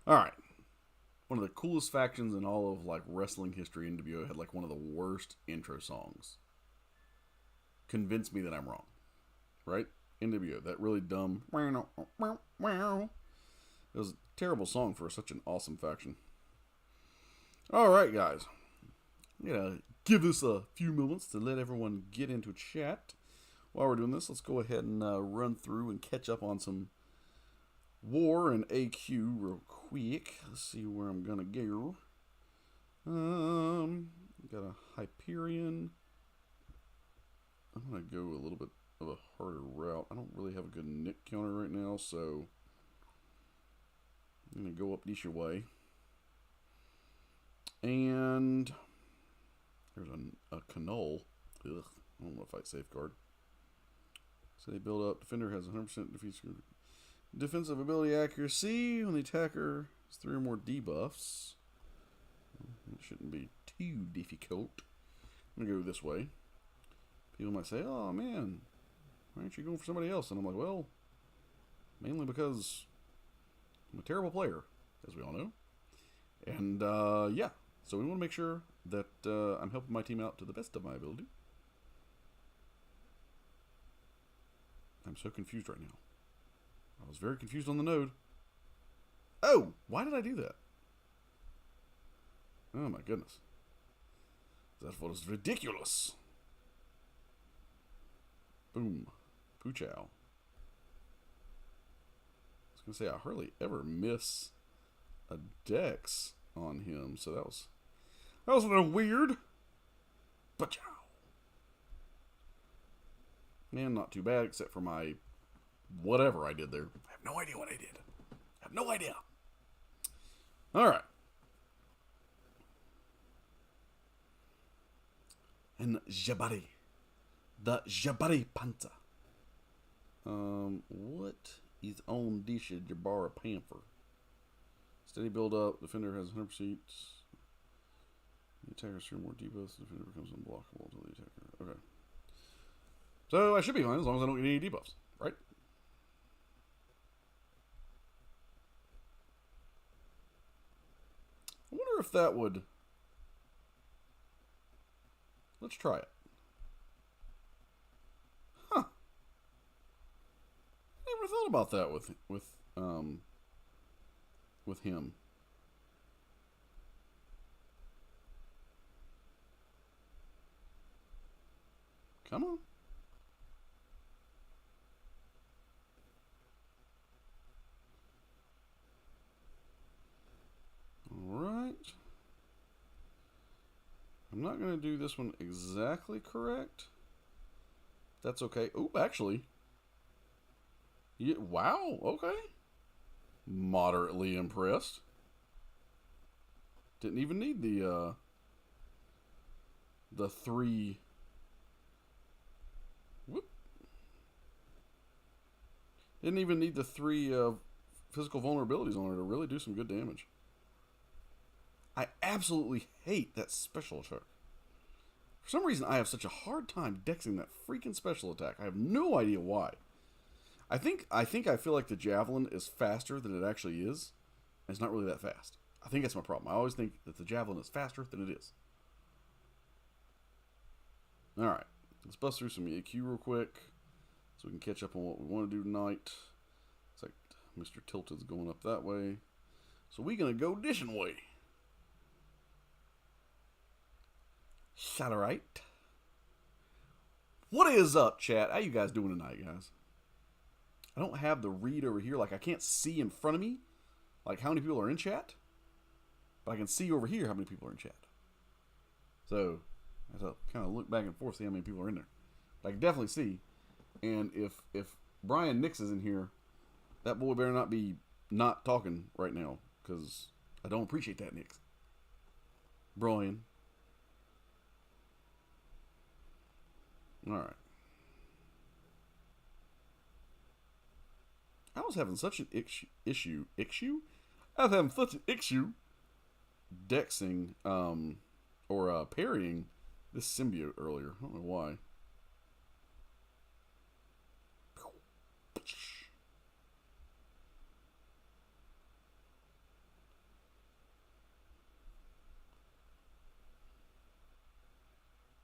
Alright. One of the coolest factions in all of like wrestling history, NWO had like one of the worst intro songs. Convince me that I'm wrong. Right? NWO, that really dumb. It was a terrible song for such an awesome faction. Alright, guys. I'm going to give this a few moments to let everyone get into chat. While we're doing this, let's go ahead and run through and catch up on some War and AQ real quick. Let's see where I'm going to go. Got a Hyperion. I'm going to go a little bit of a harder route. I don't really have a good nick counter right now, so I'm going to go up this way. And there's a Canol. Ugh, I don't want to fight Safeguard. So they build up. Defender has 100% defensive ability accuracy. When the attacker has 3 or more debuffs. It shouldn't be too difficult. I'm going to go this way. People might say, oh man, why aren't you going for somebody else? And I'm like, well, mainly because I'm a terrible player, as we all know. And yeah, so we want to make sure that I'm helping my team out to the best of my ability. I'm so confused right now. I was very confused on the node. Oh, why did I do that? Oh my goodness. That was ridiculous. Boom. Poochow. I was going to say, I hardly ever miss a dex on him, so that was a little weird. Poochow. Man, not too bad, except for my whatever I did there. I have no idea what I did. I have no idea. Alright. And Jabari. The Jabari Panther. What is on this Jabari Panther? Steady build up. Defender has 100%. The attacker has 3 more debuffs. The defender becomes unblockable until the attacker. Okay. So I should be fine as long as I don't get any debuffs, right? I wonder if that would... Let's try it. Huh. I never thought about that with him. Come on. Alright. I'm not going to do this one exactly correct. That's okay. Oh, actually. Yeah, wow, okay. Moderately impressed. Didn't even need the 3... Whoop. Didn't even need the 3 physical vulnerabilities on her to really do some good damage. I absolutely hate that special attack. For some reason, I have such a hard time dexing that freaking special attack. I have no idea why. I feel like the javelin is faster than it actually is. And it's not really that fast. I think that's my problem. I always think that the javelin is faster than it is. Alright. Let's bust through some EQ real quick. So we can catch up on what we want to do tonight. It's like Mr. Tilted's going up that way. So we're going to go this way. Alright. What is up, chat? How you guys doing tonight, guys? I don't have the read over here. Like, I can't see in front of me, like, how many people are in chat. But I can see over here how many people are in chat. So, I have to kind of look back and forth, see how many people are in there. But I can definitely see. And if Brian Nix is in here, that boy better not be not talking right now. Because I don't appreciate that, Nix. Brian. Alright. I was having such an issue I was having such an issue dexing, or parrying this symbiote earlier. I don't know why.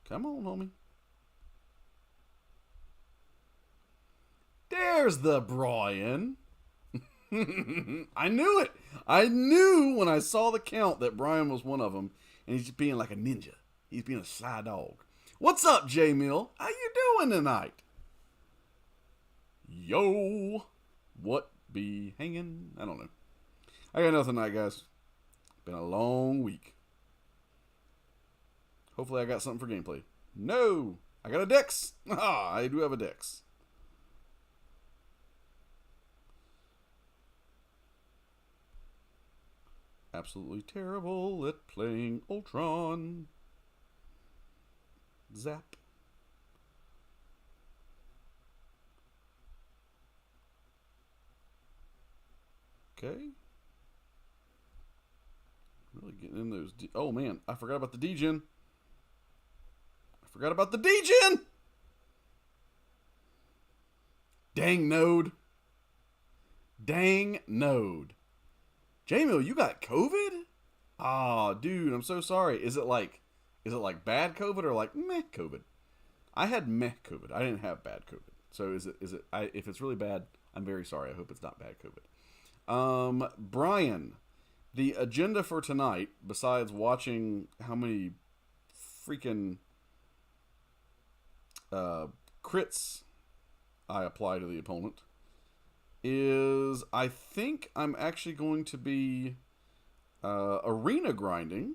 Come on, homie. There's the Brian. I knew it. I knew when I saw the count that Brian was one of them, and he's being like a ninja. He's being a sly dog. What's up, J Mill? How you doing tonight? Yo, what be hanging? I don't know. I got nothing tonight, guys. Been a long week. Hopefully, I got something for gameplay. No, I got a Dex. I do have a Dex. Absolutely terrible at playing Ultron. Zap. Okay. Really getting in those. Oh man, I forgot about the Degen. Dang node. J-Mill, you got COVID? Oh, dude, I'm so sorry. Is it like bad COVID or like meh COVID? I had meh COVID. I didn't have bad COVID. So if it's really bad, I'm very sorry. I hope it's not bad COVID. Brian, the agenda for tonight, besides watching how many freaking crits I apply to the opponent, is I think I'm actually going to be arena grinding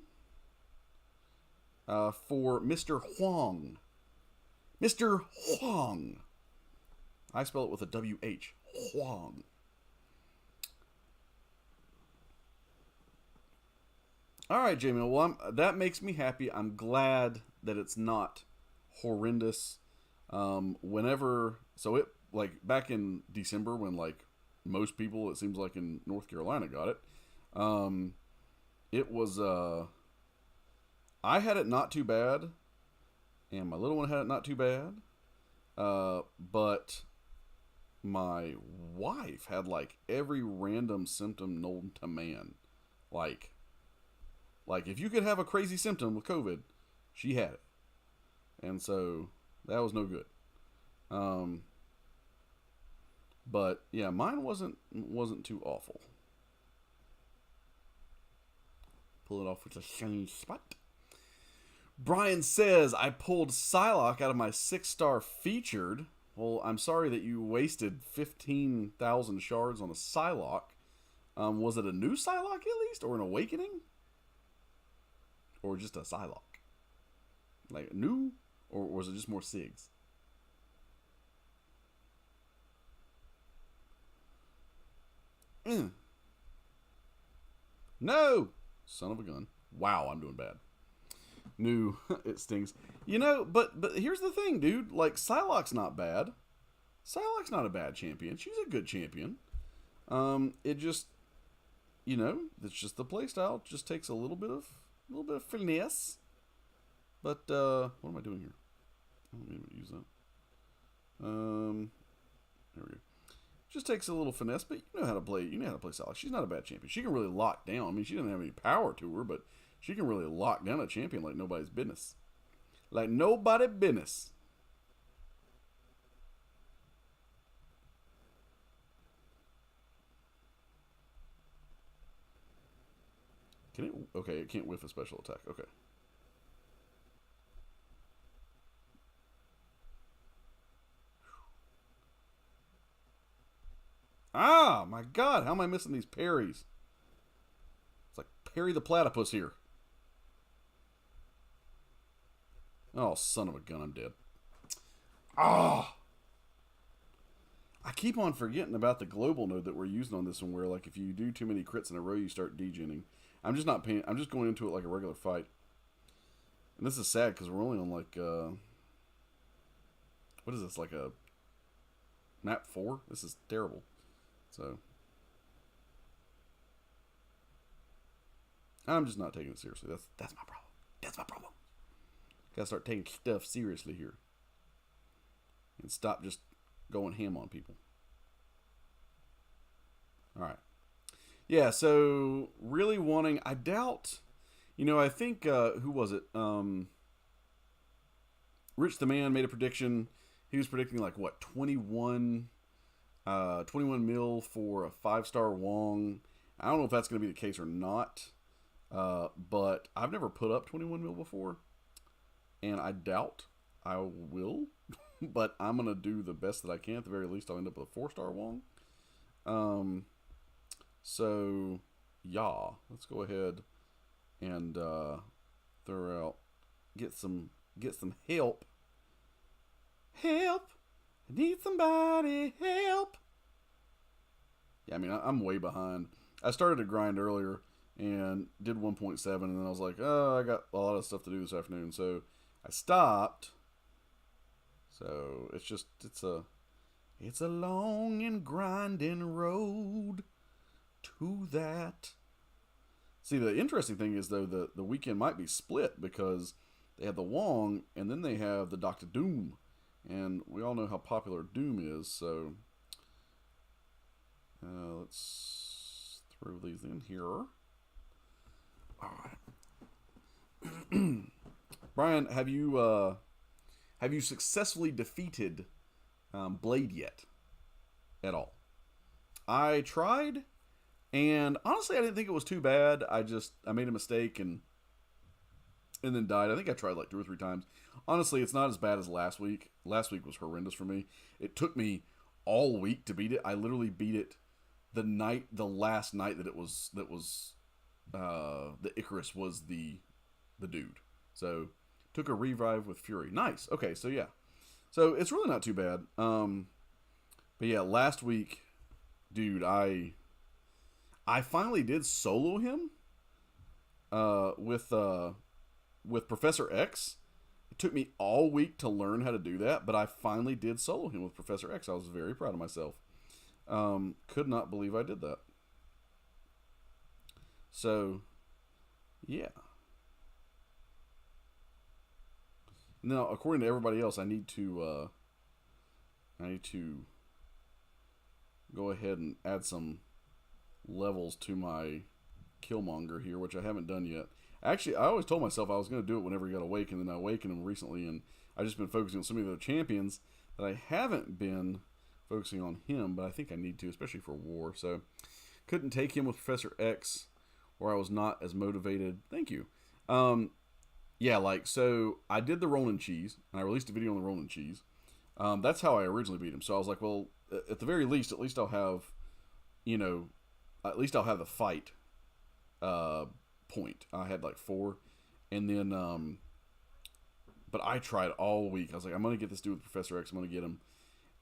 for Mr. Huang. Mr. Huang. I spell it with a W-H. Huang. All right, Jamie. Well, that makes me happy. I'm glad that it's not horrendous. So it, like, back in December when, like, most people, it seems like in North Carolina got it, it was, I had it not too bad, and my little one had it not too bad, but my wife had, like, every random symptom known to man. Like, if you could have a crazy symptom with COVID, she had it. And so, that was no good. But yeah, mine wasn't too awful. Pull it off with a shiny spot. Brian says, I pulled Psylocke out of my 6-star featured. Well, I'm sorry that you wasted 15,000 shards on a Psylocke. Was it a new Psylocke at least? Or an awakening? Or just a Psylocke? Like new? Or was it just more SIGs? No! Son of a gun. Wow, I'm doing bad. New. It stings. You know, but here's the thing, dude. Like, Psylocke's not bad. Psylocke's not a bad champion. She's a good champion. It just, you know, it's just the playstyle. It just takes a little bit of finesse. But, what am I doing here? I don't even use that. There we go. Just takes a little finesse, but you know how to play. You know how to play Psylocke. She's not a bad champion. She can really lock down. I mean, she doesn't have any power to her, but she can really lock down a champion like nobody's business. Like nobody business. Can it? Okay, it can't whiff a special attack. Okay. Ah, my God, how am I missing these parries? It's like Perry the Platypus here. Oh, son of a gun, I'm dead. Ah! I keep on forgetting about the global node that we're using on this one, where, like, if you do too many crits in a row, you start degenning. I'm just not paying. I'm just going into it like a regular fight. And this is sad, because we're only on, like, what is this, like a map 4? This is terrible. So, I'm just not taking it seriously. That's my problem. That's my problem. Gotta start taking stuff seriously here. And stop just going ham on people. Alright. Yeah, so really wanting... I doubt... I think... who was it? Rich the Man made a prediction. He was predicting 21 mil for a 5-star Wong. I don't know if that's going to be the case or not. But I've never put up 21 mil before. And I doubt I will. But I'm going to do the best that I can. At the very least, I'll end up with a 4-star Wong. So, yeah. Let's go ahead and throw out... Get some help. Help! I need somebody. Help! Yeah, I mean, I'm way behind. I started to grind earlier and did 1.7, and then I was like, oh, I got a lot of stuff to do this afternoon, so I stopped. So it's a long and grinding road to that. See, the interesting thing is though the weekend might be split because they have the Wong and then they have the Doctor Doom, and we all know how popular Doom is. So let's throw these in here. All right, Brian, have you successfully defeated Blade yet? At all? I tried, and honestly, I didn't think it was too bad. I made a mistake and then died. I think I tried 2 or 3 times. Honestly, it's not as bad as last week. Last week was horrendous for me. It took me all week to beat it. I literally beat it the last night that the Icarus was the dude. So took a revive with Fury. Nice. Okay, so yeah. So it's really not too bad. But yeah, last week, dude, I finally did solo him with Professor X. It took me all week to learn how to do that, but I finally did solo him with Professor X. I was very proud of myself. Could not believe I did that. So, yeah. Now, according to everybody else, I need to go ahead and add some levels to my Killmonger here, which I haven't done yet. Actually, I always told myself I was going to do it whenever he got awakened, and I awakened him recently, and I've just been focusing on some of the other champions that I haven't been focusing on him, but I think I need to, especially for war. So, couldn't take him with Professor X, or I was not as motivated. Thank you. Yeah, so I did the Roll and Cheese, and I released a video on the Roll and Cheese. That's how I originally beat him. So I was like, well, at the very least, at least I'll have, the fight point. I had 4, and then, but I tried all week. I was like, I'm going to get this dude with Professor X. I'm going to get him.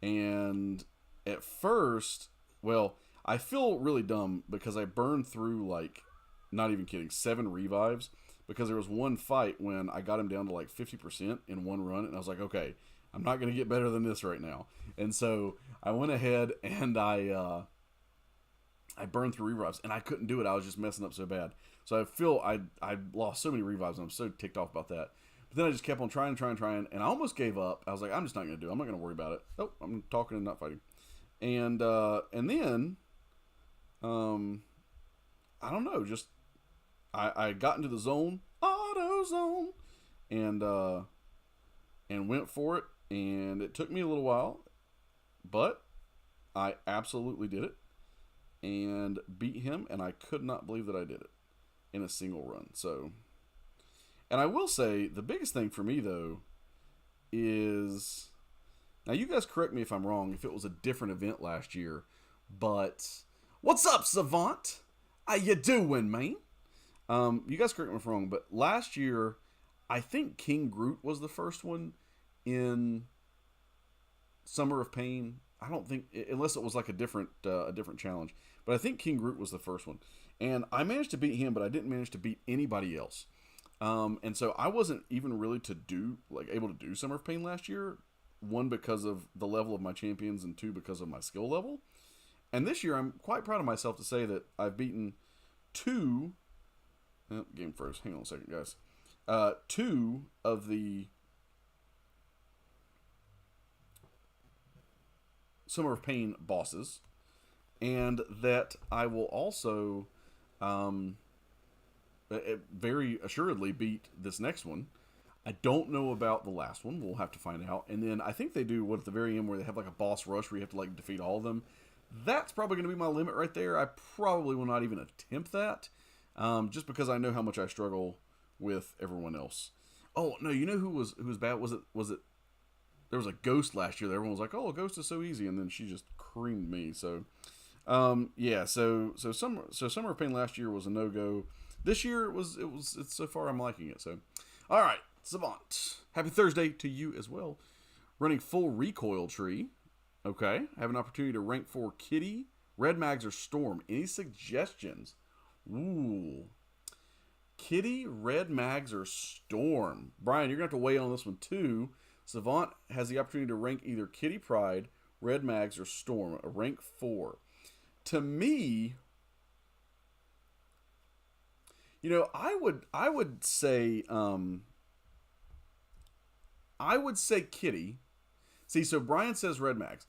And at first, well, I feel really dumb because I burned through, not even kidding, 7 revives. Because there was one fight when I got him down to 50% in one run, and I was like, okay, I'm not going to get better than this right now. And so I went ahead and I burned through revives, and I couldn't do it. I was just messing up so bad. So I feel I lost so many revives, and I'm so ticked off about that. But then I just kept on trying, and I almost gave up. I was like, I'm just not going to do it. I'm not going to worry about it. Oh, I'm talking and not fighting. And then, I don't know, just... I got into the zone, auto zone, and went for it, and it took me a little while, but I absolutely did it, and beat him, and I could not believe that I did it in a single run. So, and I will say, the biggest thing for me, though, is, now you guys correct me if I'm wrong, if it was a different event last year, but, what's up, Savant? How you doing, man? You guys correct me if I'm wrong, but last year, I think King Groot was the first one in Summer of Pain. I don't think, unless it was a different challenge, but I think King Groot was the first one. And I managed to beat him, but I didn't manage to beat anybody else. And so I wasn't even really able to do Summer of Pain last year. 1, because of the level of my champions, and 2, because of my skill level. And this year, I'm quite proud of myself to say that I've beaten 2... Oh, game first. Hang on a second, guys. two of the Summer of Pain bosses, and that I will also very assuredly beat this next one. I don't know about the last one. We'll have to find out. And then I think they do what at the very end where they have like a boss rush where you have to like defeat all of them. That's probably going to be my limit right there. I probably will not even attempt that, just because I know how much I struggle with everyone else. Oh no, you know who was bad? Was it? There was a Ghost last year that everyone was like, "Oh, a Ghost is so easy," and then she just creamed me. So, yeah. So Summer of Pain last year was a no go. This year it's so far I'm liking it. So, all right, Savant. Happy Thursday to you as well. Running full recoil tree. Okay, I have an opportunity to rank for Kitty, Red Mags, or Storm. Any suggestions? Ooh. Kitty, Red Mags, or Storm? Brian, you're going to have to weigh in on this one too. Savant has the opportunity to rank either Kitty Pryde, Red Mags, or Storm. A rank 4. To me, you know, I would say Kitty. See, so Brian says Red Mags.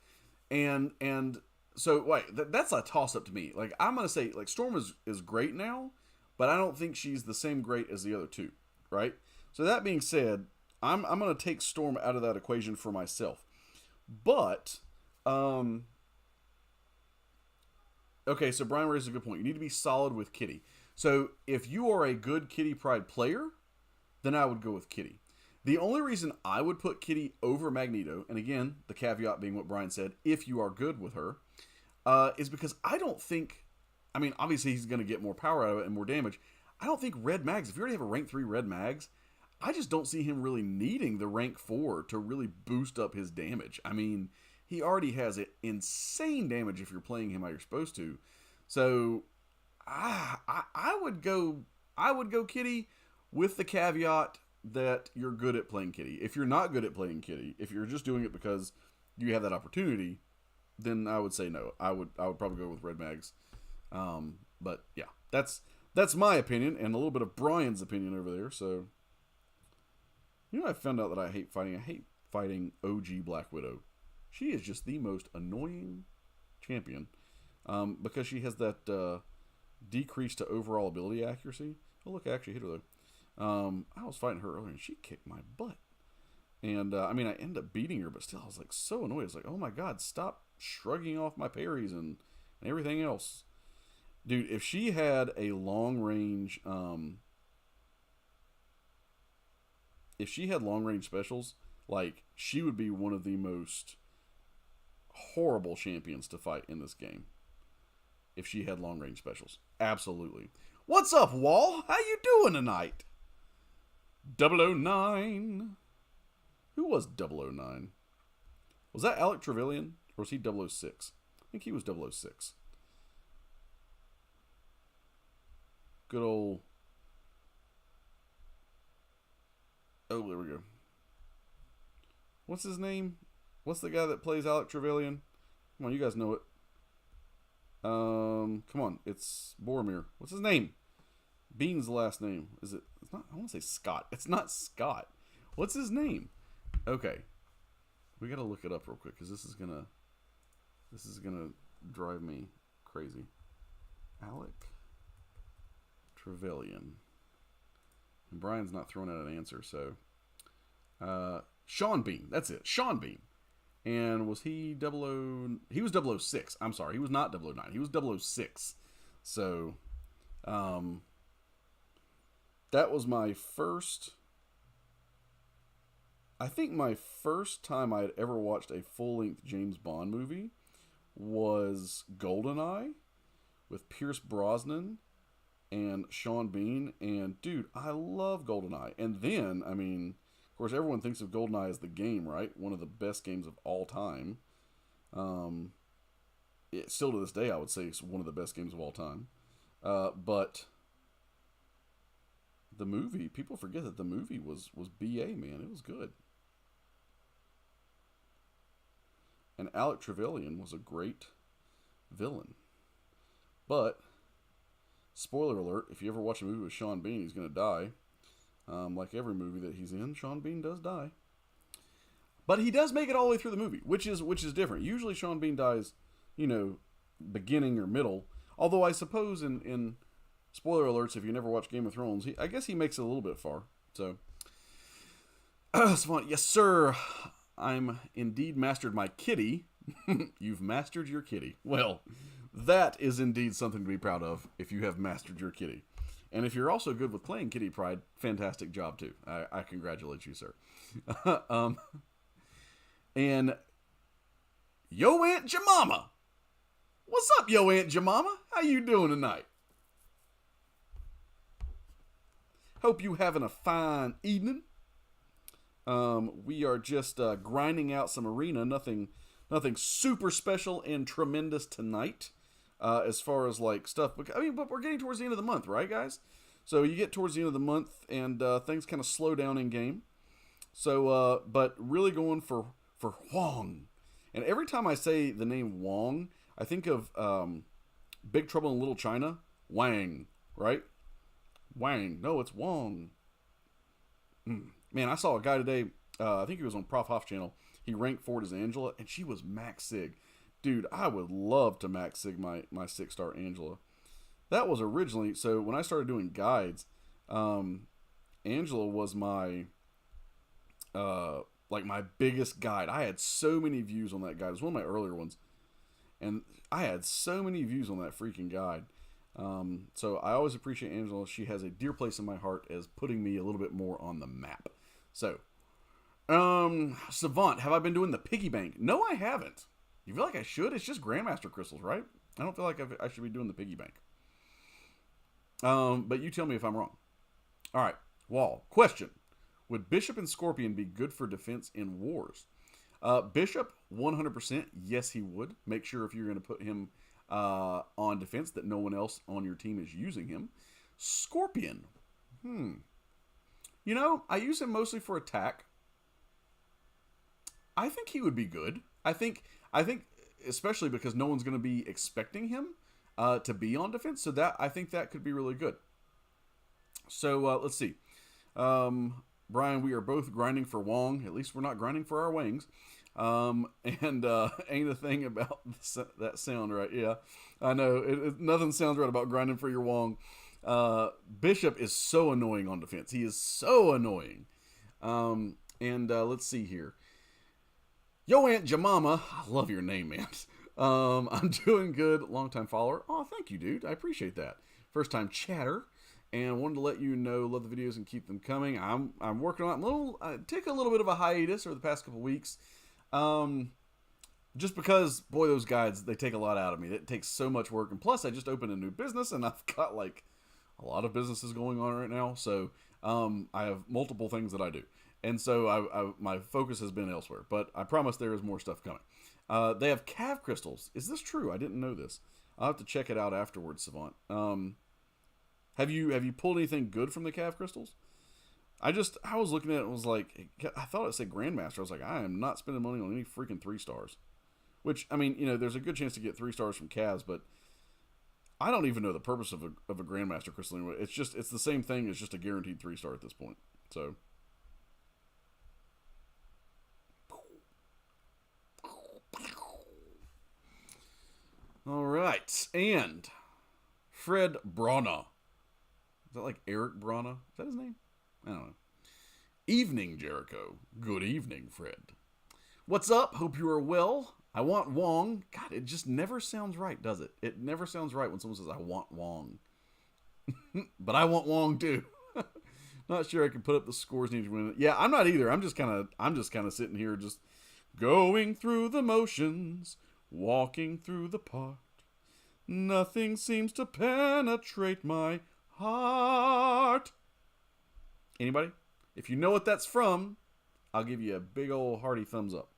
And so wait, that's a toss up to me. Like I'm gonna say like Storm is great now, but I don't think she's the same great as the other two, right? So that being said, I'm gonna take Storm out of that equation for myself. But okay, so Brian raised a good point. You need to be solid with Kitty. So if you are a good Kitty Pryde player, then I would go with Kitty. The only reason I would put Kitty over Magneto, and again, the caveat being what Brian said, if you are good with her, is because I don't think, I mean, obviously he's going to get more power out of it and more damage. I don't think Red Mags, if you already have a rank 3 Red Mags, I just don't see him really needing the rank 4 to really boost up his damage. I mean, he already has insane damage if you're playing him how you're supposed to. So, I would go Kitty with the caveat that you're good at playing Kitty. If you're not good at playing Kitty, if you're just doing it because you have that opportunity, then I would say no. I would probably go with Red Mags. But yeah, that's my opinion and a little bit of Brian's opinion over there. So, you know, I found out that I hate fighting OG Black Widow. She is just the most annoying champion because she has that decrease to overall ability accuracy. Oh look, I actually hit her though. I was fighting her earlier and she kicked my butt. And, I mean, I ended up beating her, but still, I was like so annoyed. I was like, oh my god, stop shrugging off my parries and everything else. Dude, if she had a long range, if she had long range specials, like, she would be one of the most horrible champions to fight in this game. If she had long range specials. Absolutely. What's up, Wall? How you doing tonight? 009. Who was 009? Was that Alec Trevelyan? Or was he 006? I think he was 006. Good old... Oh, there we go. What's his name? What's the guy that plays Alec Trevelyan? Come on, you guys know it. Come on, it's Boromir. What's his name? Bean's the last name. Is it? It's not. I want to say Scott. It's not Scott. What's his name? Okay, we gotta look it up real quick because this is gonna drive me crazy. Alec Trevelyan. And Brian's not throwing out an answer, so Sean Bean. That's it. Sean Bean. And was he 00? He was 006. I'm sorry. He was not 009. He was 006. So, that was my first... I think my first time I had ever watched a full-length James Bond movie was GoldenEye with Pierce Brosnan and Sean Bean. And, dude, I love GoldenEye. And then, I mean... Of course, everyone thinks of GoldenEye as the game, right? One of the best games of all time. Still to this day, I would say it's one of the best games of all time. But the movie, people forget that the movie was BA, man. It was good. And Alec Trevelyan was a great villain. But, spoiler alert, if you ever watch a movie with Sean Bean, he's going to die. Like every movie that he's in, Sean Bean does die. But he does make it all the way through the movie, which is different. Usually Sean Bean dies, beginning or middle. Although I suppose in spoiler alerts, if you never watched Game of Thrones, I guess he makes it a little bit far. So, yes, sir. I'm indeed mastered my kitty. You've mastered your kitty. Well, that is indeed something to be proud of if you have mastered your kitty. And if you're also good with playing Kitty Pride, fantastic job too. I congratulate you, sir. And Yo Aunt Jemima. What's up, Yo Aunt Jemima? How you doing tonight? Hope you having a fine evening. We are just grinding out some arena. Nothing super special and tremendous tonight. As far as like stuff, but we're getting towards the end of the month, right, guys? So you get towards the end of the month, and things kind of slow down in game. So, but really going for Wong, and every time I say the name Wong, I think of Big Trouble in Little China. Wang, right? Wang. No, it's Wong. Man, I saw a guy today. I think he was on Prof Hoff's channel. He ranked Ford as Angela, and she was max sig. Dude, I would love to max sig my 6-star Angela. That was originally, so when I started doing guides, Angela was my my biggest guide. I had so many views on that guide. It was one of my earlier ones. And I had so many views on that freaking guide. So I always appreciate Angela. She has a dear place in my heart as putting me a little bit more on the map. So, Savant, have I been doing the piggy bank? No, I haven't. You feel like I should? It's just Grandmaster crystals, right? I don't feel like I should be doing the piggy bank. But you tell me if I'm wrong. All right, Wall. Question. Would Bishop and Scorpion be good for defense in wars? Bishop, 100%. Yes, he would. Make sure if you're going to put him on defense that no one else on your team is using him. Scorpion. I use him mostly for attack. I think he would be good. I think especially because no one's going to be expecting him to be on defense. So I think that could be really good. So let's see. Brian, we are both grinding for Wong. At least we're not grinding for our wings. And ain't a thing about that sound right. Yeah, I know. Nothing sounds right about grinding for your Wong. Bishop is so annoying on defense. He is so annoying. Let's see here. Yo, Aunt Jemima. I love your name, man. I'm doing good. Long-time follower. Oh, thank you, dude. I appreciate that. First-time chatter. And wanted to let you know, love the videos and keep them coming. I'm working on it. Take a little bit of a hiatus over the past couple weeks. Just because, boy, those guides, they take a lot out of me. It takes so much work. And plus, I just opened a new business, and I've got, like, a lot of businesses going on right now. So, I have multiple things that I do. And so, my focus has been elsewhere. But I promise there is more stuff coming. They have calf crystals. Is this true? I didn't know this. I'll have to check it out afterwards, Savant. Have you pulled anything good from the calf crystals? I was looking at it and was like, I thought it said Grandmaster. I was like, I am not spending money on any freaking 3 stars. Which, I mean, there's a good chance to get 3 stars from calves, but I don't even know the purpose of a Grandmaster crystal anyway. It's the same thing as just a guaranteed 3-star at this point. So. All right. And Fred Brana. Is that like Eric Brana? Is that his name? I don't know. Evening, Jericho. Good evening, Fred. What's up? Hope you are well. I want Wong. God, it just never sounds right, does it? It never sounds right when someone says, I want Wong. But I want Wong too. Not sure I can put up the scores needed to win it. Yeah, I'm not either. I'm just kind of sitting here just going through the motions, walking through the park. Nothing seems to penetrate my heart. Anybody? If you know what that's from, I'll give you a big old hearty thumbs up.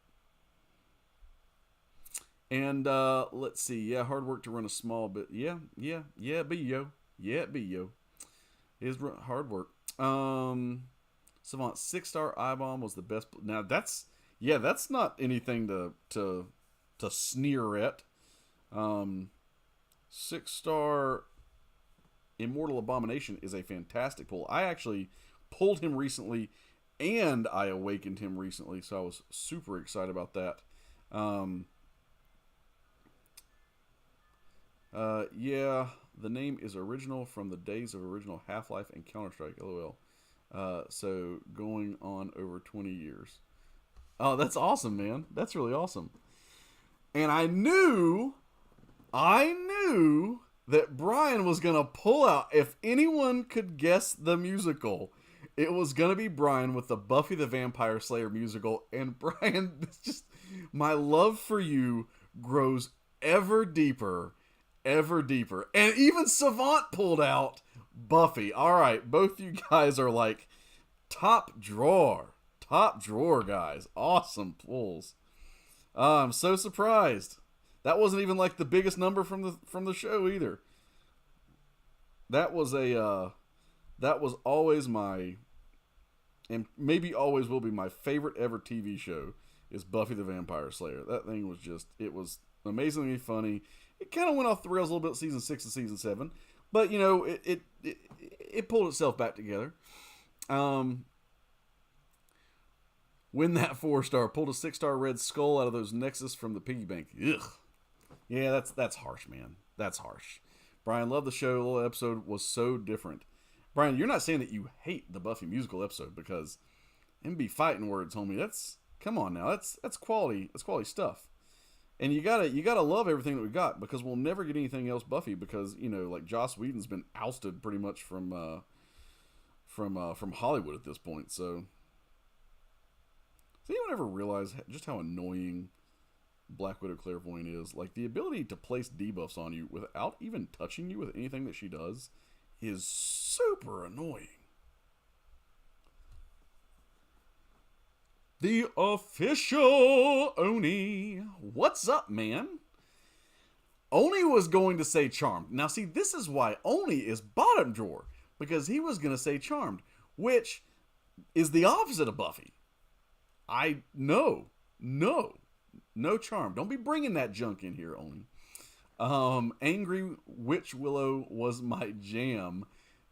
And let's see. Yeah, hard work to run a small bit. Yeah, it be yo. It is hard work. Savant 6-star I-bomb was the best. Now that's not anything to sneer at. 6-star Immortal Abomination is a fantastic pull. I actually pulled him recently, and I awakened him recently, so I was super excited about that. Yeah, the name is original from the days of original Half-Life and Counter-Strike, LOL. So going on over 20 years. Oh, that's awesome, man. That's really awesome. And I knew that Brian was going to pull out. If anyone could guess the musical, it was going to be Brian with the Buffy the Vampire Slayer musical. And Brian, it's just, my love for you grows ever deeper, ever deeper. And even Savant pulled out Buffy. All right, both you guys are like top drawer guys. Awesome pulls. I'm so surprised. That wasn't even like the biggest number from the show either. That was always my, and maybe always will be my favorite ever TV show, is Buffy the Vampire Slayer. That thing was just, it was amazingly funny. It kind of went off the rails a little bit season 6 and season 7, but you know, it pulled itself back together. When that 4-star pulled a 6-star red skull out of those Nexus from the piggy bank. Ugh. Yeah, that's harsh, man. That's harsh. Brian, loved the show. The little episode was so different. Brian, you're not saying that you hate the Buffy musical episode, because them be fighting words, homie. That's, come on now. That's quality. That's quality stuff. And you gotta love everything that we got, because we'll never get anything else Buffy, because, you know, like Joss Whedon's been ousted pretty much from Hollywood at this point. So, does anyone ever realize just how annoying Black Widow Clairvoyant is? Like, the ability to place debuffs on you without even touching you with anything that she does is super annoying. The official Oni. What's up, man? Oni was going to say Charmed. Now, see, this is why Oni is bottom drawer, because he was going to say Charmed, which is the opposite of Buffy. No Charm. Don't be bringing that junk in here, Oni. Angry Witch Willow was my jam.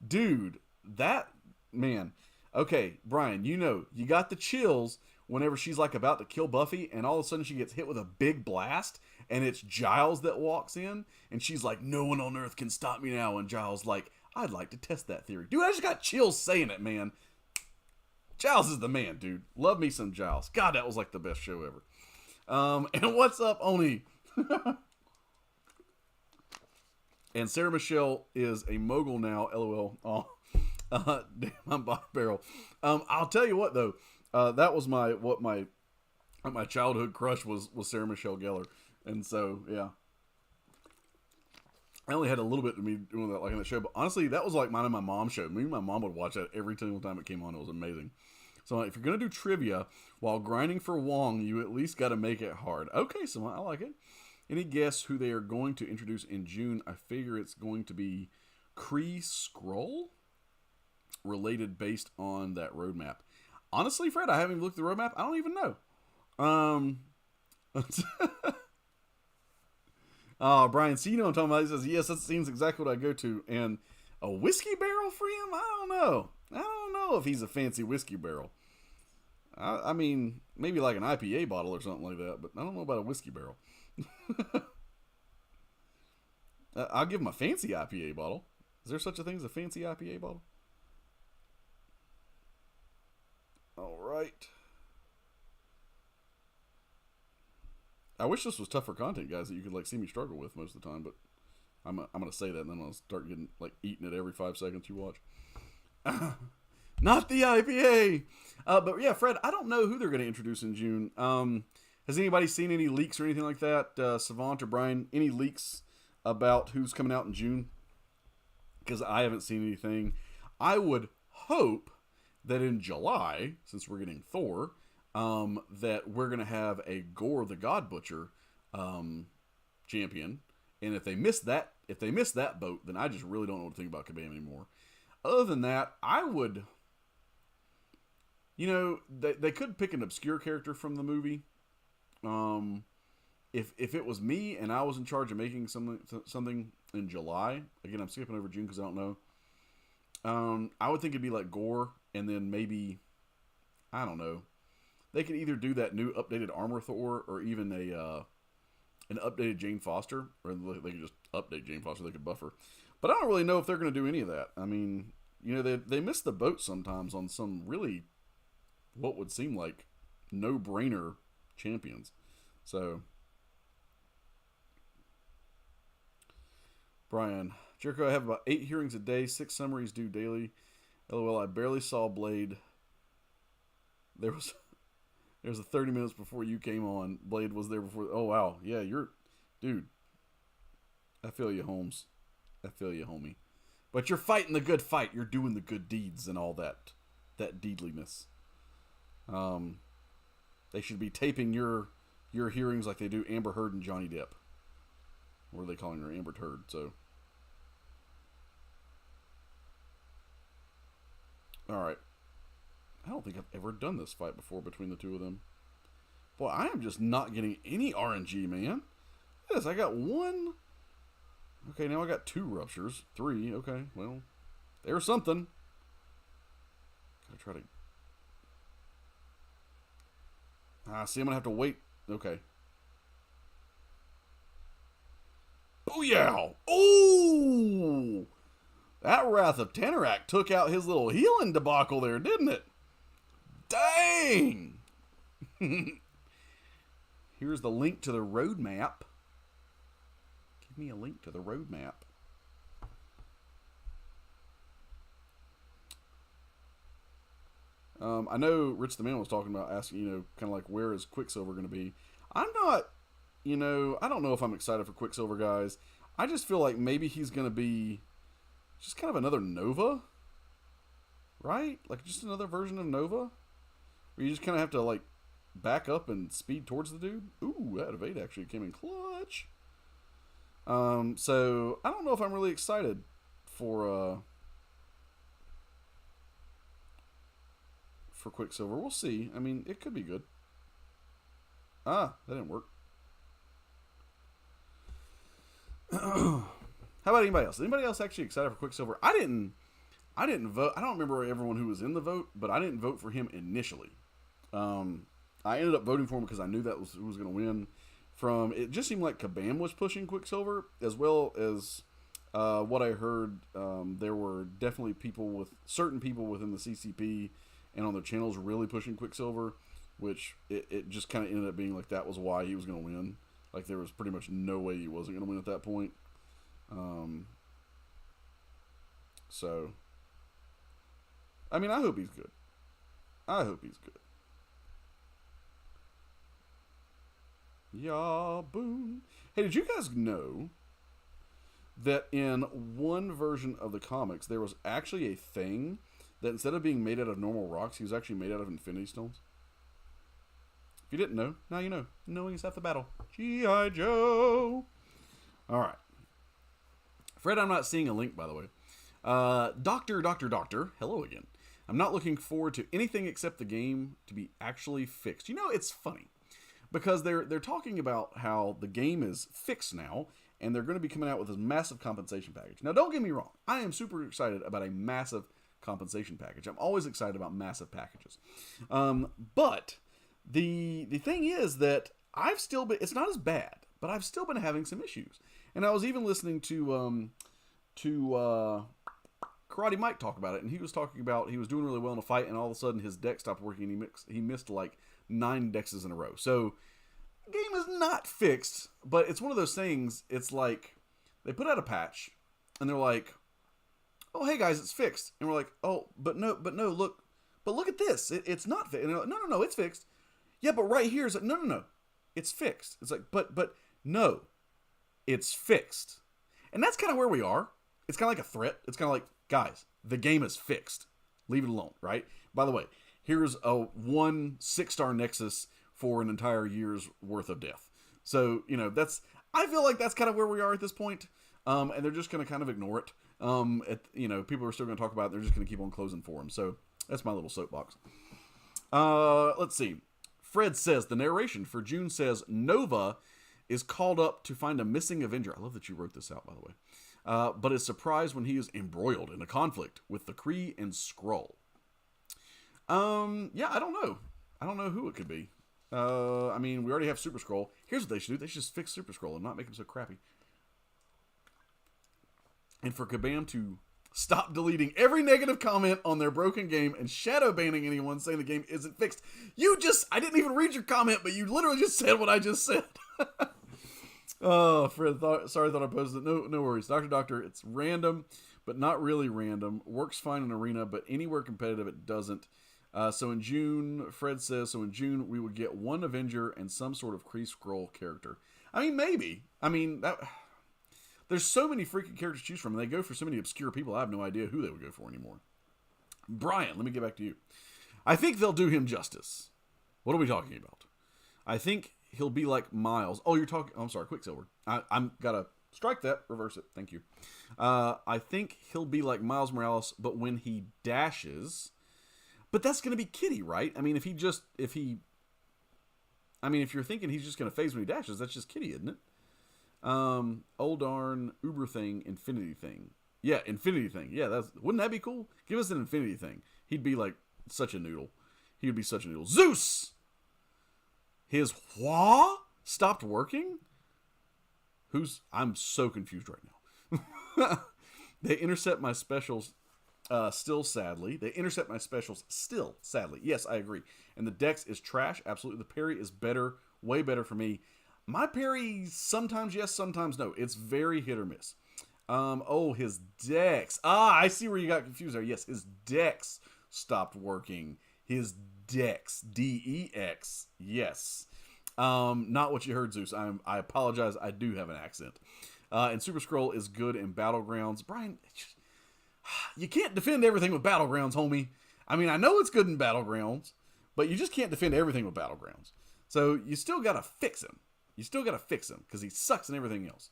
Dude, that, man. Okay, Brian, you know, you got the chills whenever she's like about to kill Buffy, and all of a sudden she gets hit with a big blast, and it's Giles that walks in, and she's like, no one on Earth can stop me now, and Giles like, I'd like to test that theory. Dude, I just got chills saying it, man. Giles is the man, dude. Love me some Giles. God, that was like the best show ever. And what's up, Oni? And Sarah Michelle is a mogul now, LOL. Oh, damn, I'm bottom barrel. I'll tell you what, though. That was my childhood crush was Sarah Michelle Gellar. And so, yeah. I only had a little bit to me doing that, like in that show, but honestly, that was like mine and my mom's show. Me and my mom would watch that every single time it came on. It was amazing. So if you're going to do trivia while grinding for Wong, you at least got to make it hard. Okay, so I like it. Any guess who they are going to introduce in June? I figure it's going to be Kree Skrull, related based on that roadmap. Honestly, Fred, I haven't even looked at the roadmap. I don't even know. Oh, Brian, see, you know what I'm talking about. He says, yes, that seems exactly what I go to. And a whiskey barrel for him? I don't know. I don't know if he's a fancy whiskey barrel. I mean, maybe like an IPA bottle or something like that, but I don't know about a whiskey barrel. I'll give him a fancy IPA bottle. Is there such a thing as a fancy IPA bottle? All right. I wish this was tougher content, guys, that you could like see me struggle with most of the time, but I'm going to say that and then I'll start getting like eating it every 5 seconds you watch. Not the IPA. But yeah, Fred, I don't know who they're going to introduce in June. Has anybody seen any leaks or anything like that? Savant or Brian, any leaks about who's coming out in June? Because I haven't seen anything. I would hope that in July, since we're getting Thor, that we're going to have a Gore the God Butcher champion. And if they miss that boat, then I just really don't know what to think about Kabam anymore. Other than that, I would, you know, they could pick an obscure character from the movie. If it was me and I was in charge of making something in July, again, I'm skipping over June because I don't know. I would think it'd be like Gore, and then maybe, I don't know. They could either do that new updated Armor Thor, or even an updated Jane Foster, or they could just update Jane Foster. They could buff her, but I don't really know if they're going to do any of that. I mean, they miss the boat sometimes on some really, what would seem like, no-brainer champions. So, Brian, Jericho, I have about 8 hearings a day, 6 summaries due daily. LOL, I barely saw Blade. There was a 30 minutes before you came on. Blade was there before. Oh, wow. Yeah, dude. I feel you, Holmes. I feel you, homie. But you're fighting the good fight. You're doing the good deeds and all that deedliness. They should be taping your hearings like they do Amber Heard and Johnny Depp. Or are they calling her Amber Heard? So, all right. I don't think I've ever done this fight before between the two of them. Boy, I am just not getting any RNG, man. Yes, I got 1. Okay, now I got 2 ruptures. 3. Okay, well, there's something. Gotta try to. See, I'm gonna have to wait. Okay. Booyah! Oh! That Wrath of Tanarak took out his little healing debacle there, didn't it? Dang! Here's the link to the roadmap. Give me a link to the roadmap. I know Rich the Man was talking about asking, kind of like, where is Quicksilver going to be? I'm not, I don't know if I'm excited for Quicksilver, guys. I just feel like maybe he's going to be just kind of another Nova, right? Like just another version of Nova, where you just kind of have to like back up and speed towards the dude. Ooh, that evade actually came in clutch. So I don't know if I'm really excited for Quicksilver. We'll see. I mean, it could be good. That didn't work. How about anybody else? Anybody else actually excited for Quicksilver? I didn't vote. I don't remember everyone who was in the vote, but I didn't vote for him initially. I ended up voting for him because I knew that was who was going to win. It just seemed like Kabam was pushing Quicksilver, as well as what I heard. There were definitely certain people within the CCP and on their channels really pushing Quicksilver, which it just kind of ended up being like that was why he was going to win. Like there was pretty much no way he wasn't going to win at that point. So, I mean, I hope he's good. Yeah, boom. Hey, did you guys know that in one version of the comics, there was actually a thing that instead of being made out of normal rocks, he was actually made out of Infinity Stones? If you didn't know, now you know. Knowing is half the battle. G.I. Joe! Alright. Fred, I'm not seeing a link, by the way. Doctor, hello again. I'm not looking forward to anything except the game to be actually fixed. It's funny. Because they're talking about how the game is fixed now, and they're going to be coming out with this massive compensation package. Now, don't get me wrong. I am super excited about a massive compensation package. I'm always excited about massive packages. But the thing is that it's not as bad, but I've still been having some issues. And I was even listening to Karate Mike talk about it, and he was talking about he was doing really well in a fight, and all of a sudden his deck stopped working, and he missed like 9 dexes in a row. So the game is not fixed, but it's one of those things. It's like they put out a patch, and they're like, "Oh, hey guys, it's fixed," and we're like, "Oh, but no, look at this. It's not fixed." And they're like, "No, it's fixed." Yeah, but right here is like, no, it's fixed. It's like, but no, it's fixed, and that's kind of where we are. It's kind of like a threat. It's kind of like, guys, the game is fixed. Leave it alone, right? By the way, here's a 1 6-star Nexus for an entire year's worth of death. So, I feel like that's kind of where we are at this point. And they're just going to kind of ignore it. People are still going to talk about it. They're just going to keep on closing forums. So that's my little soapbox. Let's see. Fred says, the narration for June says, Nova is called up to find a missing Avenger. I love that you wrote this out, by the way. But is surprised when he is embroiled in a conflict with the Kree and Skrull. Yeah, I don't know. I don't know who it could be. I mean, we already have Super Skrull. Here's what they should do. They should just fix Super Skrull and not make him so crappy. And for Kabam to stop deleting every negative comment on their broken game and shadow banning anyone saying the game isn't fixed. I didn't even read your comment, but you literally just said what I just said. Oh, Fred, sorry, thought I posted it. No worries. Doctor, it's random, but not really random. Works fine in Arena, but anywhere competitive, it doesn't. So in June, Fred says, we would get one Avenger and some sort of Kree Skrull character. I mean, maybe. I mean, there's so many freaking characters to choose from, and they go for so many obscure people, I have no idea who they would go for anymore. Brian, let me get back to you. I think they'll do him justice. What are we talking about? I think he'll be like Miles. Oh, I'm sorry, Quicksilver. I'm gotta strike that, reverse it. Thank you. I think he'll be like Miles Morales, but when he dashes, but that's gonna be Kitty, right? I mean, if you're thinking he's just gonna phase when he dashes, that's just Kitty, isn't it? Old darn Uber thing, Infinity thing. Yeah, Infinity thing. Yeah, wouldn't that be cool? Give us an Infinity thing. He'd be like such a noodle. He would be such a noodle. Zeus! His Hua stopped working? I'm so confused right now. They intercept my specials still, sadly. Yes, I agree. And the Dex is trash. Absolutely. The parry is better. Way better for me. My parry, sometimes yes, sometimes no. It's very hit or miss. His Dex. I see where you got confused there. Yes, his Dex stopped working. His Dex. D-E-X. Yes. Not what you heard, Zeus. I apologize. I do have an accent. And Super Skrull is good in Battlegrounds. Brian, you can't defend everything with Battlegrounds, homie. I mean, I know it's good in Battlegrounds, but you just can't defend everything with Battlegrounds. So you still got to fix him. Because he sucks in everything else.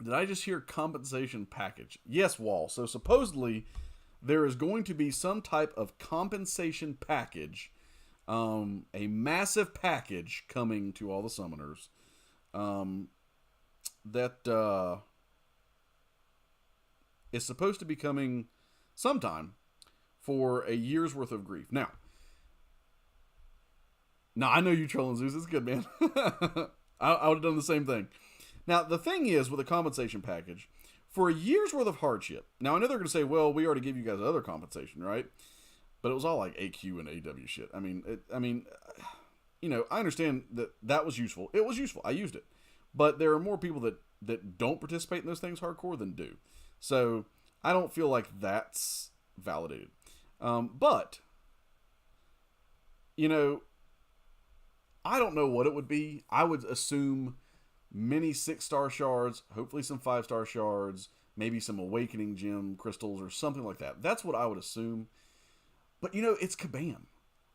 Did I just hear compensation package? Yes, Wall. So supposedly there is going to be some type of compensation package, a massive package coming to all the summoners, that is supposed to be coming sometime for a year's worth of grief. Now, I know you trolling, Zeus. It's good, man. I would have done the same thing. Now, the thing is, with a compensation package, for a year's worth of hardship, now I know they're going to say, well, we already gave you guys other compensation, right? But it was all like AQ and AW shit. I mean, I understand that was useful. It was useful. I used it. But there are more people that don't participate in those things hardcore than do. So I don't feel like that's validated. But, I don't know what it would be. I would assume many 6-star shards, hopefully some 5-star shards, maybe some awakening gem crystals or something like that. That's what I would assume. But, it's Kabam.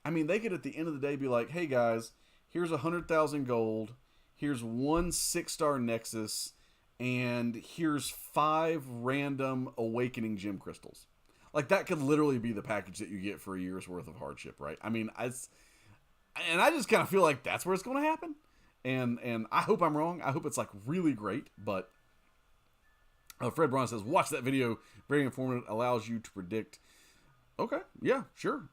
I mean, they could at the end of the day be like, hey guys, here's 100,000 gold, here's 1 6-star nexus, and here's 5 random awakening gem crystals. Like, that could literally be the package that you get for a year's worth of hardship, right? I mean, I just kind of feel like that's where it's going to happen. And I hope I'm wrong. I hope it's like really great. But Fred Braun says, watch that video. Very informative. Allows you to predict. Okay. Yeah, sure.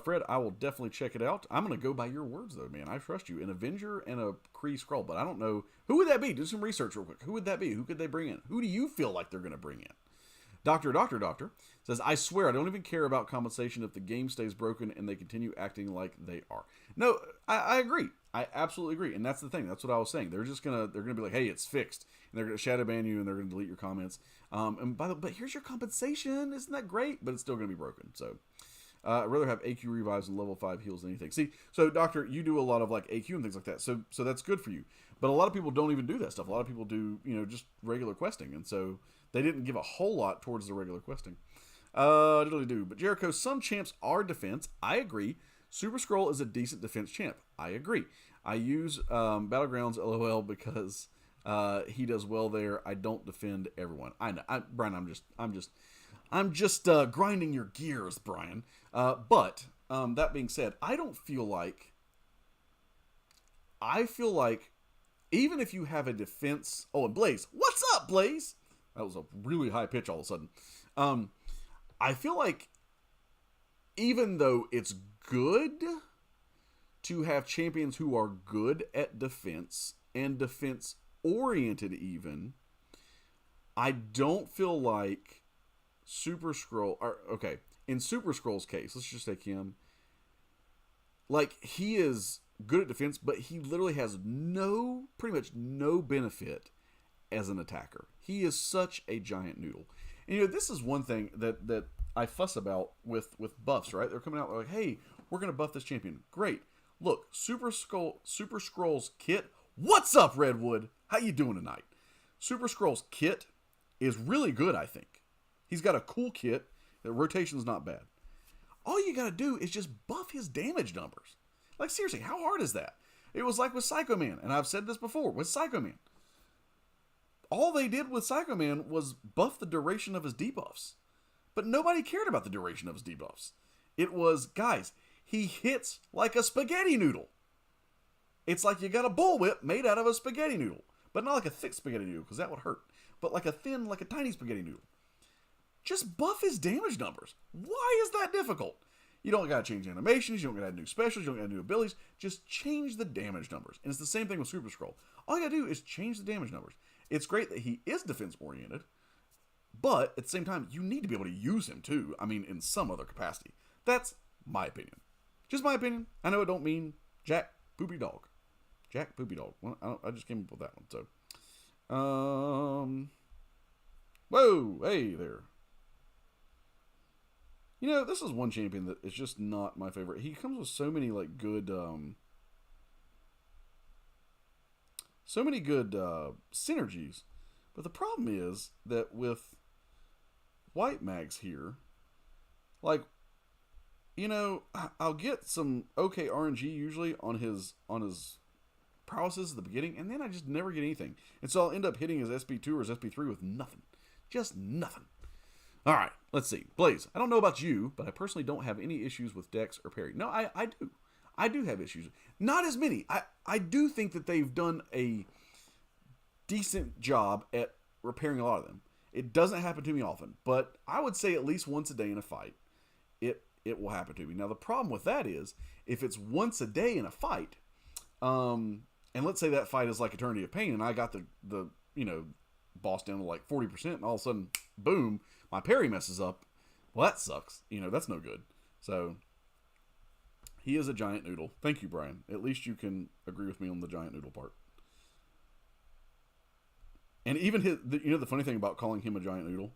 Fred, I will definitely check it out. I'm going to go by your words, though, man. I trust you. An Avenger and a Kree Skrull. But I don't know. Who would that be? Do some research real quick. Who would that be? Who could they bring in? Who do you feel like they're going to bring in? Doctor says, I swear I don't even care about compensation if the game stays broken and they continue acting like they are. No, I agree. I absolutely agree. And that's the thing. That's what I was saying. They're going to be like, hey, it's fixed. And they're going to shadow ban you and they're going to delete your comments. But here's your compensation. Isn't that great? But it's still going to be broken. So I'd rather have AQ revives and level 5 heals than anything. See, so Doctor, you do a lot of like AQ and things like that. So that's good for you. But a lot of people don't even do that stuff. A lot of people do, just regular questing. And so they didn't give a whole lot towards the regular questing. But Jericho, some champs are defense. I agree. Super Skrull is a decent defense champ. I agree. I use Battlegrounds LOL because he does well there. I don't defend everyone. I know, Brian. I'm just grinding your gears, Brian. But that being said, I don't feel like I feel like even if you have a defense... Oh, and Blaze. What's up, Blaze? That was a really high pitch all of a sudden. I feel like even though it's good to have champions who are good at defense and defense-oriented even, I don't feel like Super Skrull... Okay, in Super Skrull's case, let's just take him. Like, he is good at defense, but he literally has pretty much no benefit as an attacker. He is such a giant noodle. And, this is one thing that I fuss about with buffs, right? They're coming out like, hey, we're going to buff this champion. Great. Look, Super Skrull's kit. What's up, Redwood? How you doing tonight? Super Skrull's kit is really good, I think. He's got a cool kit. The rotation's not bad. All you got to do is just buff his damage numbers. Like, seriously, how hard is that? It was like with Psycho Man, and I've said this before, with Psycho Man. All they did with Psycho Man was buff the duration of his debuffs. But nobody cared about the duration of his debuffs. It was, guys, he hits like a spaghetti noodle. It's like you got a bullwhip made out of a spaghetti noodle. But not like a thick spaghetti noodle, because that would hurt. But like a thin, like a tiny spaghetti noodle. Just buff his damage numbers. Why is that difficult? You don't got to change animations. You don't got to add new specials. You don't got to add new abilities. Just change the damage numbers. And it's the same thing with Super Skrull. All you got to do is change the damage numbers. It's great that he is defense-oriented. But at the same time, you need to be able to use him too. I mean, in some other capacity. That's my opinion. Just my opinion. I know it don't mean Jack Poopy Dog. Jack Poopy Dog. Well, I just came up with that one. So, whoa, hey there. This is one champion that is just not my favorite. He comes with so many like good, synergies. But the problem is that with White Mags here, like, I'll get some okay RNG usually on his prowesses at the beginning, and then I just never get anything. And so I'll end up hitting his SP2 or his SP3 with nothing. Just nothing. All right, let's see. Blaze, I don't know about you, but I personally don't have any issues with Dex or parry. No, I do. I do have issues. Not as many. I do think that they've done a decent job at repairing a lot of them. It doesn't happen to me often, but I would say at least once a day in a fight, it will happen to me. Now, the problem with that is, if it's once a day in a fight, and let's say that fight is like Eternity of Pain, and I got the boss down to like 40%, and all of a sudden, boom, my parry messes up. Well, that sucks. That's no good. So, he is a giant noodle. Thank you, Brian. At least you can agree with me on the giant noodle part. And even the funny thing about calling him a giant noodle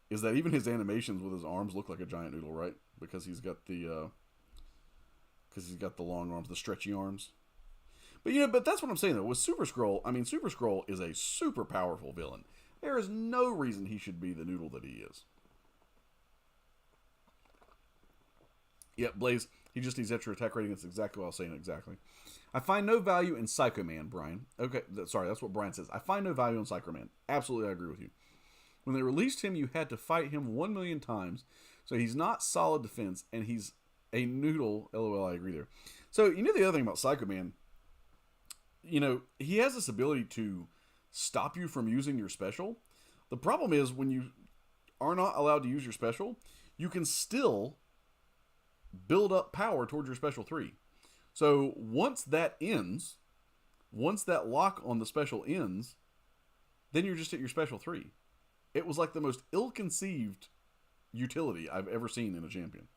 is that even his animations with his arms look like a giant noodle, right? Because he's got the long arms, the stretchy arms. But that's what I'm saying though. With Super Skrull, Super Skrull is a super powerful villain. There is no reason he should be the noodle that he is. Yep, Blaze, he just needs extra attack rating. That's exactly what I was saying exactly. I find no value in Psycho Man, Brian. Okay, sorry, that's what Brian says. I find no value in Psycho Man. Absolutely, I agree with you. When they released him, you had to fight him 1 million times. So he's not solid defense, and he's a noodle. LOL, I agree there. So, the other thing about Psycho Man, he has this ability to stop you from using your special. The problem is, when you are not allowed to use your special, you can still build up power towards your special 3. So once that ends, once that lock on the special ends, then you're just at your special 3. It was like the most ill-conceived utility I've ever seen in a champion.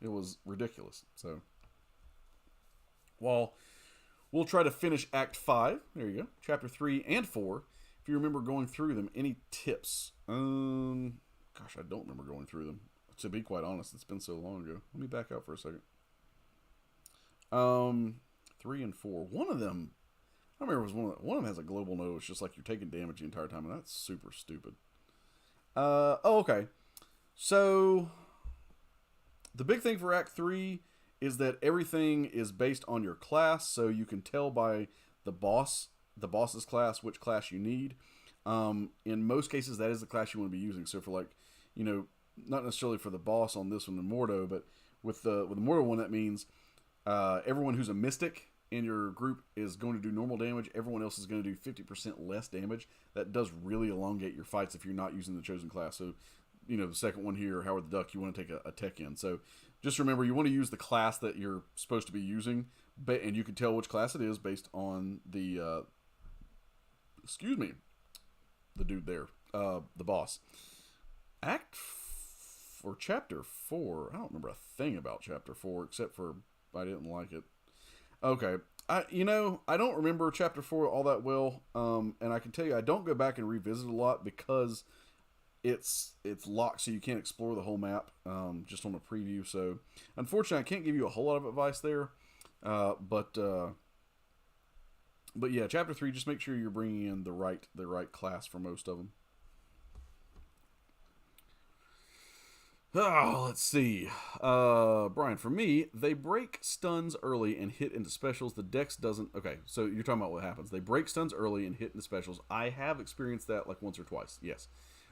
It was ridiculous. So, while we'll try to finish Act 5, there you go, Chapter 3 and 4. If you remember going through them, any tips? Gosh, I don't remember going through them. To be quite honest, it's been so long ago. Let me back out for a second. 3 and 4. One of them, I remember it was one of them has a global node. It's just like you're taking damage the entire time, and that's super stupid. Okay. So, the big thing for Act 3 is that everything is based on your class, so you can tell by the boss's class, which class you need. In most cases, that is the class you want to be using. So for like, not necessarily for the boss on this one in Mordo, but with the Mordo one, that means everyone who's a mystic in your group is going to do normal damage, everyone else is going to do 50% less damage. That does really elongate your fights if you're not using the chosen class. So, the second one here, Howard the Duck, you want to take a tech in. So just remember, you want to use the class that you're supposed to be using, and you can tell which class it is based on the, the dude there, the boss. Chapter 4, I don't remember a thing about Chapter 4, except for I didn't like it. Okay, I don't remember Chapter 4 all that well, and I can tell you I don't go back and revisit a lot because it's locked, so you can't explore the whole map just on a preview. So unfortunately, I can't give you a whole lot of advice there. But yeah, Chapter 3, just make sure you're bringing in the right class for most of them. Oh, let's see. Brian, for me, they break stuns early and hit into specials. The Dex doesn't. Okay, so you're talking about what happens. They break stuns early and hit into specials. I have experienced that like once or twice, yes.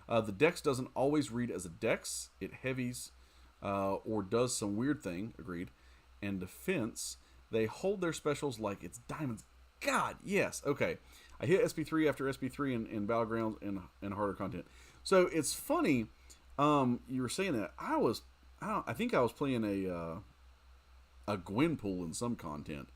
The Dex doesn't always read as a Dex. It heavies or does some weird thing, agreed. And defense, they hold their specials like it's diamonds. God, yes. Okay. I hit SP3 after SP3 in Battlegrounds and harder content. So it's funny, you were saying that. I think I was playing a Gwenpool in some content,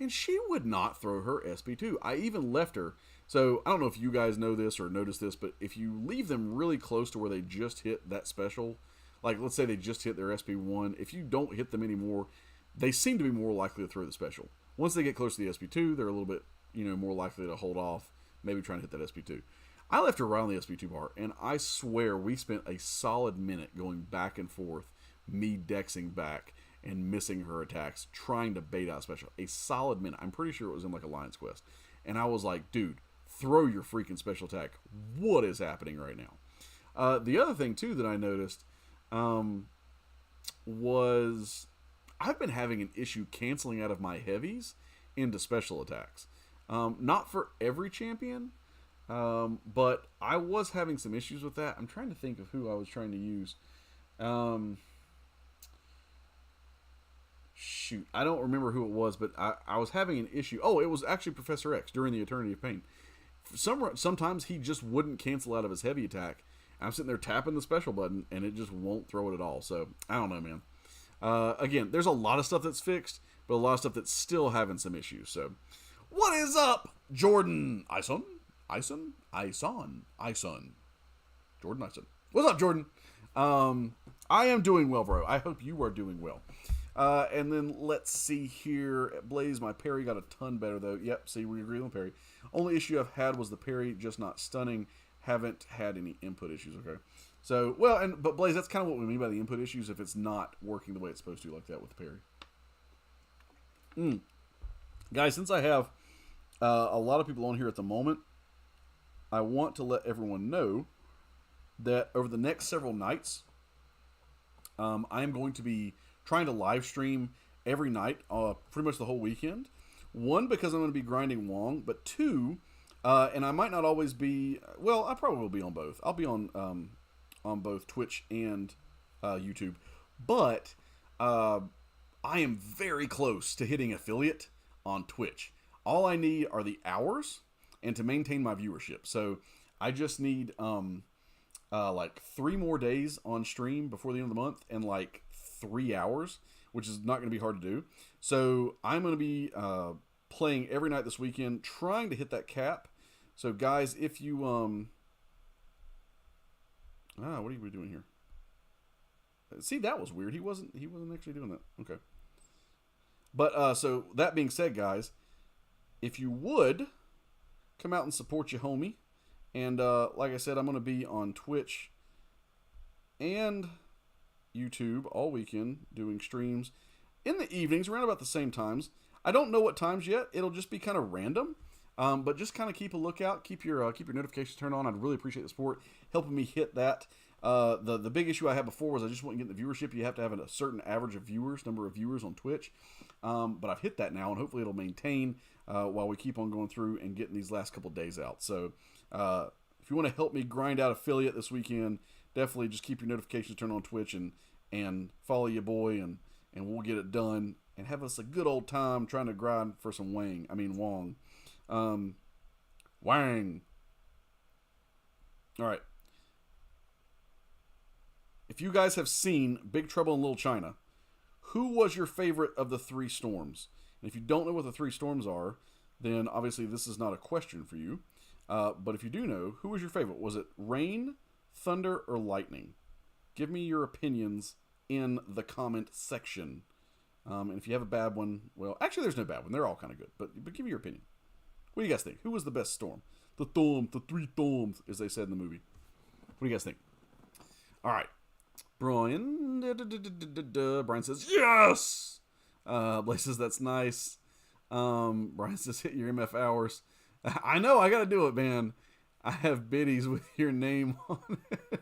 and she would not throw her SP2. I even left her. So I don't know if you guys know this or noticed this, but if you leave them really close to where they just hit that special, like let's say they just hit their SP1, if you don't hit them anymore, they seem to be more likely to throw the special. Once they get close to the SP2, they're a little bit, more likely to hold off, maybe trying to hit that SP2. I left her right on the SP2 bar, and I swear we spent a solid minute going back and forth, me dexing back and missing her attacks, trying to bait out special. A solid minute. I'm pretty sure it was in like Alliance Quest. And I was like, dude, throw your freaking special attack. What is happening right now? The other thing, too, that I noticed was I've been having an issue canceling out of my heavies into special attacks. Not for every champion, but I was having some issues with that. I'm trying to think of who I was trying to use. Shoot, I don't remember who it was, but I was having an issue. Oh, it was actually Professor X during the Eternity of Pain. Sometimes he just wouldn't cancel out of his heavy attack. I'm sitting there tapping the special button, and it just won't throw it at all. So, I don't know, man. Again, there's a lot of stuff that's fixed, but a lot of stuff that's still having some issues. So, what is up, Jordan Ison? Jordan Ison. What's up, Jordan? I am doing well, bro. I hope you are doing well. And then let's see here. Blaze, my parry got a ton better, though. Yep, see, we agree on parry. Only issue I've had was the parry just not stunning. Haven't had any input issues, okay? So, but Blaze, that's kind of what we mean by the input issues if it's not working the way it's supposed to like that with the parry. Guys, since I have a lot of people on here at the moment, I want to let everyone know that over the next several nights, I am going to be trying to live stream every night, pretty much the whole weekend. One, because I'm going to be grinding Wong, but two, and I might not always be, well, I probably will be on both. I'll be on both Twitch and YouTube, but I am very close to hitting affiliate on Twitch. All I need are the hours and to maintain my viewership. So I just need like 3 more days on stream before the end of the month and like 3 hours, which is not going to be hard to do. So I'm going to be playing every night this weekend, trying to hit that cap. So guys, if you what are we doing here? See, that was weird. He wasn't actually doing that. Okay. But so that being said, guys, if you would come out and support your homie, and like I said, I'm going to be on Twitch and YouTube all weekend doing streams in the evenings around about the same times. I don't know what times yet. It'll just be kind of random, but just kind of keep a lookout. Keep your notifications turned on. I'd really appreciate the support, helping me hit that. The big issue I had before was I just wasn't getting the viewership. You have to have a certain average of number of viewers on Twitch. But I've hit that now, and hopefully it'll maintain while we keep on going through and getting these last couple days out. So if you want to help me grind out affiliate this weekend, definitely just keep your notifications turned on Twitch and follow your boy, and we'll get it done. and have us a good old time trying to grind for some Wong. Wang. All right. If you guys have seen Big Trouble in Little China, who was your favorite of the three storms? And if you don't know what the three storms are, then obviously this is not a question for you. But if you do know, who was your favorite? Was it rain, thunder, or lightning? Give me your opinions in the comment section. And if you have a bad one, well, actually there's no bad one. They're all kind of good. But give me your opinion. What do you guys think? Who was the best storm? The three storms, as they said in the movie. What do you guys think? All right. Brian says, yes! Blaze says, that's nice. Brian says, hit your MF hours. I know, I gotta do it, man. I have biddies with your name on it.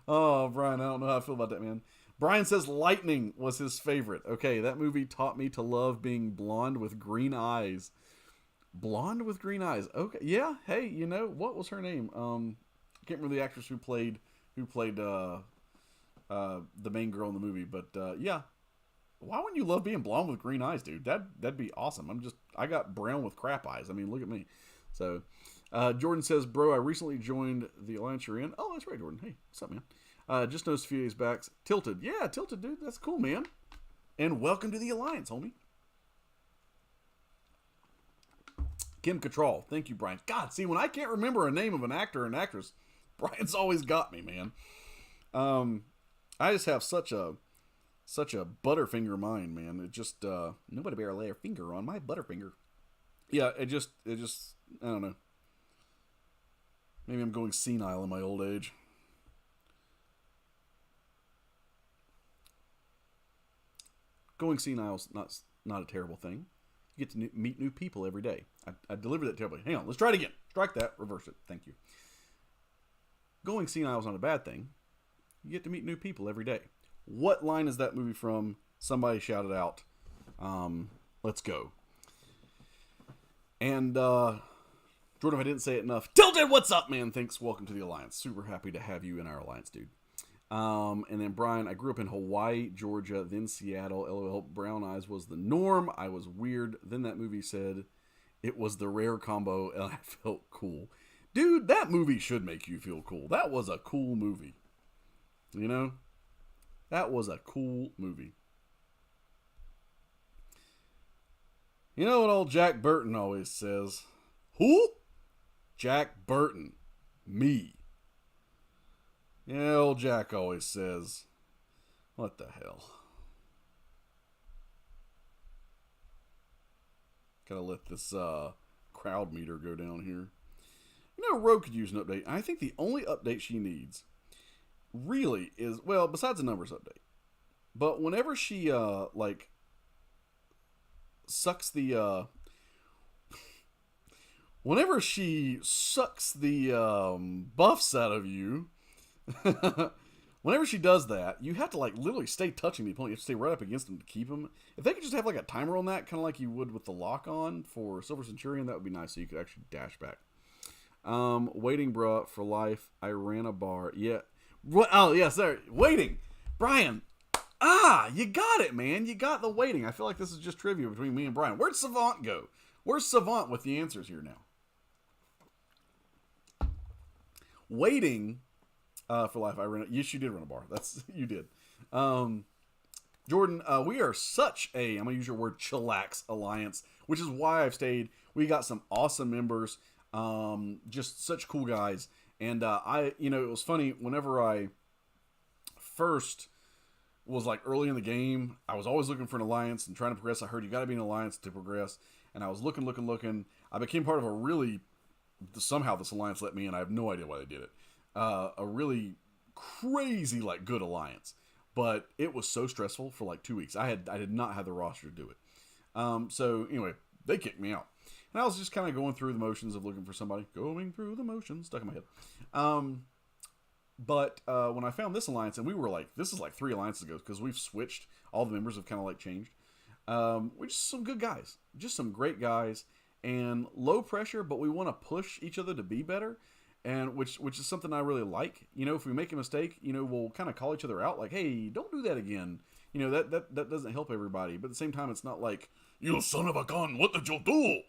Oh, Brian, I don't know how I feel about that, man. Brian says Lightning was his favorite. Okay, that movie taught me to love being blonde with green eyes. Blonde with green eyes. Okay, yeah, hey, you know, what was her name? I can't remember the actress who played the main girl in the movie, but yeah. Why wouldn't you love being blonde with green eyes, dude? That'd be awesome. I got brown with crap eyes. I mean, look at me. So, Jordan says, bro, I recently joined the alliance you're in. Oh, that's right, Jordan. Hey, what's up, man? Just noticed a few days back. Tilted. Yeah, Tilted, dude. That's cool, man. And welcome to the alliance, homie. Kim Cattrall. Thank you, Brian. God, see, when I can't remember a name of an actor or an actress, Brian's always got me, man. I just have such a butterfinger mind, man. It just nobody better lay a finger on my butterfinger. Yeah, it just I don't know. Maybe I'm going senile in my old age. Going senile is not a terrible thing. You get to meet new people every day. I delivered that terribly. Hang on, let's try it again. Strike that, reverse it. Thank you. Going senile is not a bad thing. You get to meet new people every day. What line is that movie from? Somebody shout it out. Let's go. And Jordan, if I didn't say it enough, Tilted, what's up, man? Thanks. Welcome to the alliance. Super happy to have you in our alliance, dude. And then Brian, I grew up in Hawaii, Georgia, then Seattle. LOL, brown eyes was the norm. I was weird. Then that movie said it was the rare combo, and I felt cool. Dude, that movie should make you feel cool. That was a cool movie. You know? That was a cool movie. You know what old Jack Burton always says? Who? Jack Burton. Me. Yeah, old Jack always says, what the hell? Gotta let this crowd meter go down here. You know, Rogue could use an update. I think the only update she needs really is, well, besides the numbers update. But whenever she, sucks the, whenever she sucks the, buffs out of you, whenever she does that, you have to, literally stay touching the opponent. You have to stay right up against them to keep them. If they could just have, a timer on that, kind of like you would with the lock-on for Silver Centurion, that would be nice, so you could actually dash back. Waiting, bruh, for life. I ran a bar. Yeah. What? Oh, yeah, sorry. Waiting. Brian. You got it, man. You got the waiting. I feel like this is just trivia between me and Brian. Where'd Savant go? Where's Savant with the answers here now? Waiting for life. Yes, you did run a bar. You did. Jordan, we are such a, I'm going to use your word, chillax alliance, which is why I've stayed. We got some awesome members. Just such cool guys. And, it was funny, whenever I first was early in the game, I was always looking for an alliance and trying to progress. I heard you got to be an alliance to progress. And I was looking. I became part of somehow this alliance let me in. I have no idea why they did it. A really crazy, good alliance. But it was so stressful for 2 weeks. I did not have the roster to do it. So anyway, they kicked me out. And I was just kind of going through the motions of looking for somebody. Going through the motions. Stuck in my head. But when I found this alliance, and we were this is 3 alliances ago, because we've switched. All the members have kind of changed. We're just some good guys. Just some great guys. And low pressure, but we want to push each other to be better. And which is something I really like. If we make a mistake, we'll kind of call each other out. Hey, don't do that again. that doesn't help everybody. But at the same time, it's not like, you son of a gun, what did you do?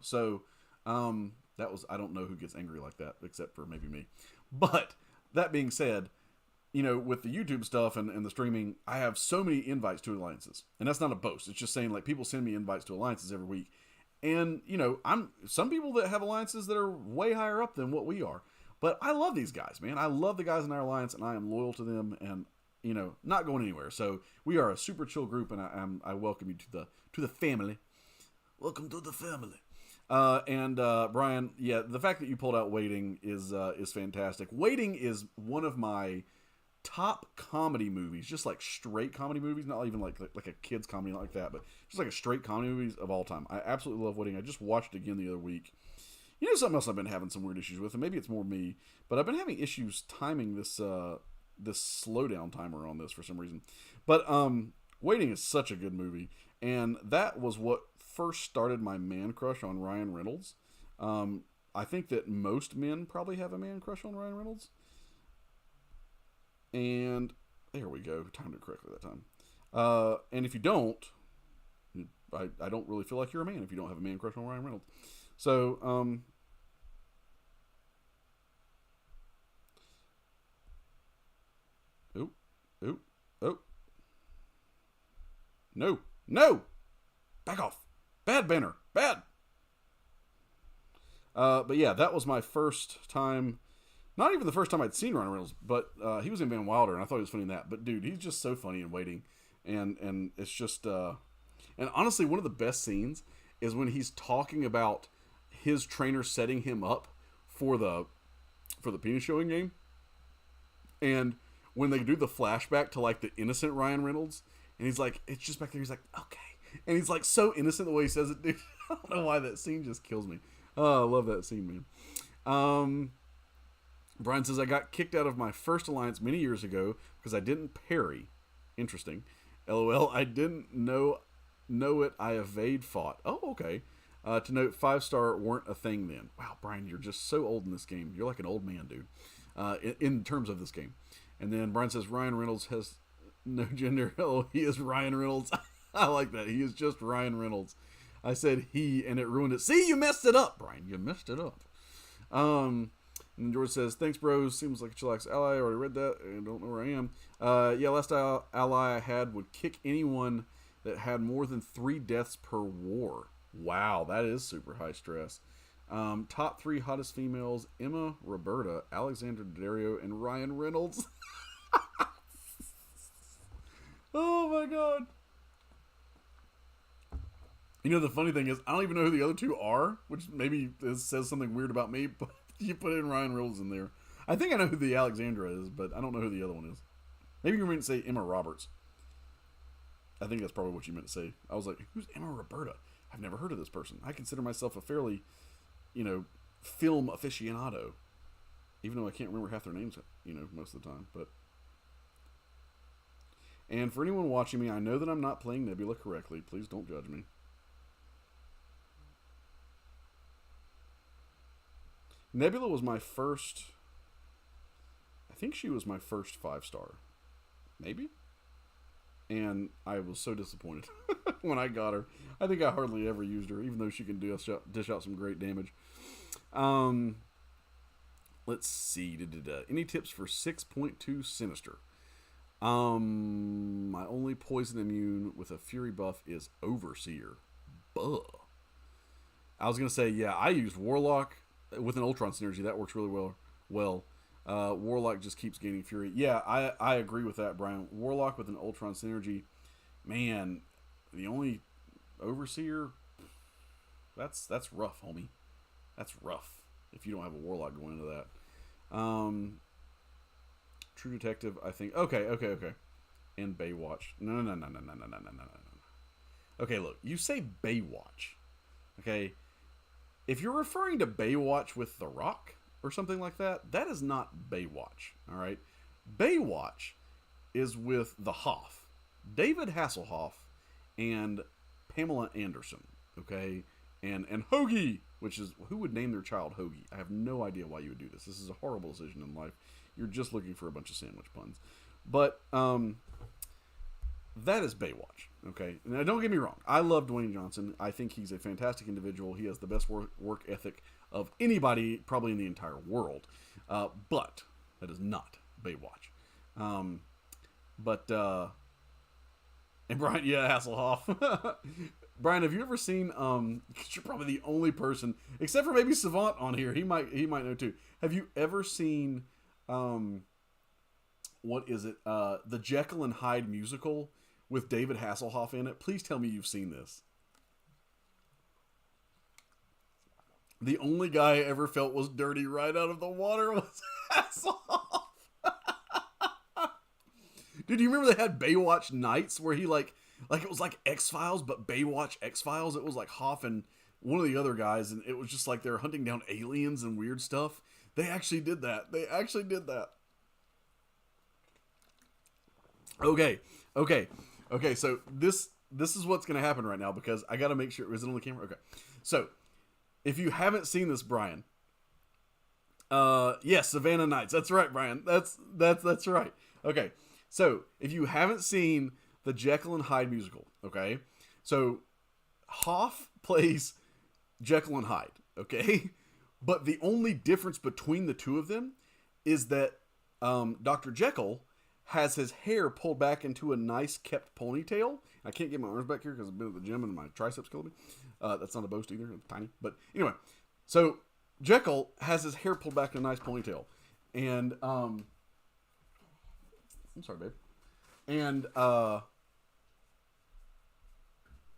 So that was, I don't know who gets angry like that except for maybe me. But that being said, with the YouTube stuff and the streaming, I have so many invites to alliances. And that's not a boast. It's just saying, like, people send me invites to alliances every week. And, I'm some people that have alliances that are way higher up than what we are. But I love these guys, man. I love the guys in our alliance, and I am loyal to them and, not going anywhere. So we are a super chill group, and I welcome you to the family. Welcome to the family. And Brian, yeah, the fact that you pulled out Waiting is fantastic. Waiting is one of my top comedy movies, just like straight comedy movies, not even like a kid's comedy like that, but just like a straight comedy movies of all time. I absolutely love Waiting. I just watched it again the other week. Something else I've been having some weird issues with, and maybe it's more me, but I've been having issues timing this slowdown timer on this for some reason. But Waiting is such a good movie, and that was what first started my man crush on Ryan Reynolds. I think that most men probably have a man crush on Ryan Reynolds. And there we go. Timed it correctly that time. And if you don't, I don't really feel like you're a man if you don't have a man crush on Ryan Reynolds. So, oh. No! Back off. Bad banner. Bad. But yeah, that was my first time. Not even the first time I'd seen Ryan Reynolds, but he was in Van Wilder, and I thought he was funny in that. But dude, he's just so funny in Waiting, and it's just and honestly, one of the best scenes is when he's talking about his trainer setting him up for the penis showing game, and when they do the flashback to like the innocent Ryan Reynolds, and he's like, it's just back there, he's like, okay, and he's like so innocent the way he says it, dude. I don't know why that scene just kills me. Oh, I love that scene, man. Brian says, I got kicked out of my first alliance many years ago because I didn't parry. Interesting. LOL, I didn't know it. I evade fought. Oh, okay. To note, 5-star weren't a thing then. Wow, Brian, you're just so old in this game. You're like an old man, dude. In terms of this game. And then Brian says, Ryan Reynolds has no gender. Oh, he is Ryan Reynolds. I like that. He is just Ryan Reynolds. I said he, and it ruined it. See, you messed it up, Brian. You messed it up. And George says, thanks, bros. Seems like a chillax ally. I already read that. I don't know where I am. Yeah, last ally I had would kick anyone that had more than 3 deaths per war. Wow, that is super high stress. Top 3 hottest females: Emma, Roberta, Alexandra Daddario, and Ryan Reynolds. Oh my god. The funny thing is, I don't even know who the other 2 are, which maybe says something weird about me, but you put in Ryan Reynolds in there. I think I know who the Alexandra is, but I don't know who the other one is. Maybe you meant to say Emma Roberts. I think that's probably what you meant to say. I was like, who's Emma Roberta? I've never heard of this person. I consider myself a fairly, film aficionado. Even though I can't remember half their names, most of the time. And for anyone watching me, I know that I'm not playing Nebula correctly. Please don't judge me. Nebula was my first... I think she was my first 5-star. Maybe? And I was so disappointed when I got her. I think I hardly ever used her, even though she can dish out some great damage. Let's see. Any tips for 6.2 Sinister? My only poison immune with a fury buff is Overseer. Buh. I was going to say, yeah, I used Warlock with an Ultron synergy. That works really well. Warlock just keeps gaining fury. Yeah, I agree with that, Brian. Warlock with an Ultron synergy. Man, the only Overseer, that's rough, homie. That's rough if you don't have a Warlock going into that. True Detective, I think. Okay. And Baywatch. No. Okay, look. You say Baywatch. Okay. If you're referring to Baywatch with The Rock or something like that, that is not Baywatch. All right. Baywatch is with the Hoff, David Hasselhoff, and Pamela Anderson. Okay. And Hoagie, which is, who would name their child Hoagie? I have no idea why you would do this. This is a horrible decision in life. You're just looking for a bunch of sandwich puns. But That is Baywatch. Okay, now don't get me wrong. I love Dwayne Johnson. I think he's a fantastic individual. He has the best work ethic of anybody probably in the entire world. But that is not Baywatch. But and Brian, yeah, Hasselhoff. Brian, have you ever seen? Cause you're probably the only person, except for maybe Savant on here. He might know too. Have you ever seen? What is it? The Jekyll and Hyde musical with David Hasselhoff in it. Please tell me you've seen this. The only guy I ever felt was dirty right out of the water was Hasselhoff. Dude, do you remember they had Baywatch nights where he like it was like X-Files, but Baywatch X-Files? It was like Hoff and one of the other guys, and it was just like they were hunting down aliens and weird stuff. They actually did that. Okay. So this is what's going to happen right now because I got to make sure. Is it on the camera? Okay. So if you haven't seen this, Brian, yes, Savannah Nights. That's right, Brian. That's right. Okay. So if you haven't seen the Jekyll and Hyde musical, okay, so Hoff plays Jekyll and Hyde, okay, but the only difference between the two of them is that Dr. Jekyll has his hair pulled back into a nice kept ponytail. I can't get my arms back here because I've been at the gym and my triceps killed me. That's not a boast either. It's tiny. But anyway, so Jekyll has his hair pulled back in a nice ponytail. And, I'm sorry, babe. And,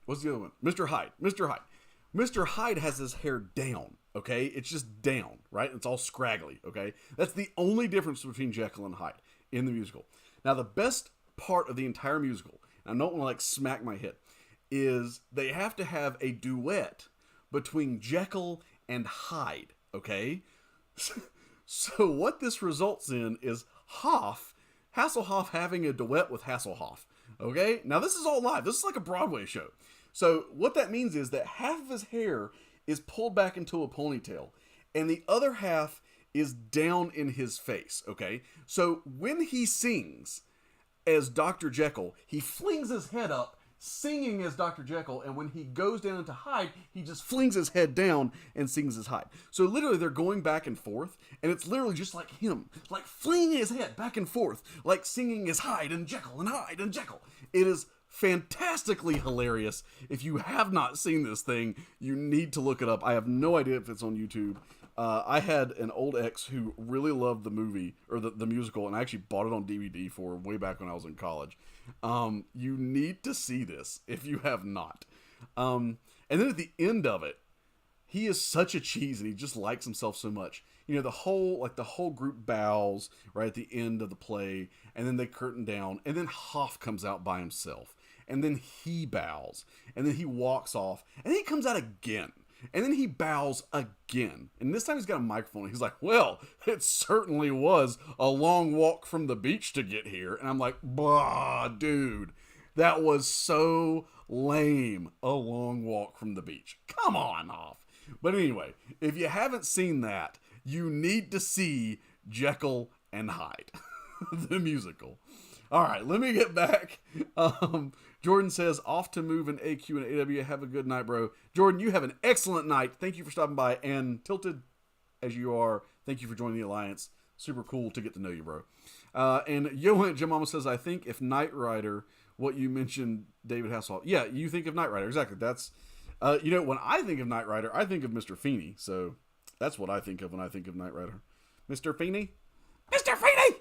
what's the other one? Mr. Hyde. Mr. Hyde has his hair down, okay? It's just down, right? It's all scraggly, okay? That's the only difference between Jekyll and Hyde in the musical. Now, the best part of the entire musical, and I don't want to like smack my head, is they have to have a duet between Jekyll and Hyde, okay? So what this results in is Hasselhoff having a duet with Hasselhoff, okay? Now, this is all live. This is like a Broadway show. So what that means is that half of his hair is pulled back into a ponytail, and the other half is down in his face, okay? So when he sings as Dr. Jekyll, he flings his head up, singing as Dr. Jekyll, and when he goes down into Hyde, he just flings his head down and sings as Hyde. So literally they're going back and forth, and it's literally just like him, like flinging his head back and forth, like singing as Hyde and Jekyll and Hyde and Jekyll. It is fantastically hilarious. If you have not seen this thing, you need to look it up. I have no idea if it's on YouTube. I had an old ex who really loved the movie, or the musical, and I actually bought it on DVD for way back when I was in college. You need to see this if you have not. And then at the end of it, he is such a cheese and he just likes himself so much. You know, the whole group bows right at the end of the play, and then they curtain down, and then Hoff comes out by himself, and then he bows, and then he walks off, and then he comes out again. And then he bows again. And this time he's got a microphone. He's like, well, it certainly was a long walk from the beach to get here. And I'm like, blah, dude, that was so lame. A long walk from the beach. Come on, Hoff. But anyway, if you haven't seen that, you need to see Jekyll and Hyde, the musical. All right, let me get back. Jordan says, off to move in AQ and AW. Have a good night, bro. Jordan, you have an excellent night. Thank you for stopping by. And tilted as you are, thank you for joining the Alliance. Super cool to get to know you, bro. And Johan Jim says, I think if Knight Rider, what you mentioned, David Hasselhoff. Yeah, you think of Knight Rider. Exactly. That's, when I think of Knight Rider, I think of Mr. Feeney. So that's what I think of when I think of Knight Rider. Mr. Feeney? Mr. Feeney!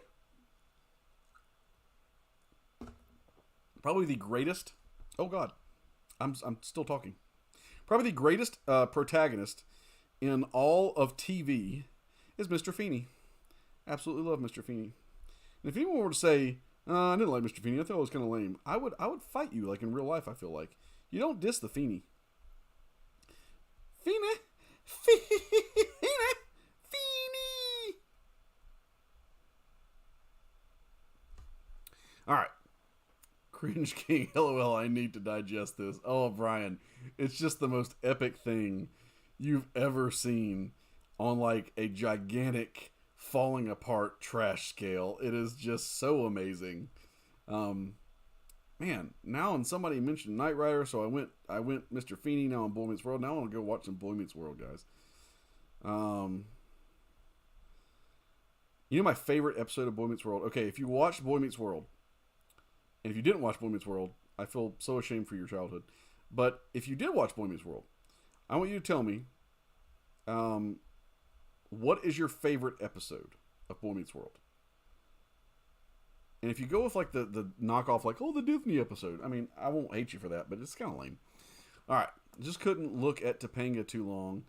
Probably the greatest. Oh God, I'm still talking. Probably the greatest protagonist in all of TV is Mr. Feeney. Absolutely love Mr. Feeney. And if anyone were to say, I didn't like Mr. Feeney, I thought it was kind of lame, I would fight you like in real life. I feel like you don't diss the Feeney. Feeney. All right. Cringe King, LOL, I need to digest this. Oh, Brian, it's just the most epic thing you've ever seen on like a gigantic falling apart trash scale. It is just so amazing. Man, man, now and somebody mentioned Knight Rider, so I went Mr. Feeney now on Boy Meets World. Now I want to go watch some Boy Meets World, guys. You know my favorite episode of Boy Meets World? Okay, if you watched Boy Meets World, and if you didn't watch Boy Meets World, I feel so ashamed for your childhood. But if you did watch Boy Meets World, I want you to tell me, what is your favorite episode of Boy Meets World? And if you go with like the knockoff, like, oh, the Disney episode, I mean, I won't hate you for that, but it's kind of lame. All right, just couldn't look at Topanga too long.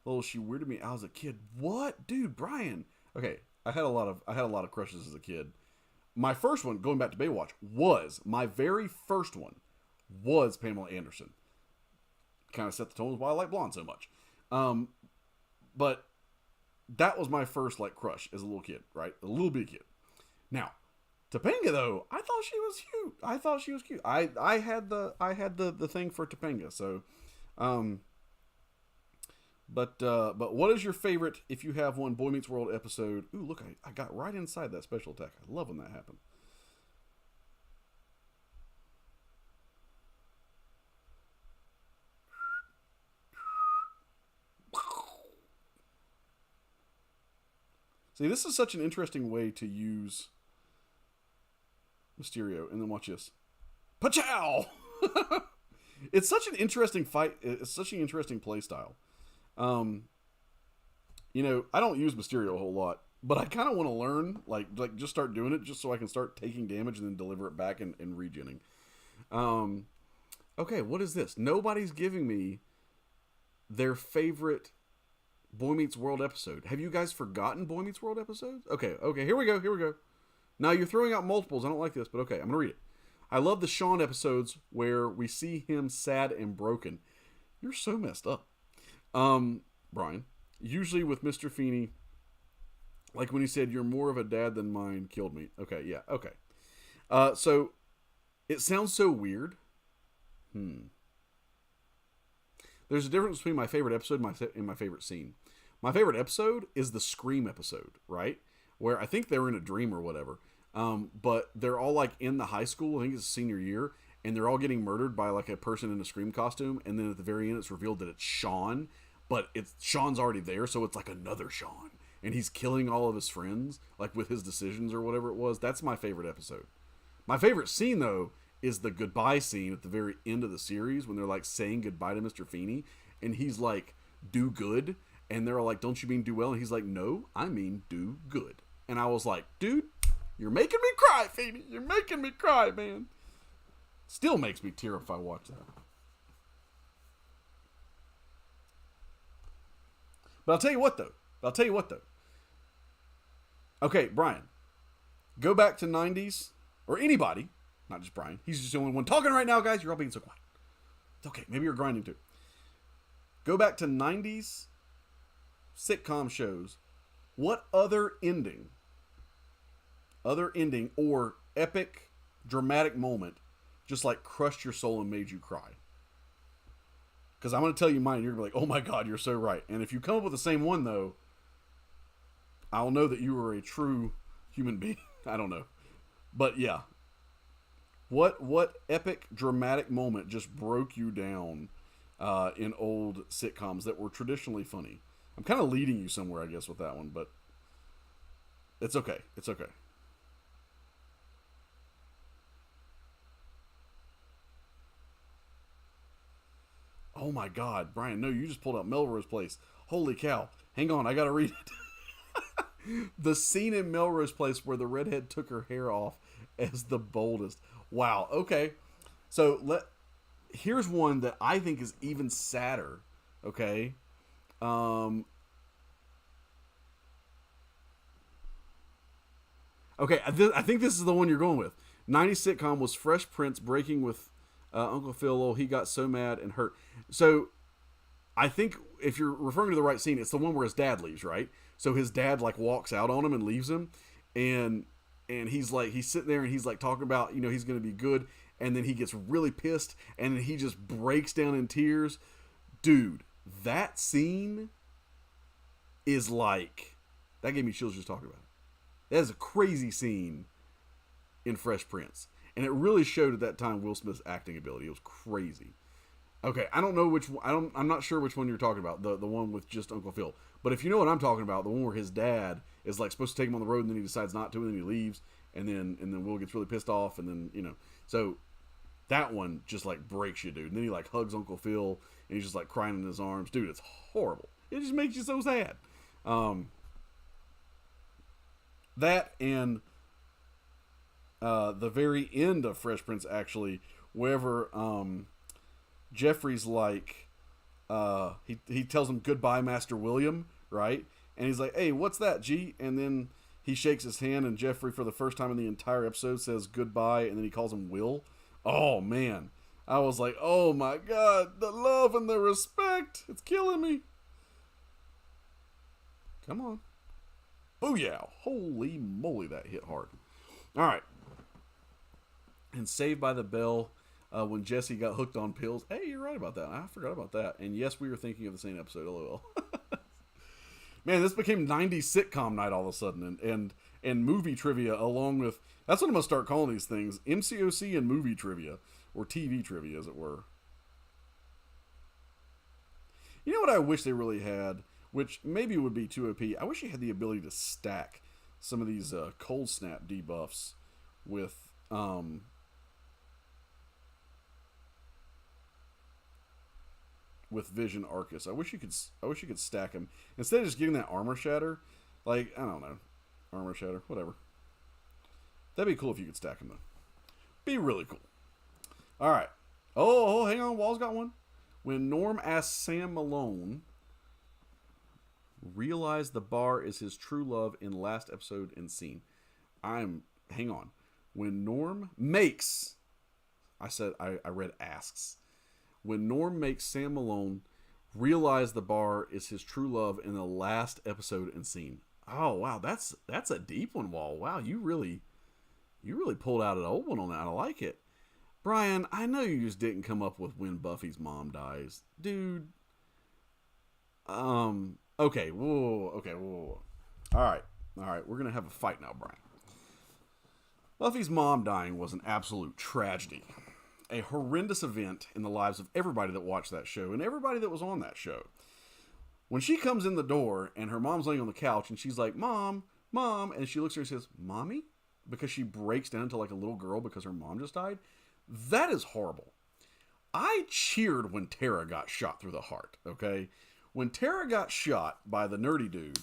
Oh, she weirded me out as a kid. What, dude, Brian? Okay, I had a lot of crushes as a kid. My first one, going back to Baywatch, was my very first one was Pamela Anderson. Kind of set the tone why I like blonde so much. But that was my first like crush as a little kid, right? A little bitty kid. Now, Topanga though, I thought she was cute. I had the thing for Topanga. So, but what is your favorite, if you have one, Boy Meets World episode? Ooh, look, I got right inside that special attack. I love when that happened. See, this is such an interesting way to use Mysterio. And then watch this. Pachow! It's such an interesting fight. It's such an interesting play style. You know, I don't use Mysterio a whole lot, but I kind of want to learn, like just start doing it just so I can start taking damage and then deliver it back and regening. Okay, what is this? Nobody's giving me their favorite Boy Meets World episode. Have you guys forgotten Boy Meets World episodes? Okay, here we go. Now you're throwing out multiples. I don't like this, but okay, I'm going to read it. I love the Sean episodes where we see him sad and broken. You're so messed up. Brian, usually with Mr. Feeney, like when he said, "You're more of a dad than mine," killed me. Okay, yeah, okay. So it sounds so weird. There's a difference between my favorite episode and my favorite scene. My favorite episode is the Scream episode, right? Where I think they were in a dream or whatever. But they're all like in the high school. I think it's senior year. And they're all getting murdered by like a person in a Scream costume. And then at the very end, it's revealed that it's Sean. But Sean's already there. So it's like another Sean. And he's killing all of his friends. Like with his decisions or whatever it was. That's my favorite episode. My favorite scene, though, is the goodbye scene at the very end of the series. When they're like saying goodbye to Mr. Feeney. And he's like, "Do good." And they're all like, "Don't you mean do well?" And he's like, "No, I mean do good." And I was like, dude, you're making me cry, Feeney. You're making me cry, man. Still makes me tear if I watch that. But I'll tell you what, though. Okay, Brian. Go back to 90s. Or anybody. Not just Brian. He's just the only one talking right now, guys. You're all being so quiet. It's okay. Maybe you're grinding too. Go back to 90s sitcom shows. What other ending or epic dramatic moment just like crushed your soul and made you cry? Because I'm going to tell you mine. You're going to be like, "Oh my God, you're so right." And if you come up with the same one, though, I'll know that you are a true human being. I don't know. But yeah. What epic dramatic moment just broke you down in old sitcoms that were traditionally funny? I'm kind of leading you somewhere, I guess, with that one, but it's okay. It's okay. Oh my God, Brian, no, you just pulled out Melrose Place. Holy cow. Hang on, I gotta read it. The scene in Melrose Place where the redhead took her hair off as the boldest. Wow, okay. So here's one that I think is even sadder, okay? Okay, I think this is the one you're going with. 90s sitcom was Fresh Prince breaking with Uncle Phil. Oh, he got so mad and hurt. So I think if you're referring to the right scene, it's the one where his dad leaves, right? So his dad like walks out on him and leaves him, and he's sitting there and he's like talking about, you know, he's going to be good, and then he gets really pissed and then he just breaks down in tears. Dude, that scene is like, that gave me chills just talking about it. That is a crazy scene in Fresh Prince. And it really showed at that time Will Smith's acting ability. It was crazy. Okay, I don't know which one. I'm not sure which one you're talking about. The one with just Uncle Phil. But if you know what I'm talking about, the one where his dad is like supposed to take him on the road and then he decides not to and then he leaves and then Will gets really pissed off and then, you know. So that one just like breaks you, dude. And then he like hugs Uncle Phil and he's just like crying in his arms. Dude, it's horrible. It just makes you so sad. That and the very end of Fresh Prince, actually, wherever Jeffrey's like, he tells him goodbye, Master William, right? And he's like, hey, what's that, G? And then he shakes his hand, and Jeffrey, for the first time in the entire episode, says goodbye, and then he calls him Will. Oh, man. I was like, oh, my God, the love and the respect. It's killing me. Come on. Booyah. Holy moly, that hit hard. All right. And Saved by the Bell, when Jesse got hooked on pills. Hey, you're right about that. I forgot about that. And yes, we were thinking of the same episode, lol. Man, this became 90s sitcom night all of a sudden. And movie trivia along with... That's what I'm going to start calling these things. MCoC and movie trivia. Or TV trivia, as it were. You know what I wish they really had? Which maybe would be too OP. I wish you had the ability to stack some of these cold snap debuffs with... with Vision Arcus. I wish you could stack them instead of just getting that armor shatter. Like, I don't know, armor shatter, whatever. That'd be cool if you could stack them though. Be really cool. All right. Oh, hang on. Wall's got one. When Norm asks Sam Malone, realize the bar is his true love in last episode and scene. Hang on. When Norm makes, I read asks. When Norm makes Sam Malone realize the bar is his true love in the last episode and scene. Oh, wow. That's a deep one, Wall. Wow. You really pulled out an old one on that. I like it. Brian, I know you just didn't come up with when Buffy's mom dies. Dude. Okay. Whoa. All right. We're going to have a fight now, Brian. Buffy's mom dying was an absolute tragedy. A horrendous event in the lives of everybody that watched that show and everybody that was on that show. When she comes in the door and her mom's laying on the couch and she's like, Mom, and she looks at her and says, Mommy? Because she breaks down to like a little girl because her mom just died. That is horrible. I cheered when Tara got shot through the heart, okay? When Tara got shot by the nerdy dude,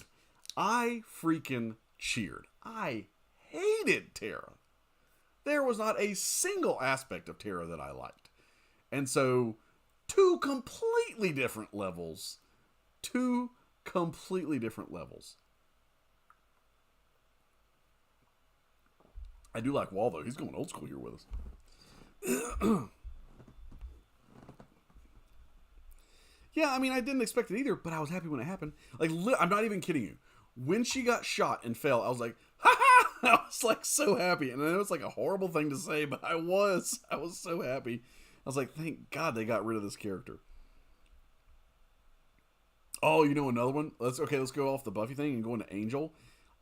I freaking cheered. I hated Tara. There was not a single aspect of Tara that I liked. And so, two completely different levels. I do like Wall, though. He's going old school here with us. Yeah, I mean, I didn't expect it either, but I was happy when it happened. Like, I'm not even kidding you. When she got shot and fell, I was like, ha ha! I was like so happy. And I know it's like a horrible thing to say, but I was so happy. I was like, thank God they got rid of this character. Oh, you know another one? Let's go off the Buffy thing and go into Angel.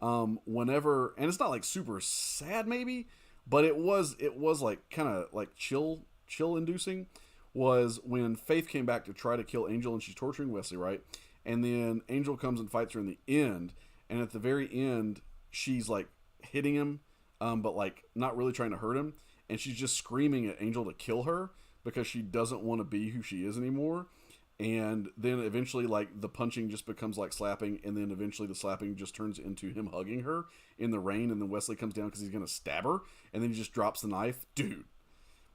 Whenever, and it's not like super sad maybe, but it was like kind of like chill inducing, was when Faith came back to try to kill Angel and she's torturing Wesley, right? And then Angel comes and fights her in the end, and at the very end she's like hitting him, but like not really trying to hurt him, and she's just screaming at Angel to kill her because she doesn't want to be who she is anymore. And then eventually like the punching just becomes like slapping, and then eventually the slapping just turns into him hugging her in the rain, and then Wesley comes down because he's gonna stab her, and then he just drops the knife. Dude,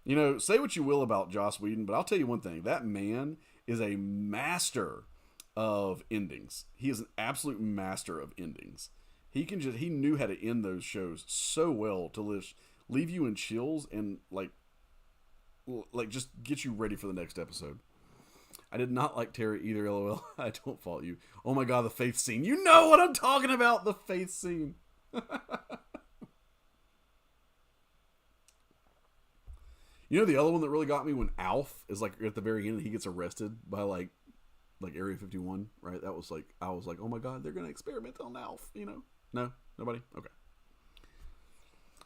you know, say what you will about Joss Whedon, but I'll tell you one thing, that man is a master of endings. He is an absolute master of endings. He knew how to end those shows so well to leave you in chills and like just get you ready for the next episode. I did not like Tara either, LOL. I don't fault you. Oh my God, the Faith scene. You know what I'm talking about, the Faith scene. You know the other one that really got me, when Alf is like at the very end, he gets arrested by like Area 51, right? That was like, I was like, oh my God, they're going to experiment on Alf, you know? No? Nobody? Okay.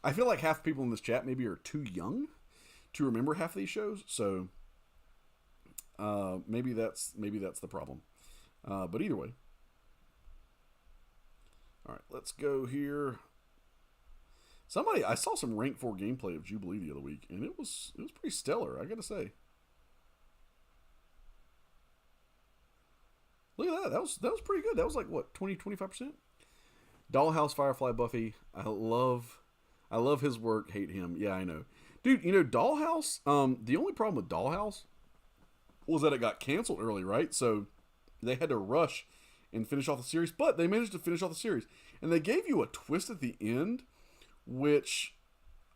I feel like half the people in this chat maybe are too young to remember half of these shows, so maybe that's the problem. But either way, all right, let's go here. I saw some rank 4 gameplay of Jubilee the other week, and it was pretty stellar, I gotta say. Look at that. That was pretty good. That was like what, 20-25%? Dollhouse, Firefly, Buffy. I love his work. Hate him. Yeah, I know. Dude, Dollhouse, the only problem with Dollhouse was that it got canceled early, right? So they had to rush and finish off the series, but they managed to finish off the series. And they gave you a twist at the end, which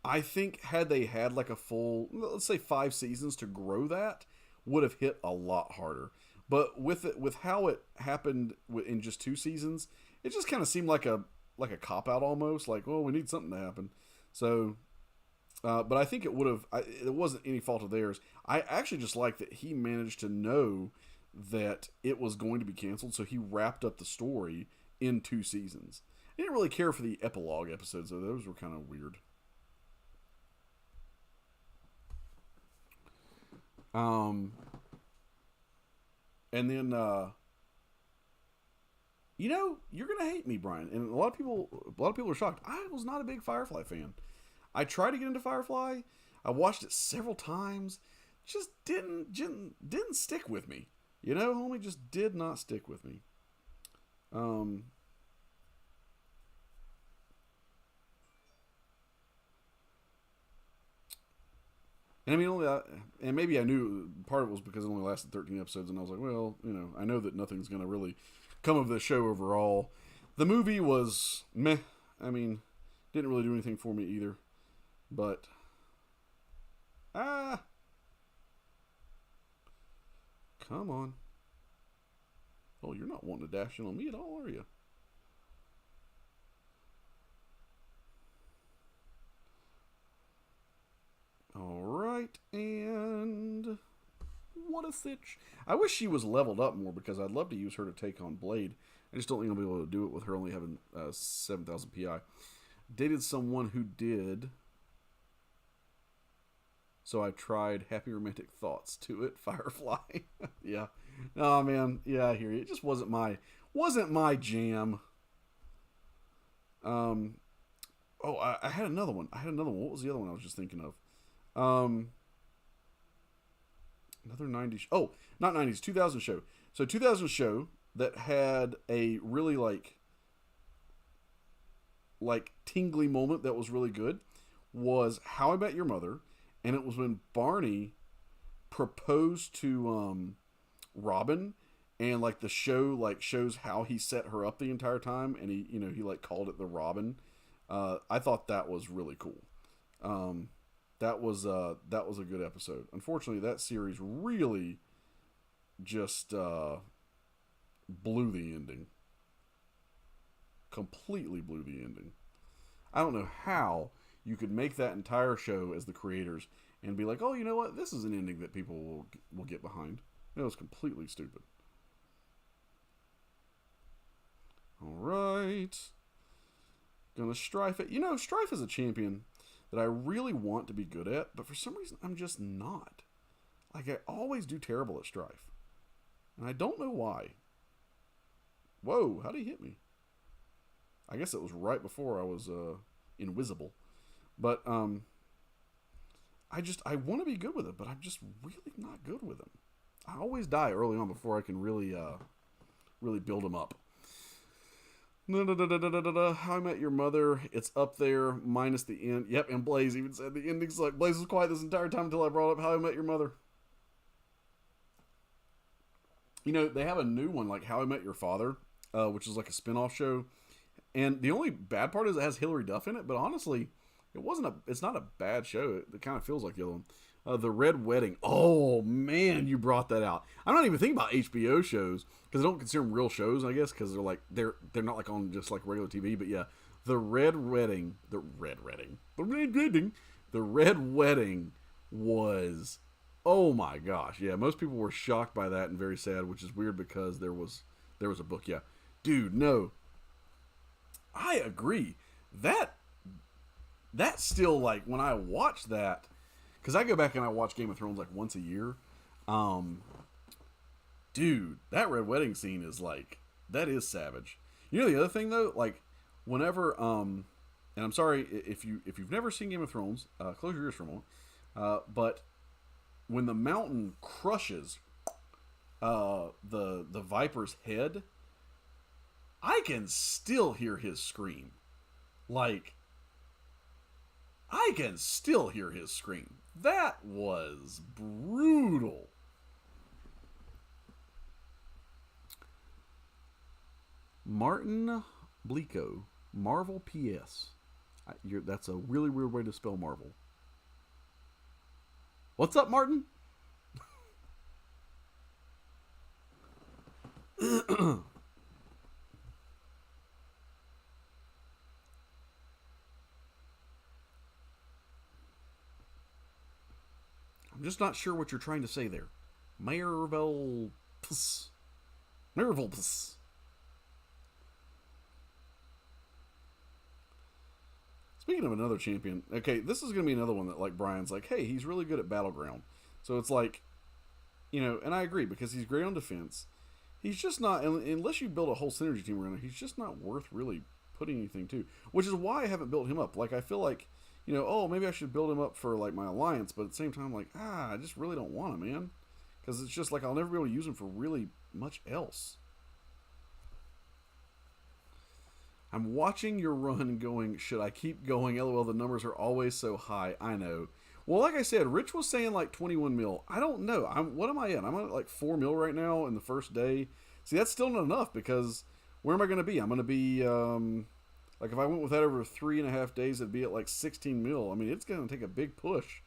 I think had they had like a full, let's say 5 seasons to grow that, would have hit a lot harder. But with how it happened in just 2 seasons, it just kind of seemed like a cop-out almost. Like, well, we need something to happen. So, but I think it would have, it wasn't any fault of theirs. I actually just like that he managed to know that it was going to be canceled, so he wrapped up the story in 2 seasons. I didn't really care for the epilogue episodes, though. Those were kind of weird. And then, you're gonna hate me, Brian, and a lot of people are shocked. I was not a big Firefly fan. I tried to get into Firefly. I watched it several times. Just didn't stick with me. Homie, just did not stick with me. And I mean, and maybe I knew part of it was because it only lasted 13 episodes, and I was like, well, I know that nothing's going to really come of this show overall. The movie was meh. I mean, didn't really do anything for me either. But, come on. Oh, you're not wanting to dash in on me at all, are you? Alright, and what a sitch. I wish she was leveled up more because I'd love to use her to take on Blade. I just don't think I'll be able to do it with her only having 7,000 PI. Dated someone who did, so I tried Happy Romantic Thoughts to it, Firefly. Yeah. Oh man, yeah, I hear you. It just wasn't my jam. I had another one. What was the other one I was just thinking of? Another 90s. Oh, not 90s, 2000 show. So 2000 show that had a really like tingly moment that was really good was How I Met Your Mother, and it was when Barney proposed to Robin, and like the show like shows how he set her up the entire time, and he like called it the Robin. I thought that was really cool. That was a good episode. Unfortunately, that series really just blew the ending. Completely blew the ending. I don't know how you could make that entire show as the creators and be like, oh, you know what? This is an ending that people will get behind. It was completely stupid. All right. Gonna Strife it. Strife is a champion that I really want to be good at, but for some reason I'm just not. Like, I always do terrible at Strife. And I don't know why. Whoa, how'd he hit me? I guess it was right before I was invisible. But I want to be good with it, but I'm just really not good with him. I always die early on before I can really build him up. How I Met Your Mother, it's up there, minus the end. Yep, and Blaze even said the ending sucked. Blaze was quiet this entire time until I brought up How I Met Your Mother. They have a new one, like How I Met Your Father, which is like a spin-off show. And the only bad part is it has Hilary Duff in it, but honestly, it's not a bad show. It kind of feels like the other one. The Red Wedding. Oh, man, you brought that out. I'm not even thinking about HBO shows, because I don't consider them real shows, I guess, because they're not like on just like regular TV. But yeah, The Red Wedding was, oh my gosh. Yeah, most people were shocked by that and very sad, which is weird because there was a book. Yeah. Dude, no. I agree. That that's still like when I watch that, because I go back and I watch Game of Thrones like once a year. Dude, that red wedding scene is like, that is savage. You know the other thing though, like whenever and I'm sorry if you've never seen Game of Thrones, close your ears for a moment. But when the mountain crushes the viper's head, I can still hear his scream. Like, I can still hear his scream. That was brutal. Martin Blico, Marvel PS. That's a really weird way to spell Marvel. What's up, Martin? I'm just not sure what you're trying to say there. Marvel. Marvel. Speaking of another champion, okay, this is going to be another one that, like, Brian's like, hey, he's really good at Battleground. So it's like, you know, and I agree, because he's great on defense. He's just not, unless you build a whole synergy team around him, he's just not worth really putting anything to. Which is why I haven't built him up. Like, I feel like, you know, oh, maybe I should build him up for, like, my alliance, but at the same time, like, I just really don't want him, man. Because it's just like, I'll never be able to use him for really much else. I'm watching your run going, should I keep going? LOL, the numbers are always so high. I know. Well, like I said, Rich was saying like 21 mil. I don't know. What am I at? I'm at like 4 mil right now in the first day. See, that's still not enough, because where am I going to be? I'm going to be, like if I went with that over 3.5 days, it'd be at like 16 mil. I mean, it's going to take a big push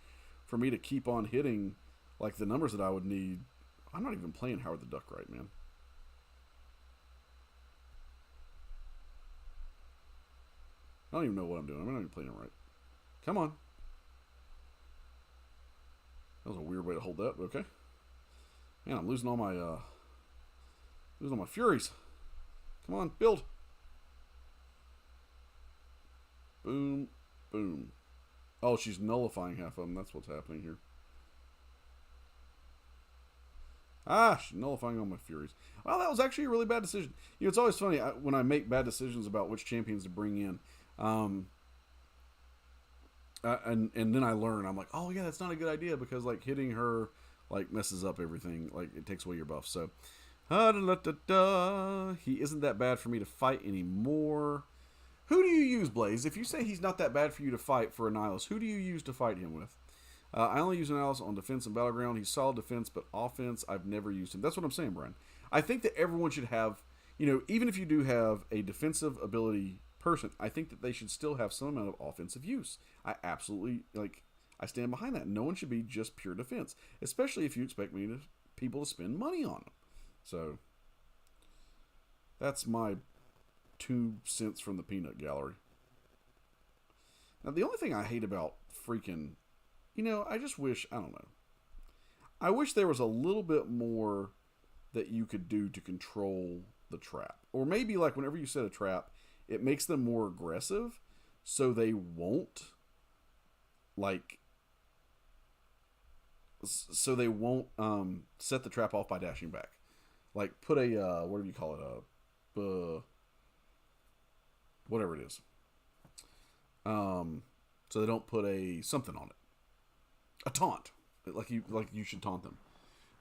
for me to keep on hitting like the numbers that I would need. I'm not even playing Howard the Duck right, man. I don't even know what I'm doing. I'm not even playing it right. Come on. That was a weird way to hold that, but okay. Man, I'm losing all my furies. Come on, build. Boom, boom. Oh, she's nullifying half of them. That's what's happening here. She's nullifying all my furies. Well, that was actually a really bad decision. You know, it's always funny when I make bad decisions about which champions to bring in. And then I learn. I'm like, oh yeah, that's not a good idea, because like hitting her like messes up everything. Like it takes away your buff. So, he isn't that bad for me to fight anymore. Who do you use, Blaze? If you say he's not that bad for you to fight for Annihilus, who do you use to fight him with? I only use Annihilus on defense and Battleground. He's solid defense, but offense, I've never used him. That's what I'm saying, Brian. I think that everyone should have, you know, even if you do have a defensive ability person, I think that they should still have some amount of offensive use. I absolutely, like, I stand behind that. No one should be just pure defense, especially if you expect people to spend money on them. So, that's my 2 cents from the peanut gallery. Now, the only thing I hate about freaking, you know, I just wish, I don't know. I wish there was a little bit more that you could do to control the trap. Or maybe, like, whenever you set a trap, it makes them more aggressive, so they won't, like, set the trap off by dashing back. Like, put a, what do you call it, whatever it is. So they don't put a something on it. A taunt. Like you should taunt them.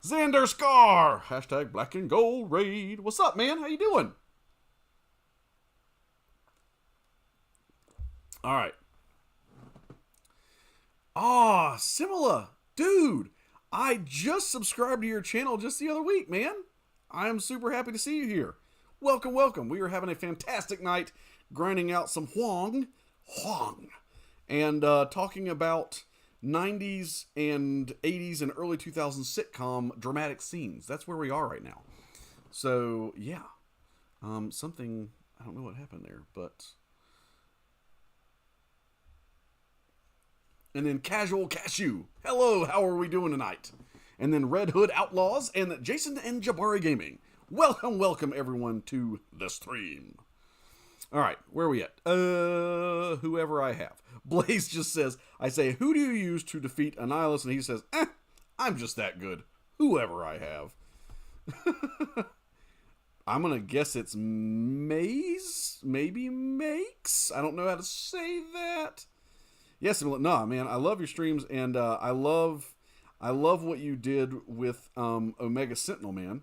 Xander Scar! Hashtag black and gold raid. What's up, man? How you doing? Alright. Simila. Dude, I just subscribed to your channel just the other week, man. I am super happy to see you here. Welcome, welcome. We are having a fantastic night grinding out some Huang, and talking about 90s and 80s and early 2000s sitcom dramatic scenes. That's where we are right now. So, yeah. Something, I don't know what happened there, but... And then Casual Cashew. Hello, how are we doing tonight? And then Red Hood Outlaws and Jason and Jabari Gaming. Welcome, welcome everyone to the stream. All right, where are we at? Whoever I have. Blaze just says, I say, who do you use to defeat Annihilus? And he says, I'm just that good. Whoever I have. I'm going to guess it's Maze? Maybe Makes? I don't know how to say that. Yes, no, man, I love your streams, and I love what you did with Omega Sentinel, man.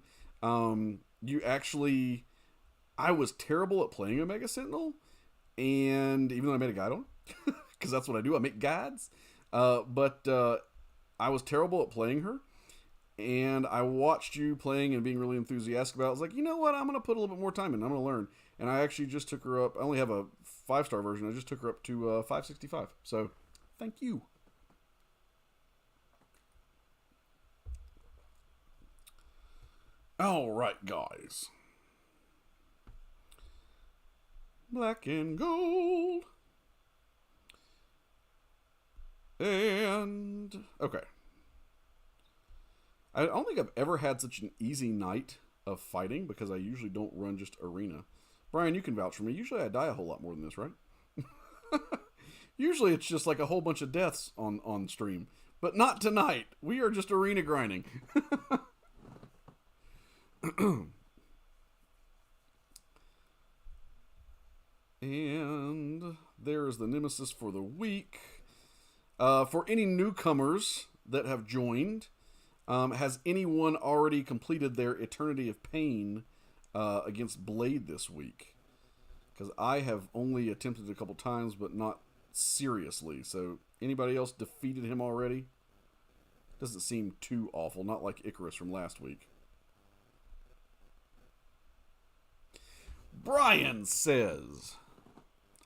You actually... I was terrible at playing Omega Sentinel, and even though I made a guide on, because that's what I do, I make guides, but I was terrible at playing her, and I watched you playing and being really enthusiastic about it. I was like, you know what, I'm going to put a little bit more time in, I'm going to learn, and I actually just took her up, I only have a 5-star version, I just took her up to 565, so thank you. Alright, guys. Black and gold. And, okay. I don't think I've ever had such an easy night of fighting because I usually don't run just arena. Brian, you can vouch for me. Usually I die a whole lot more than this, right? Usually it's just like a whole bunch of deaths on stream. But not tonight. We are just arena grinding. And there's the nemesis for the week. For any newcomers that have joined, has anyone already completed their Eternity of Pain against Blade this week? Because I have only attempted it a couple times, but not seriously. So, anybody else defeated him already? Doesn't seem too awful. Not like Icarus from last week. Brian says,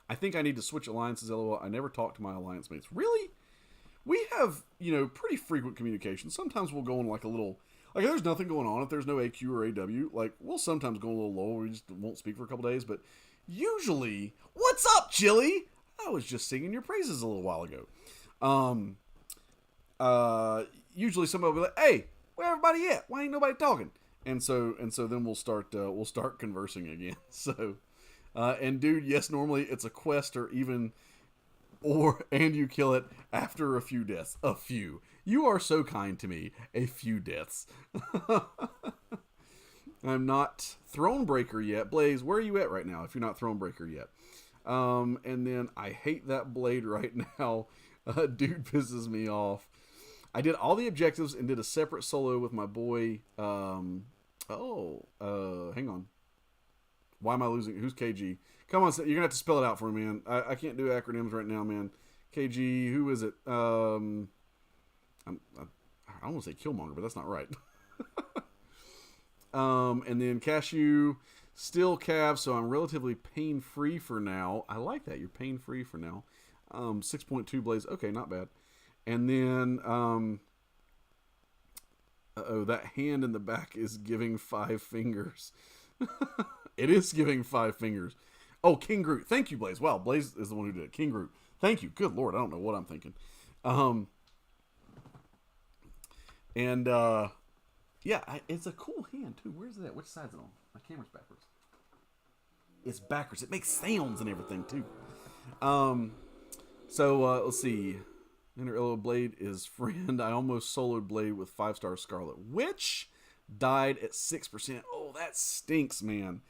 I think I need to switch alliances, LOL. I never talk to my alliance mates. Really? We have, pretty frequent communication. Sometimes we'll go on like a little, like if there's nothing going on, if there's no AQ or AW, like we'll sometimes go a little low, we just won't speak for a couple days, but usually, what's up, Chili? I was just singing your praises a little while ago. Usually somebody will be like, hey, where everybody at? Why ain't nobody talking? And so then we'll start conversing again. So, and dude, yes, normally it's a quest and you kill it after a few deaths. A few. You are so kind to me. A few deaths. I'm not Thronebreaker yet. Blaze, where are you at right now if you're not Thronebreaker yet? And then I hate that Blade right now. Dude pisses me off. I did all the objectives and did a separate solo with my boy. Hang on. Why am I losing? Who's KG? Come on, you're gonna have to spell it out for me, man. I can't do acronyms right now, man. KG, who is it? I don't want to say Killmonger, but that's not right. And then Cashew, still Cav, so I'm relatively pain-free for now. I like that, you're pain-free for now. 6.2 Blaze, okay, not bad. And then, that hand in the back is giving 5 fingers. It is giving 5 fingers. Oh, King Groot. Thank you, Blaze. Wow, Blaze is the one who did it. King Groot. Thank you. Good Lord, I don't know what I'm thinking. It's a cool hand, too. Where's it at? Which side's it on? My camera's backwards. It's backwards. It makes sounds and everything, too. Let's see. Inner Blade is friend. I almost soloed Blade with 5-star Scarlet Witch. Died at 6%. Oh, that stinks, man.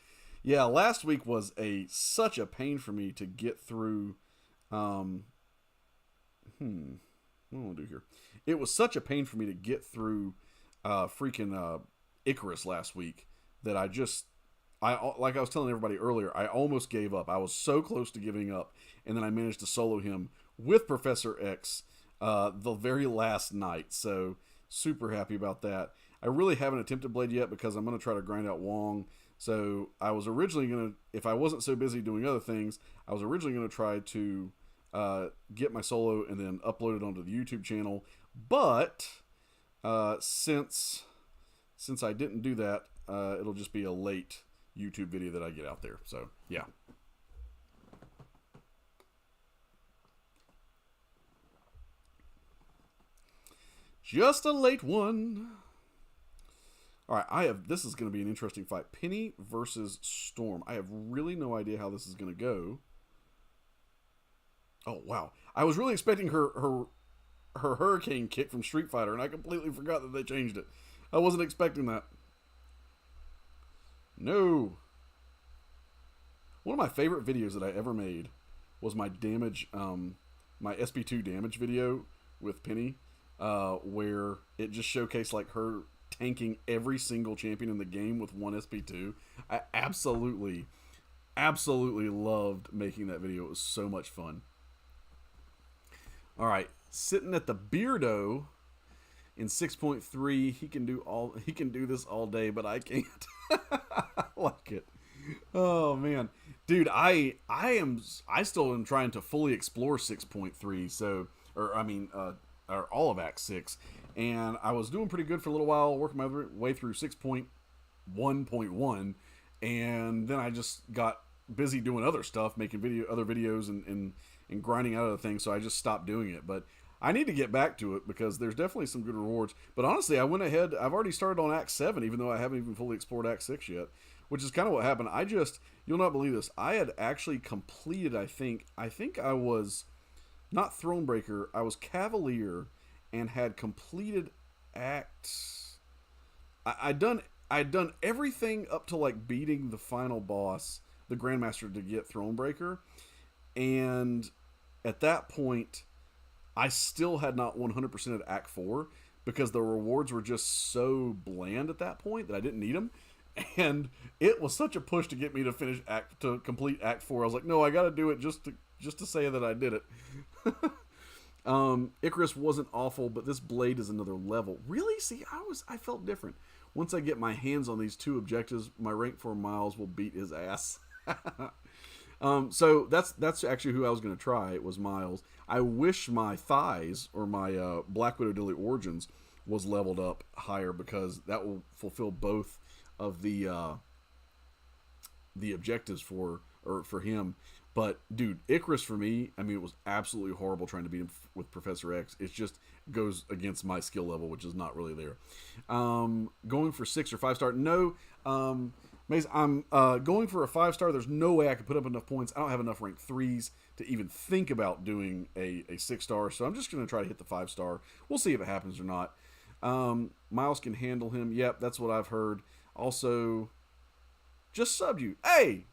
Yeah, last week was such a pain for me to get through. What do I want to do here? It was such a pain for me to get through freaking Icarus last week that like I was telling everybody earlier, I almost gave up. I was so close to giving up, and then I managed to solo him with Professor X the very last night. So super happy about that. I really haven't attempted Blade yet because I'm going to try to grind out Wong. So I was originally going to, if I wasn't so busy doing other things, I was originally going to try to get my solo and then upload it onto the YouTube channel. But since I didn't do that, it'll just be a late YouTube video that I get out there. So yeah. Just a late one. All right, this is going to be an interesting fight. Penny versus Storm. I have really no idea how this is going to go. Oh, wow. I was really expecting her hurricane kick from Street Fighter, and I completely forgot that they changed it. I wasn't expecting that. No. One of my favorite videos that I ever made was my damage, my SP2 damage video with Penny, where it just showcased like her tanking every single champion in the game with one SP2. I absolutely loved making that video. It was so much fun. All right, sitting at the Beardo in 6.3. He can do this all day, but I can't. I like it. Oh man, dude, I still am trying to fully explore 6.3. So, or all of Act 6, and I was doing pretty good for a little while, working my way through 6.1.1, and then I just got busy doing other stuff, making other videos, and grinding out other things. So I just stopped doing it, but I need to get back to it because there's definitely some good rewards. But honestly, I went ahead. I've already started on Act 7, even though I haven't even fully explored Act 6 yet, which is kind of what happened. You'll not believe this. I had actually completed, I think I was not Thronebreaker. I was Cavalier and had completed Act. I'd done everything up to like beating the final boss, the Grandmaster, to get Thronebreaker. And at that point, I still had not 100% Act 4 because the rewards were just so bland at that point that I didn't need them. And it was such a push to get me to complete Act 4. I was like, no, I got to do it just to say that I did it. Icarus wasn't awful, but this blade is another level. Really? See, I felt different. Once I get my hands on these two objectives, my rank 4 Miles will beat his ass. So that's actually who I was going to try. It was Miles. I wish my thighs or my Black Widow Daily Origins was leveled up higher because that will fulfill both of the objectives for him. But dude, Icarus for me, I mean, it was absolutely horrible trying to beat him with Professor X. It just goes against my skill level, which is not really there. Going for 6 or 5 star, no. Maze, I'm going for a 5 star. There's no way I could put up enough points. I don't have enough rank 3s to even think about doing a 6 star. So I'm just going to try to hit the 5 star. We'll see if it happens or not. Miles can handle him. Yep, that's what I've heard. Also, just subbed you. Hey!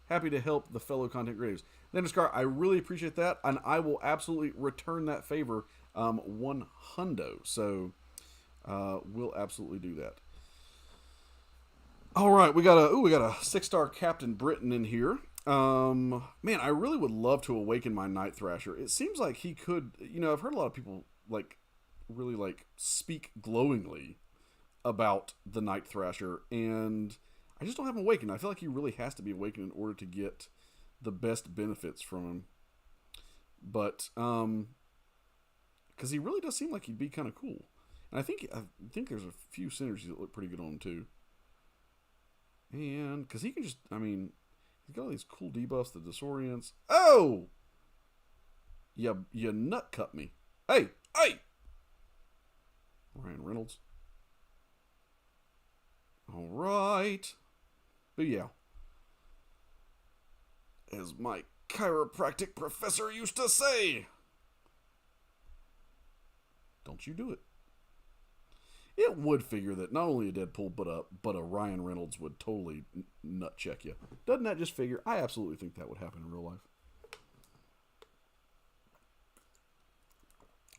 Happy to help the fellow content creators. Landiscar, I really appreciate that, and I will absolutely return that favor 100. So we'll absolutely do that. All right, we got a 6-star Captain Britain in here. Man, I really would love to awaken my Night Thrasher. It seems like he could. I've heard a lot of people really speak glowingly about the Night Thrasher, and I just don't have him awakened. I feel like he really has to be awakened in order to get the best benefits from him. But because he really does seem like he'd be kind of cool, and I think there's a few synergies that look pretty good on him too. And because he can just, he's got all these cool debuffs, the disorients. Oh, you nut cut me. Hey, Ryan Reynolds. All right. But yeah, as my chiropractic professor used to say, don't you do it. It would figure that not only a Deadpool, but a Ryan Reynolds would totally nut check you. Doesn't that just figure? I absolutely think that would happen in real life.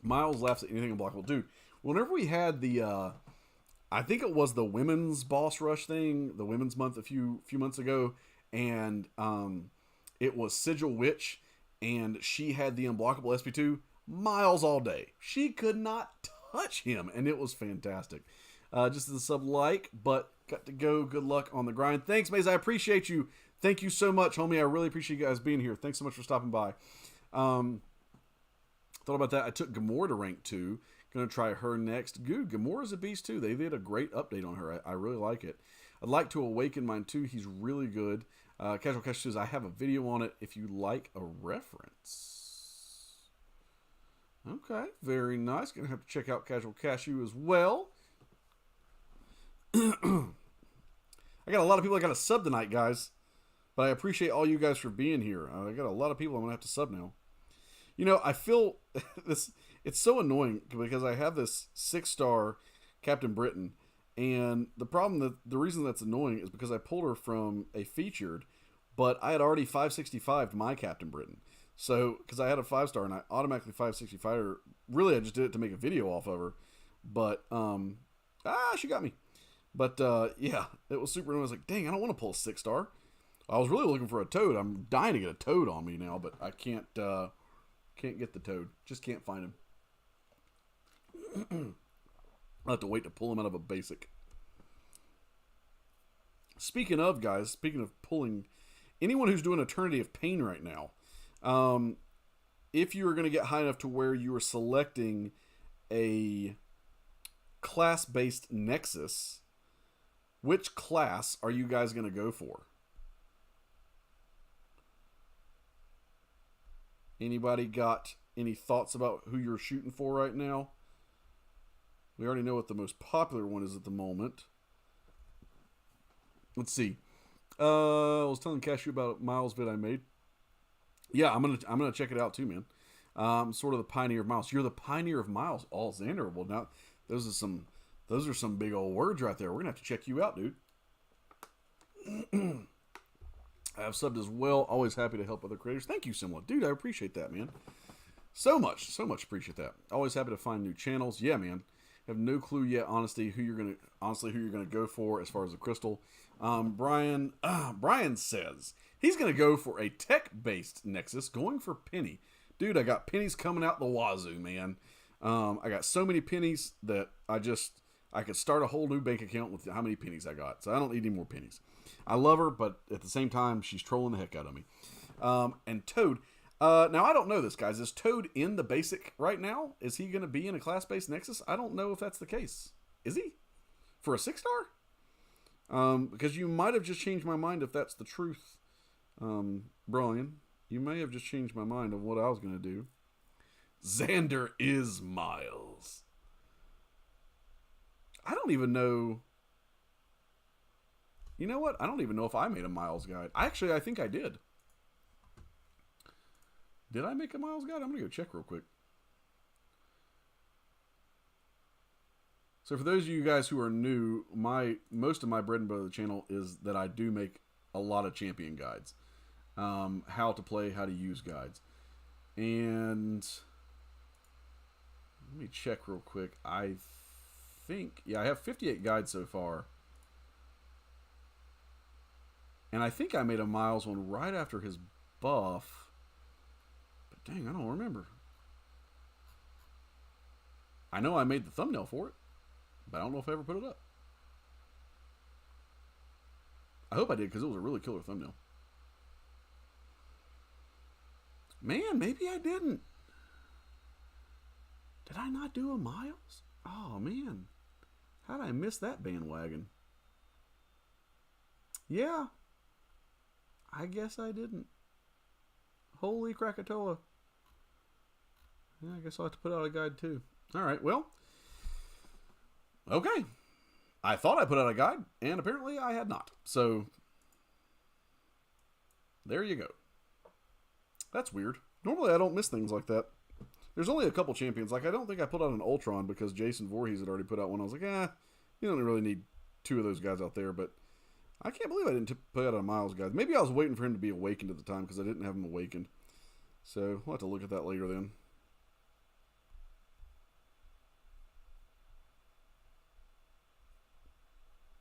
Miles laughs at anything unblockable. Dude, whenever we had the I think it was the women's boss rush thing, the women's month a few months ago, and it was Sigil Witch, and she had the unblockable SP2. Miles all day. She could not touch him, and it was fantastic. Just as a sub but got to go. Good luck on the grind. Thanks, Maze. I appreciate you. Thank you so much, homie. I really appreciate you guys being here. Thanks so much for stopping by. Thought about that. I took Gamora to rank 2. Gonna try her next. Good. Gamora's a beast too. They did a great update on her. I really like it. I'd like to awaken mine too. He's really good. Casual Cash says I have a video on it if you like a reference. Okay, very nice. Gonna have to check out Casual Cashew as well. I got a lot of people I got to sub tonight, guys. But I appreciate all you guys for being here. I got a lot of people I'm gonna have to sub now. You know, I feel this. It's so annoying because I have this 6-star Captain Britain, and the reason that's annoying is because I pulled her from a featured, but I had already 565 to my Captain Britain. So because I had a 5-star and I automatically 565 her. Really, I just did it to make a video off of her, but she got me. But yeah, it was super annoying. I was like, dang, I don't want to pull a 6-star. I was really looking for a toad. I'm dying to get a toad on me now, but I can't get the toad. Just can't find him. I'll have to wait to pull him out of a basic. Speaking of, guys, speaking of pulling, anyone who's doing Eternity of Pain right now, if you are going to get high enough to where you are selecting a class-based Nexus, which class are you guys going to go for? Anybody got any thoughts about who you're shooting for right now? We already know what the most popular one is at the moment. Let's see. I was telling Cashew about Miles vid I made. Yeah, I'm gonna check it out too, man. Sort of the pioneer of Miles. You're the pioneer of Miles. All Xander. Well, now those are some big old words right there. We're gonna have to check you out, dude. I have subbed as well. Always happy to help other creators. Thank you, Simla. Dude, I appreciate that, man. So much appreciate that. Always happy to find new channels. Yeah, man. Have no clue yet, honestly, who you're gonna go for as far as the crystal. Brian says he's gonna go for a tech-based Nexus, going for Penny. Dude, I got pennies coming out the wazoo, man. I got so many pennies that I could start a whole new bank account with how many pennies I got. So I don't need any more pennies. I love her, but at the same time, she's trolling the heck out of me. And Toad. Now, I don't know this, guys. Is Toad in the basic right now? Is he going to be in a class-based Nexus? I don't know if that's the case. Is he? For a 6-star? Because you might have just changed my mind if that's the truth. Brian, you may have just changed my mind of what I was going to do. Xander is Miles. I don't even know. You know what? I don't even know if I made a Miles guide. I think I did. Did I make a Miles guide? I'm going to go check real quick. So for those of you guys who are new, most of my bread and butter of the channel is that I do make a lot of champion guides. How to play, how to use guides. And let me check real quick. I have 58 guides so far. And I think I made a Miles one right after his buff. But dang, I don't remember. I know I made the thumbnail for it, but I don't know if I ever put it up. I hope I did because it was a really killer thumbnail. Man, maybe I didn't. Did I not do a Miles? Oh, man. How did I miss that bandwagon? Yeah. I guess I didn't. Holy Krakatoa. Yeah, I guess I'll have to put out a guide too. Alright, well. Okay. I thought I put out a guide, and apparently I had not. So, there you go. That's weird. Normally I don't miss things like that. There's only a couple champions. Like, I don't think I put out an Ultron because Jason Voorhees had already put out one. I was like, you don't really need 2 of those guys out there, but I can't believe I didn't put out a Miles guide. Maybe I was waiting for him to be awakened at the time because I didn't have him awakened. So, we'll have to look at that later then.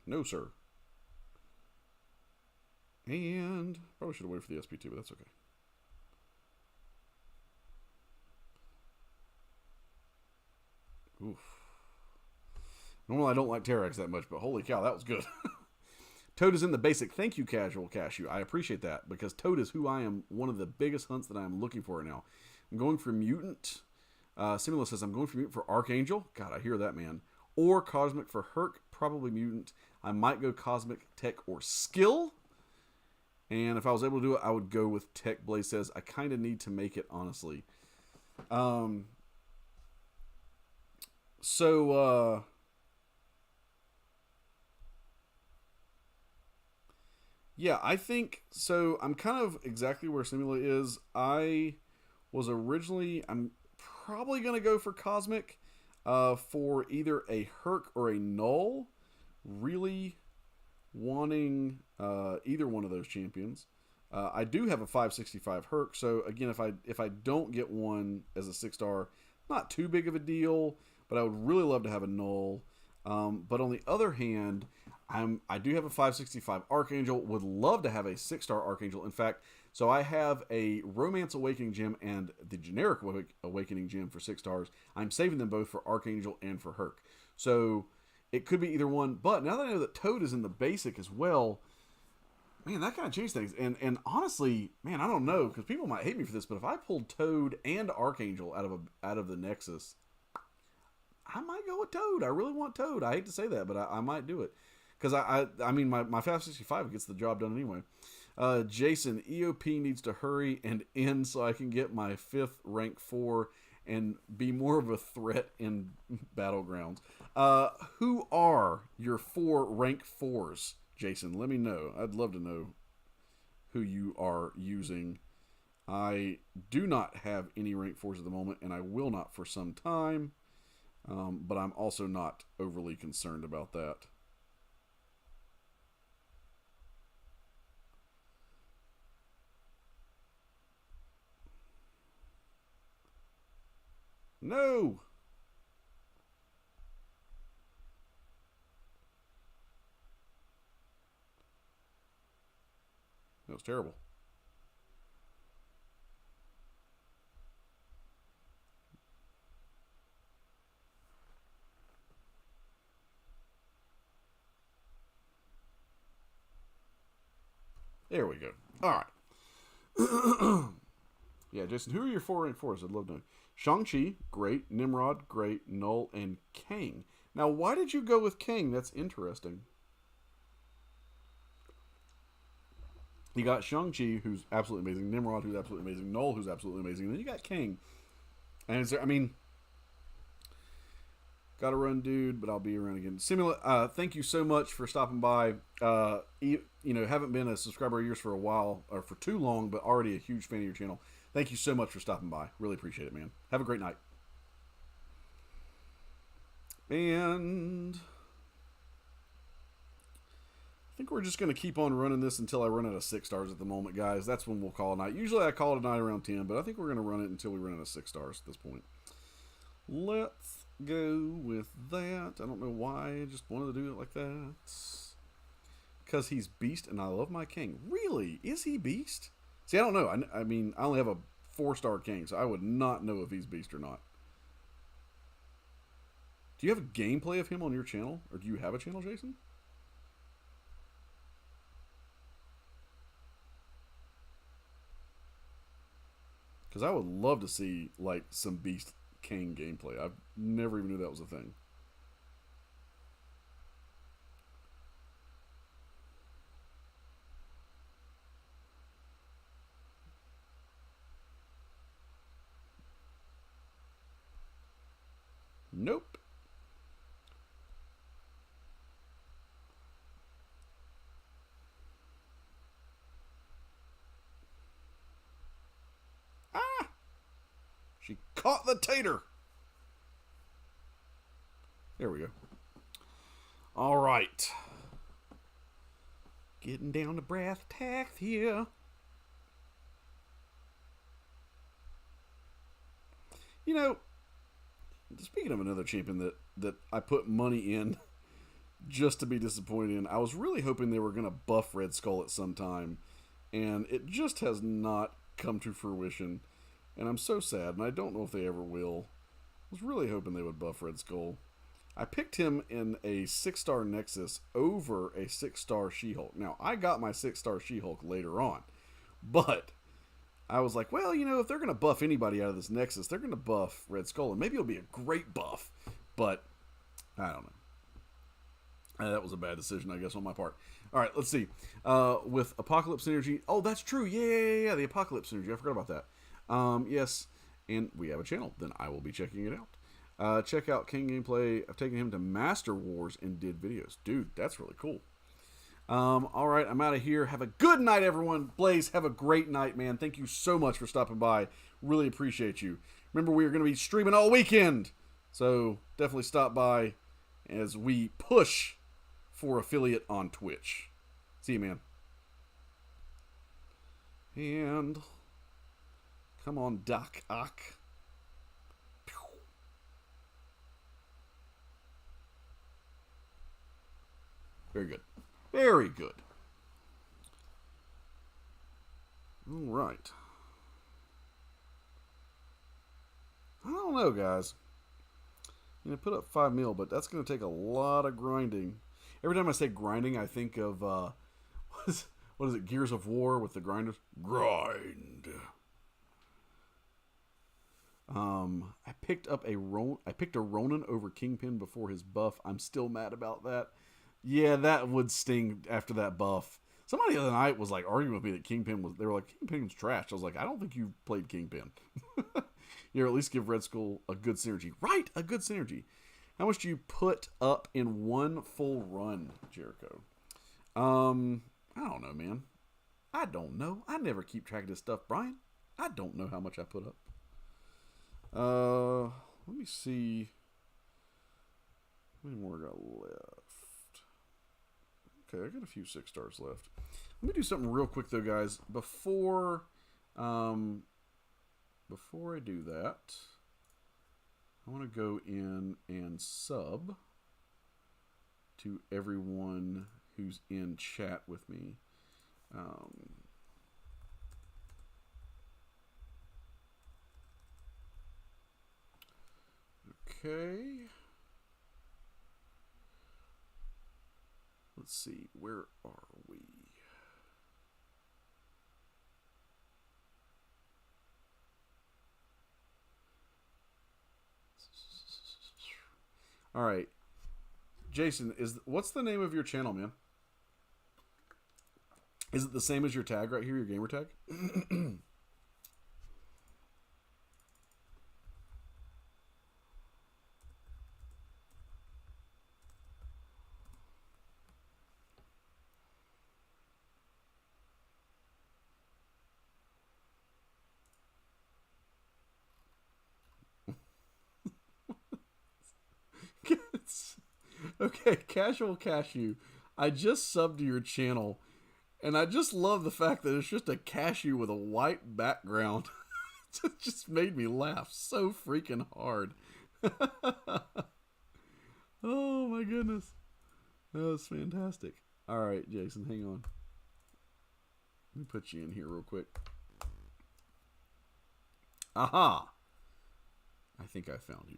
No, sir. And probably should have waited for the SP2, but that's okay. Oof. Normally I don't like Terrax that much, but holy cow, that was good. Toad is in the basic. Thank you, Casual Cashew. I appreciate that because Toad is who I am, one of the biggest hunts that I am looking for right now. I'm going for Mutant. Simula says I'm going for Mutant for Archangel. God, I hear that, man. Or Cosmic for Herc, probably Mutant. I might go Cosmic, Tech, or Skill. And if I was able to do it, I would go with Tech. Blaze says I kind of need to make it, honestly. Yeah, I think so. I'm kind of exactly where Simula is. I was originally, I'm probably going to go for Cosmic for either a Herc or a Null. Really wanting either one of those champions. I do have a 565 Herc, so again, if I don't get one as a 6-star, not too big of a deal, but I would really love to have a Null. But on the other hand, I do have a 565 Archangel, would love to have a 6-star Archangel. In fact, so I have a Romance Awakening Gem and the generic Awakening Gem for 6 stars. I'm saving them both for Archangel and for Herc. So it could be either one, but now that I know that Toad is in the basic as well, man, that kind of changed things. And honestly, man, I don't know, because people might hate me for this, but if I pulled Toad and Archangel out of the Nexus, I might go with Toad. I really want Toad. I hate to say that, but I might do it. Because I mean, my 565 gets the job done anyway. Jason, EOP needs to hurry and end so I can get my 5th rank 4 and be more of a threat in Battlegrounds. Who are your 4 rank 4s, Jason? Let me know. I'd love to know who you are using. I do not have any rank 4s at the moment, and I will not for some time. But I'm also not overly concerned about that. No! That was terrible. There we go. All right. Yeah, Jason, who are your 4 rank 4s? I'd love to know. Shang-Chi, great. Nimrod, great. Null, and Kang. Now, why did you go with Kang? That's interesting. You got Shang-Chi, who's absolutely amazing. Nimrod, who's absolutely amazing. Null, who's absolutely amazing. And then you got Kang. And is there, I mean, gotta run, dude, but I'll be around again. Simula, thank you so much for stopping by. You know, haven't been a subscriber of yours for a while, or for too long, but already a huge fan of your channel. Thank you so much for stopping by. Really appreciate it, man. Have a great night. And I think we're just going to keep on running this until I run out of 6 stars at the moment, guys. That's when we'll call it a night. Usually I call it a night around 10, but I think we're going to run it until we run out of 6 stars at this point. Let's go with that. I don't know why. I just wanted to do it like that. Because he's Beast and I love my King. Really? Is he Beast? See, I don't know. I mean, I only have a 4-star King, so I would not know if he's Beast or not. Do you have a gameplay of him on your channel? Or do you have a channel, Jason? Because I would love to see, like, some Beast King gameplay. I've never even knew that was a thing. Nope. Ah! She caught the tater. There we go. All right. Getting down to brass tacks here. You know, speaking of another champion that I put money in just to be disappointed in, I was really hoping they were going to buff Red Skull at some time, and it just has not come to fruition, and I'm so sad, and I don't know if they ever will. I was really hoping they would buff Red Skull. I picked him in a 6-star Nexus over a 6-star She-Hulk. Now, I got my 6-star She-Hulk later on, but I was like, well, you know, if they're going to buff anybody out of this Nexus, they're going to buff Red Skull, and maybe it'll be a great buff, but I don't know. That was a bad decision, I guess, on my part. All right, let's see. With Apocalypse Energy. Oh, that's true. Yeah, the Apocalypse Energy. I forgot about that. Yes, and we have a channel. Then I will be checking it out. Check out King gameplay. I've taken him to Master Wars and did videos. Dude, that's really cool. All right, I'm out of here. Have a good night, everyone. Blaze, have a great night, man. Thank you so much for stopping by. Really appreciate you. Remember, we are going to be streaming all weekend, so definitely stop by as we push for affiliate on Twitch. See you, man. And come on, Doc Ock. Very good. Very good. All right. I don't know, guys. Put up 5 mil, but that's going to take a lot of grinding. Every time I say grinding, I think of what is it? Gears of War with the grinders. Grind. I picked a Ronin over Kingpin before his buff. I'm still mad about that. Yeah, that would sting after that buff. Somebody the other night was like arguing with me that Kingpin was. They were like, Kingpin's trash. I was like, I don't think you played Kingpin. At least give Red Skull a good synergy. Right, a good synergy. How much do you put up in one full run, Jericho? I don't know, man. I don't know. I never keep track of this stuff, Brian. I don't know how much I put up. Let me see. How many more I got left? Okay, I got a few 6 stars left. Let me do something real quick though, guys. Before I do that, I want to go in and sub to everyone who's in chat with me. Okay. Let's see, where are we? All right. Jason, what's the name of your channel, man? Is it the same as your tag right here, your gamer tag? Okay, Casual Cashew. I just subbed to your channel, and I just love the fact that it's just a cashew with a white background. It just made me laugh so freaking hard. Oh my goodness. That was fantastic. Alright, Jason, hang on. Let me put you in here real quick. Aha! I think I found you.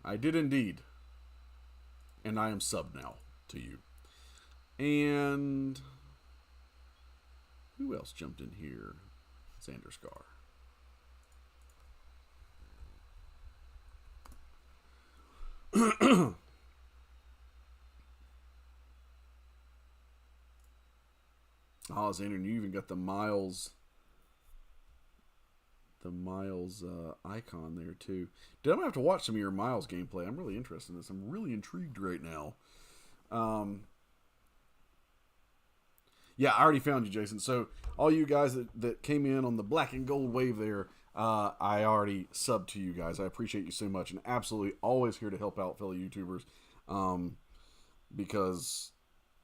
I did indeed. And I am sub now to you. And who else jumped in here? Xander Scar. Oh, Xander, you even got the Miles icon there too. Dude, I'm gonna have to watch some of your Miles gameplay. I'm really interested in this. I'm really intrigued right now. Yeah, I already found you, Jason. So all you guys that came in on the black and gold wave there, I already subbed to you guys. I appreciate you so much, and absolutely always here to help out fellow YouTubers. Because,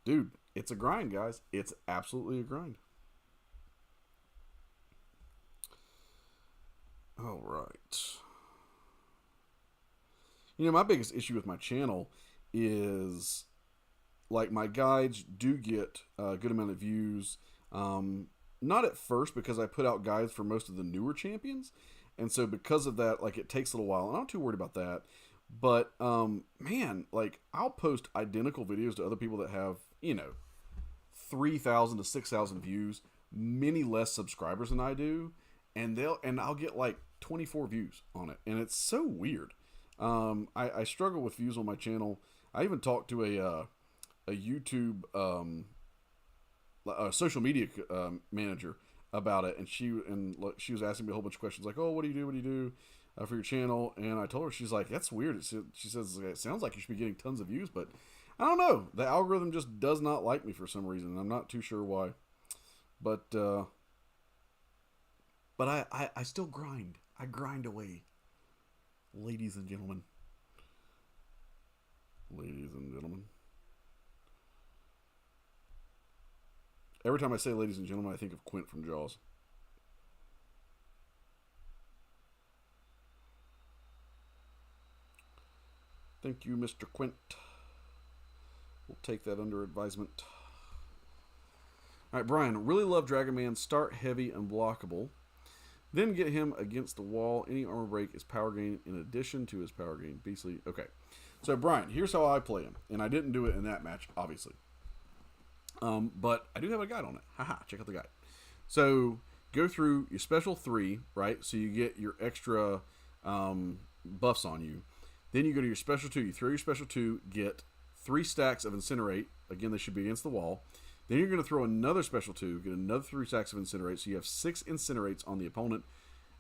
dude, it's a grind, guys. It's absolutely a grind. All right. My biggest issue with my channel is, like, my guides do get a good amount of views. Not at first, because I put out guides for most of the newer champions. And so because of that, like, it takes a little while. And I'm not too worried about that. But, man, like, I'll post identical videos to other people that have, 3,000 to 6,000 views, many less subscribers than I do. And I'll get, like, 24 views on it, and it's so weird. I struggle with views on my channel. I even talked to a YouTube a social media manager about it, and she was asking me a whole bunch of questions like, "Oh, what do you do for your channel?" And I told her, she's like, "That's weird." She says, "It sounds like you should be getting tons of views, but I don't know. The algorithm just does not like me for some reason. I'm not too sure why. But I still grind. I grind away. Ladies and gentlemen. Ladies and gentlemen. Every time I say ladies and gentlemen, I think of Quint from Jaws. Thank you, Mr. Quint. We'll take that under advisement. All right, Brian. Really love Dragon Man. Start heavy, unblockable. Then get him against the wall. Any armor break is power gain in addition to his power gain. Beastly. Okay. So, Brian, here's how I play him. And I didn't do it in that match, obviously. But I do have a guide on it. Haha, check out the guide. So, go through your special 3, right? So, you get your extra buffs on you. Then you go to your special 2. You throw your special 2, get 3 stacks of Incinerate. Again, they should be against the wall. Then you're going to throw another special 2, get another 3 stacks of Incinerate. So you have 6 Incinerates on the opponent.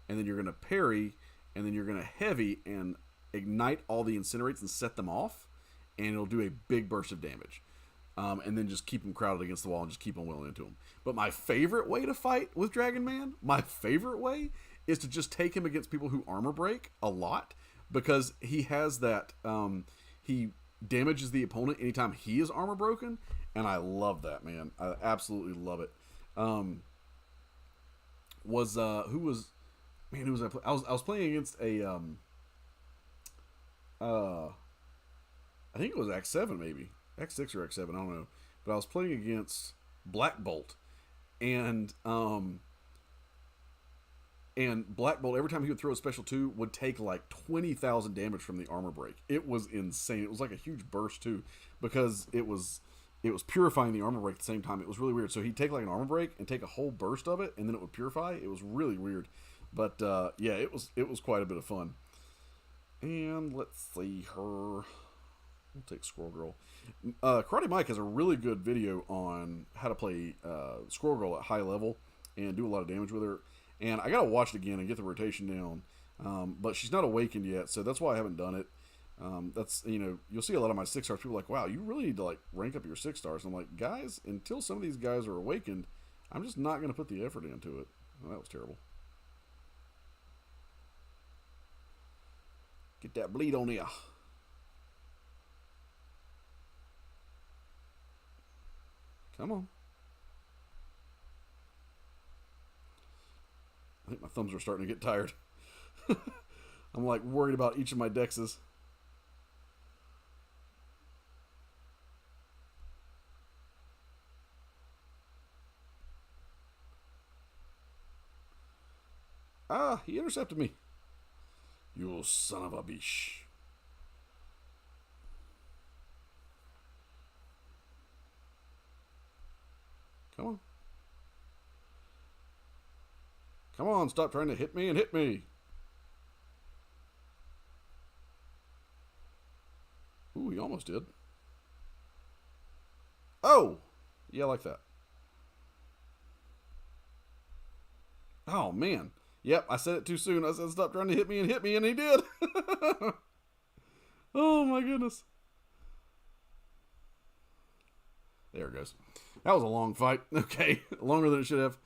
And then you're going to parry, and then you're going to heavy and ignite all the Incinerates and set them off. And it'll do a big burst of damage. And then just keep them crowded against the wall and just keep on willing into them. But my favorite way to fight with Dragon Man, my favorite way, is to just take him against people who armor break a lot. Because he has that, he damages the opponent anytime he is armor broken. And I love that, man. I absolutely love it. Who was I playing? I was playing against a, I think it was X7 maybe. X6 or X7, I don't know. But I was playing against Black Bolt. And Black Bolt, every time he would throw a special 2, would take like 20,000 damage from the armor break. It was insane. It was like a huge burst too, because it was purifying the armor break at the same time. It was really weird. So he'd take like an armor break and take a whole burst of it, and then it would purify. It was really weird. But yeah, it was quite a bit of fun. And let's see her. We'll take Squirrel Girl. Karate Mike has a really good video on how to play Squirrel Girl at high level and do a lot of damage with her. And I gotta watch it again and get the rotation down. But she's not awakened yet, so that's why I haven't done it. That's, you'll see a lot of my 6-stars. People are like, wow, you really need to like rank up your 6-stars. I'm like, guys, until some of these guys are awakened, I'm just not gonna put the effort into it. Oh, that was terrible. Get that bleed on you. Come on. I think my thumbs are starting to get tired. I'm like worried about each of my dexes. Ah, he intercepted me. You son of a bitch. Come on. Come on, stop trying to hit me and hit me. Ooh, he almost did. Oh! Yeah, I like that. Oh, man. Yep, I said it too soon. I said stop trying to hit me, and he did. Oh, my goodness. There it goes. That was a long fight. Okay, longer than it should have.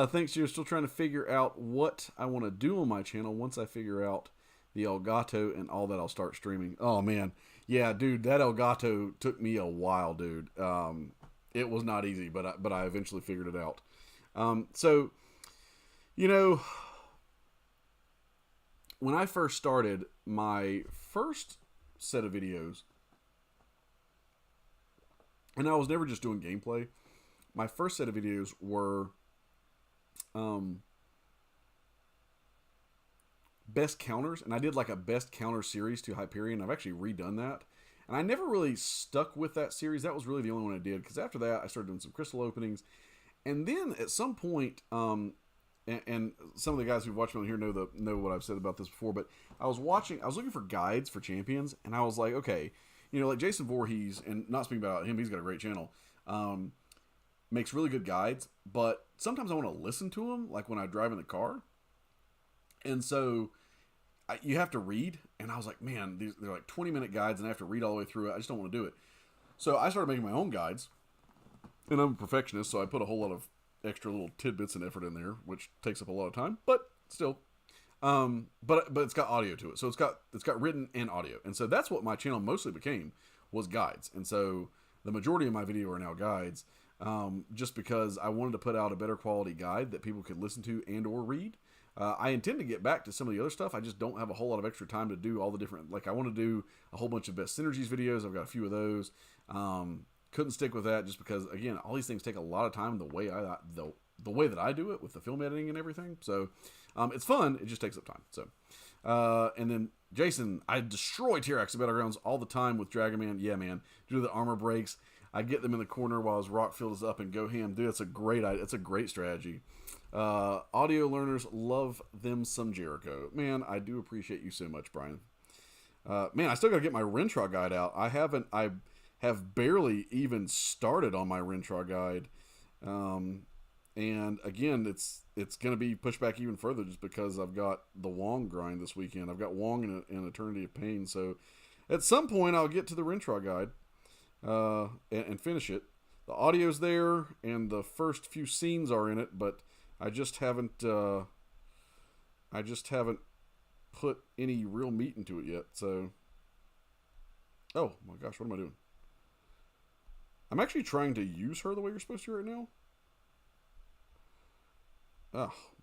Thanks, you're still trying to figure out what I want to do on my channel. Once I figure out the Elgato and all that, I'll start streaming. Oh, man. Yeah, dude, that Elgato took me a while, dude. It was not easy, but I eventually figured it out. So, when I first started, my first set of videos, and I was never just doing gameplay, my first set of videos were best counters, and I did like a best counter series to Hyperion. I've actually redone that, and I never really stuck with that series. That was really the only one I did, because after that I started doing some crystal openings, and then at some point, and some of the guys who've watched me on here know what I've said about this before, but I was looking for guides for champions, and I was like, okay, like Jason Voorhees, and not speaking about him, he's got a great channel, makes really good guides, but sometimes I want to listen to them, like when I drive in the car. And so you have to read, and I was like, man, they're like 20-minute guides, and I have to read all the way through it. I just don't want to do it. So I started making my own guides, and I'm a perfectionist, so I put a whole lot of extra little tidbits and effort in there, which takes up a lot of time, but still. But it's got audio to it, so it's got written and audio, and so that's what my channel mostly became, was guides. And so the majority of my video are now guides, just because I wanted to put out a better quality guide that people could listen to and or read. I intend to get back to some of the other stuff. I just don't have a whole lot of extra time to do all the different, like I want to do a whole bunch of best synergies videos. I've got a few of those. Couldn't stick with that just because, again, all these things take a lot of time the way that I do it with the film editing and everything. So it's fun. It just takes up time. So and then Jason, I destroy T-Rex Battlegrounds all the time with Dragon Man. Yeah, man. Due to the armor breaks, I get them in the corner while his rock field is up and go ham. Dude, it's a great strategy. Audio learners love them some Jericho. Man, I do appreciate you so much, Brian. Man, I still got to get my Rentraw guide out. I have barely even started on my Rentraw guide. And again, it's going to be pushed back even further just because I've got the Wong grind this weekend. I've got Wong and Eternity of Pain. So at some point I'll get to the Rentraw guide, and finish it. The audio's there and the first few scenes are in it, but I just haven't put any real meat into it yet. So, oh my gosh, what am I doing? I'm actually trying to use her the way you're supposed to right now.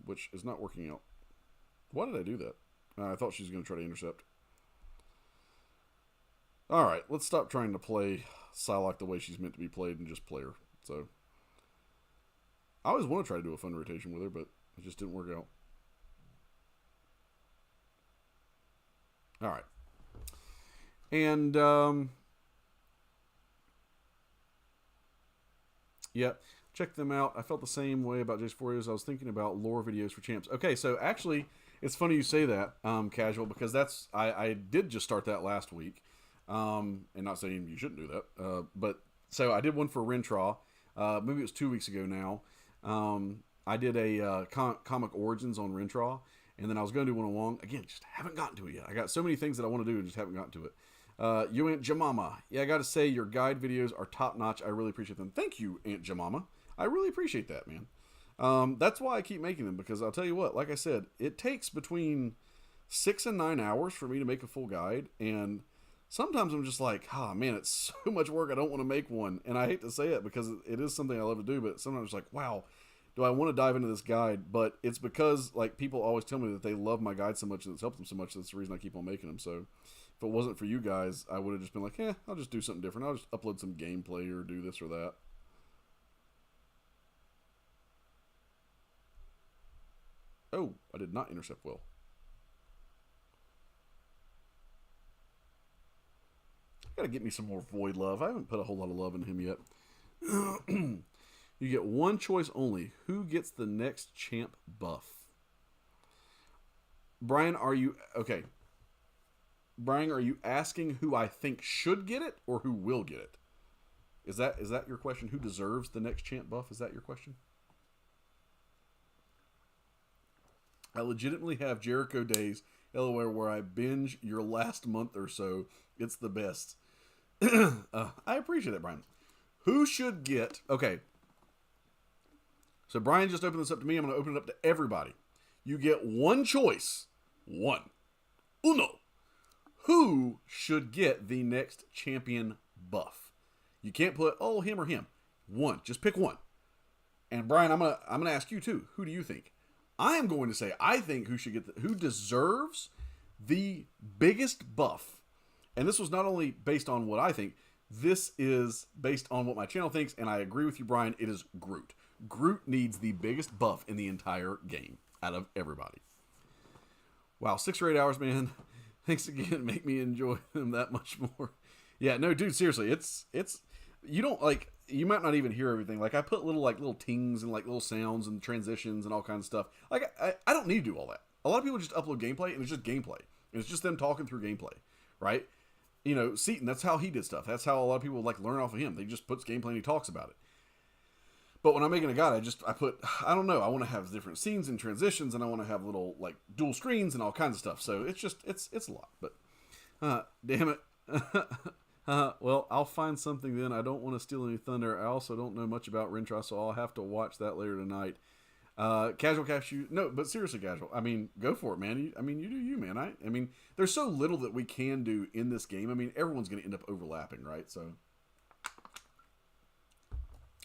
Which is not working out. Why did I do that? I thought she was going to try to intercept. Alright, let's stop trying to play Psylocke the way she's meant to be played and just play her. So, I always want to try to do a fun rotation with her, but it just didn't work out. Alright. And, yeah, check them out. I felt the same way about Jace 4 as I was thinking about lore videos for champs. Okay, so actually, it's funny you say that, Casual, because that's, I did just start that last week. And not saying you shouldn't do that, but so I did one for Rentraw. Maybe it was 2 weeks ago now. I did a comic origins on Rentraw, and then I was going to do one on Wong. Again, just haven't gotten to it yet. I got so many things that I want to do and just haven't gotten to it. You, Aunt Jamama. Yeah, I got to say, your guide videos are top notch. I really appreciate them. Thank you, Aunt Jamama. I really appreciate that, man. That's why I keep making them, because I'll tell you what, like I said, it takes between 6 and 9 hours for me to make a full guide, and sometimes I'm just like, man, it's so much work, I don't want to make one. And I hate to say it because it is something I love to do, but sometimes it's like, wow, do I want to dive into this guide? But it's because, like, people always tell me that they love my guide so much and it's helped them so much, that's the reason I keep on making them. So if it wasn't for you guys, I would have just been like, I'll just do something different. I'll just upload some gameplay or do this or that. Oh, I did not intercept well. Gotta get me some more Void love. I haven't put a whole lot of love in him yet. You get one choice only. Who gets the next champ buff? Brian, are you... Okay. Brian, are you asking who I think should get it or who will get it? Is that your question? Who deserves the next champ buff? Is that your question? I legitimately have Jericho days, LOL, where I binge your last month or so. It's the best. I appreciate that, Brian. Who should get... Okay. So Brian just opened this up to me. I'm going to open it up to everybody. You get one choice. One. Uno. Who should get the next champion buff? You can't put, him or him. One. Just pick one. And Brian, I'm gonna ask you too. Who do you think? I am going to say I think who should get who deserves the biggest buff. And this was not only based on what I think, this is based on what my channel thinks, and I agree with you, Brian, it is Groot. Groot needs the biggest buff in the entire game out of everybody. Wow, 6 or 8 hours, man. Thanks again. Make me enjoy them that much more. Yeah, no, dude, seriously, it's you don't like you might not even hear everything. Like I put little tings and like little sounds and transitions and all kinds of stuff. Like I don't need to do all that. A lot of people just upload gameplay and it's just gameplay. And it's just them talking through gameplay, right? You know, Seaton, that's how he did stuff. That's how a lot of people like learn off of him. They just puts gameplay and he talks about it. But when I'm making a guide, I don't know, I want to have different scenes and transitions, and I want to have little like dual screens and all kinds of stuff. So it's just it's a lot. But damn it. Well, I'll find something then. I don't want to steal any thunder. I also don't know much about Rentra, so I'll have to watch that later tonight. Casual cashew. No, but seriously, casual. I mean, go for it, man. You do you, man. I mean, there's so little that we can do in this game. I mean, everyone's going to end up overlapping, right? So,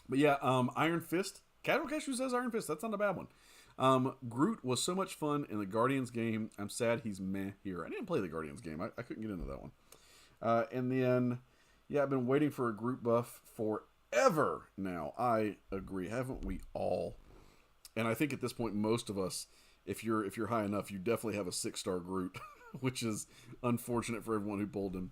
but yeah, Iron Fist. Casual cashew says Iron Fist. That's not a bad one. Groot was so much fun in the Guardians game. I'm sad he's meh here. I didn't play the Guardians game. I couldn't get into that one. And then, yeah, I've been waiting for a Groot buff forever now. I agree. Haven't we all? And I think at this point, most of us, if you're high enough, you definitely have a 6-star Groot, which is unfortunate for everyone who pulled him.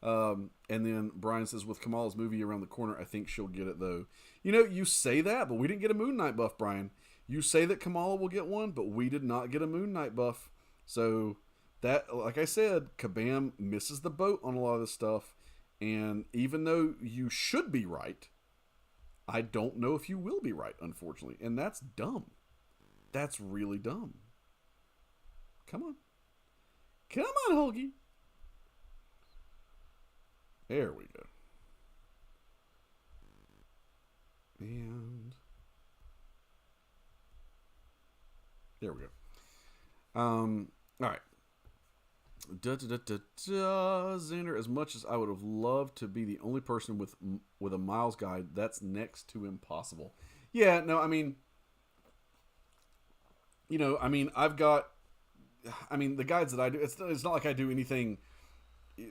And then Brian says, with Kamala's movie around the corner, I think she'll get it, though. You know, you say that, but we didn't get a Moon Knight buff, Brian. You say that Kamala will get one, but we did not get a Moon Knight buff. So, that, like I said, Kabam misses the boat on a lot of this stuff. And even though you should be right, I don't know if you will be right, unfortunately. And that's dumb. That's really dumb. Come on. Come on, Hulky. There we go. And there we go. All right. Xander, as much as I would have loved to be the only person with a Miles guide, that's next to impossible. Yeah, no, I mean, you know, I mean, the guides that I do, it's not like I do anything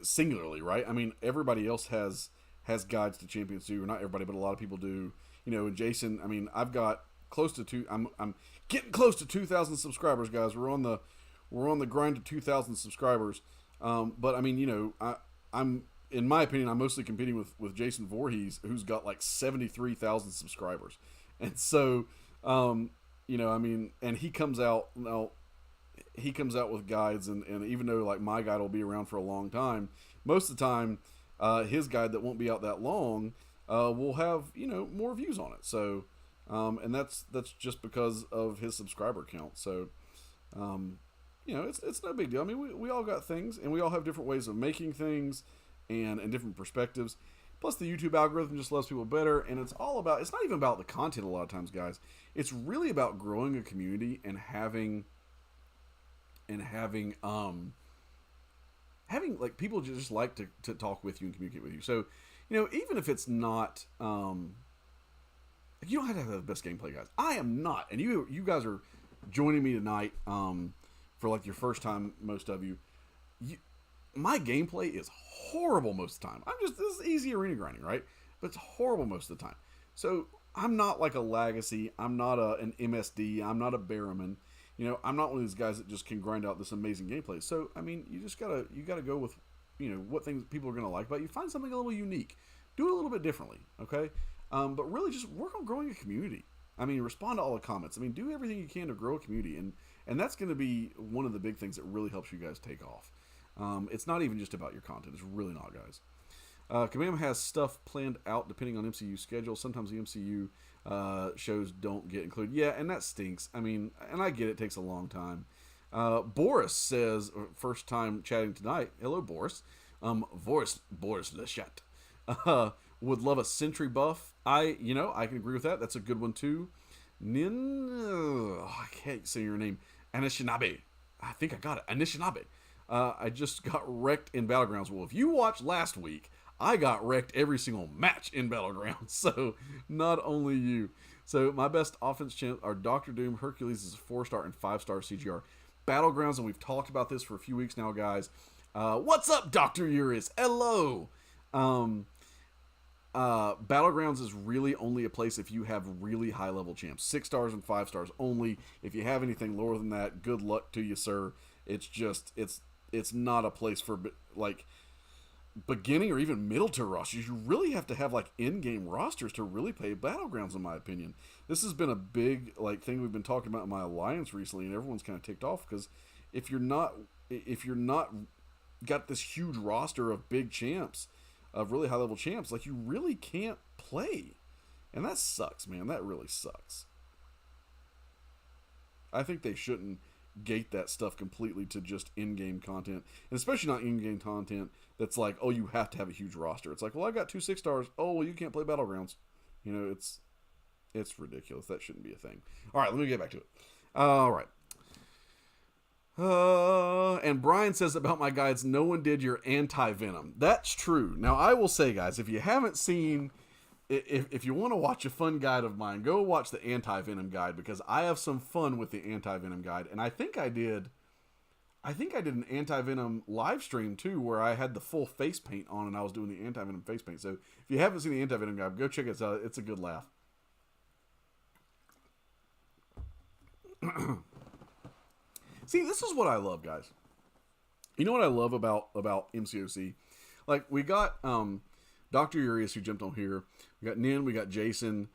singularly, right? I mean, everybody else has guides to Champions 2, or not everybody, but a lot of people do. You know, and Jason, I mean, I've got close to I'm getting close to 2,000 subscribers, guys. We're on the grind to 2,000 subscribers. But I mean, you know, I'm in my opinion, I'm mostly competing with Jason Voorhees, who's got like 73,000 subscribers, and so, you know, I mean, and he comes out with guides, and even though like my guide will be around for a long time, most of the time, his guide that won't be out that long, will have, you know, more views on it. So, and that's just because of his subscriber count. So, you know, it's no big deal. I mean, we all got things, and we all have different ways of making things, and different perspectives. Plus, the YouTube algorithm just loves people better, and it's not even about the content a lot of times, guys. It's really about growing a community and having like people just like to talk with you and communicate with you. So, you know, even if it's not, you don't have to have the best gameplay, guys. I am not, and you guys are joining me tonight, for like your first time, most of you. My gameplay is horrible most of the time. This is easy arena grinding, right? But it's horrible most of the time. So I'm not like a Legacy. I'm not an MSD. I'm not a Barrowman. You know, I'm not one of these guys that just can grind out this amazing gameplay. So, I mean, you gotta go with, you know, what things people are gonna like about you. Find something a little unique. Do it a little bit differently, okay? But really just work on growing a community. I mean, respond to all the comments. I mean, do everything you can to grow a community. And that's going to be one of the big things that really helps you guys take off. It's not even just about your content. It's really not, guys. Kabam has stuff planned out depending on MCU schedule. Sometimes the MCU shows don't get included. Yeah, and that stinks. I mean, and I get it takes a long time. Boris says, first time chatting tonight. Hello, Boris. Boris Lechat. Would love a Sentry buff. I can agree with that. That's a good one too. I can't say your name. Anishinaabe. I think I got it. Anishinaabe. I just got wrecked in Battlegrounds. Well, if you watched last week, I got wrecked every single match in Battlegrounds. So, not only you. So, my best offense champ are Dr. Doom. Hercules is a 4-star and 5-star CGR. Battlegrounds, and we've talked about this for a few weeks now, guys. What's up, Dr. Uris? Hello! Battlegrounds is really only a place if you have really high level champs. 6 stars and 5 stars only. If you have anything lower than that, good luck to you, sir. It's just, it's not a place for, like, beginning or even middle tier rosters. You really have to have, like, in-game rosters to really play Battlegrounds, in my opinion. This has been a big, like, thing we've been talking about in my alliance recently, and everyone's kind of ticked off, because if you're not got this huge roster of big champs, of really high level champs, like, you really can't play. And that sucks, man. That really sucks. I think they shouldn't gate that stuff completely to just in-game content, and especially not in-game content that's like, oh, you have to have a huge roster. It's like, well, I got 2 6-stars. Oh, well, you can't play Battlegrounds. You know, it's ridiculous. That shouldn't be a thing. All right, let me get back to it. All right. And Brian says about my guides, no one did your anti-venom. That's true. Now, I will say, guys, if you haven't seen, if you want to watch a fun guide of mine, go watch the anti-venom guide, because I have some fun with the anti-venom guide. And I think I did an anti-venom live stream too, where I had the full face paint on and I was doing the anti-venom face paint. So if you haven't seen the anti-venom guide, go check it out. It's a good laugh. See, this is what I love, guys. You know what I love about MCoC? Like, we got Dr. Urias, who jumped on here. We got Nin, we got Jason,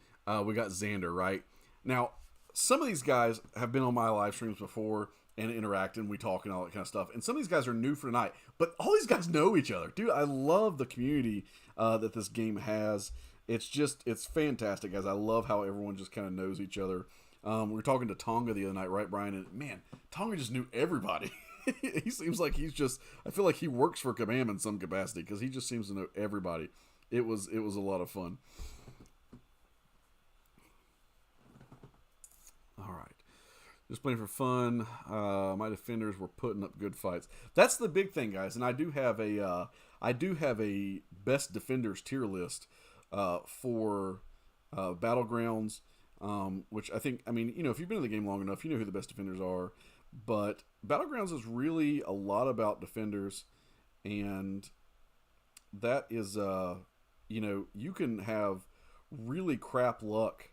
we got Xander, right? Now, some of these guys have been on my live streams before and interact, and we talk and all that kind of stuff. And some of these guys are new for tonight, but all these guys know each other. Dude, I love the community that this game has. It's fantastic, guys. I love how everyone just kind of knows each other. We were talking to Tonga the other night, right, Brian? And man, Tonga just knew everybody. He seems like I feel like he works for Kabam in some capacity, because he just seems to know everybody. It was a lot of fun. All right. Just playing for fun. My defenders were putting up good fights. That's the big thing, guys. And I do have a best defenders tier list for Battlegrounds. Which I think, I mean, you know, if you've been in the game long enough, you know who the best defenders are. But Battlegrounds is really a lot about defenders, and that is, you know, you can have really crap luck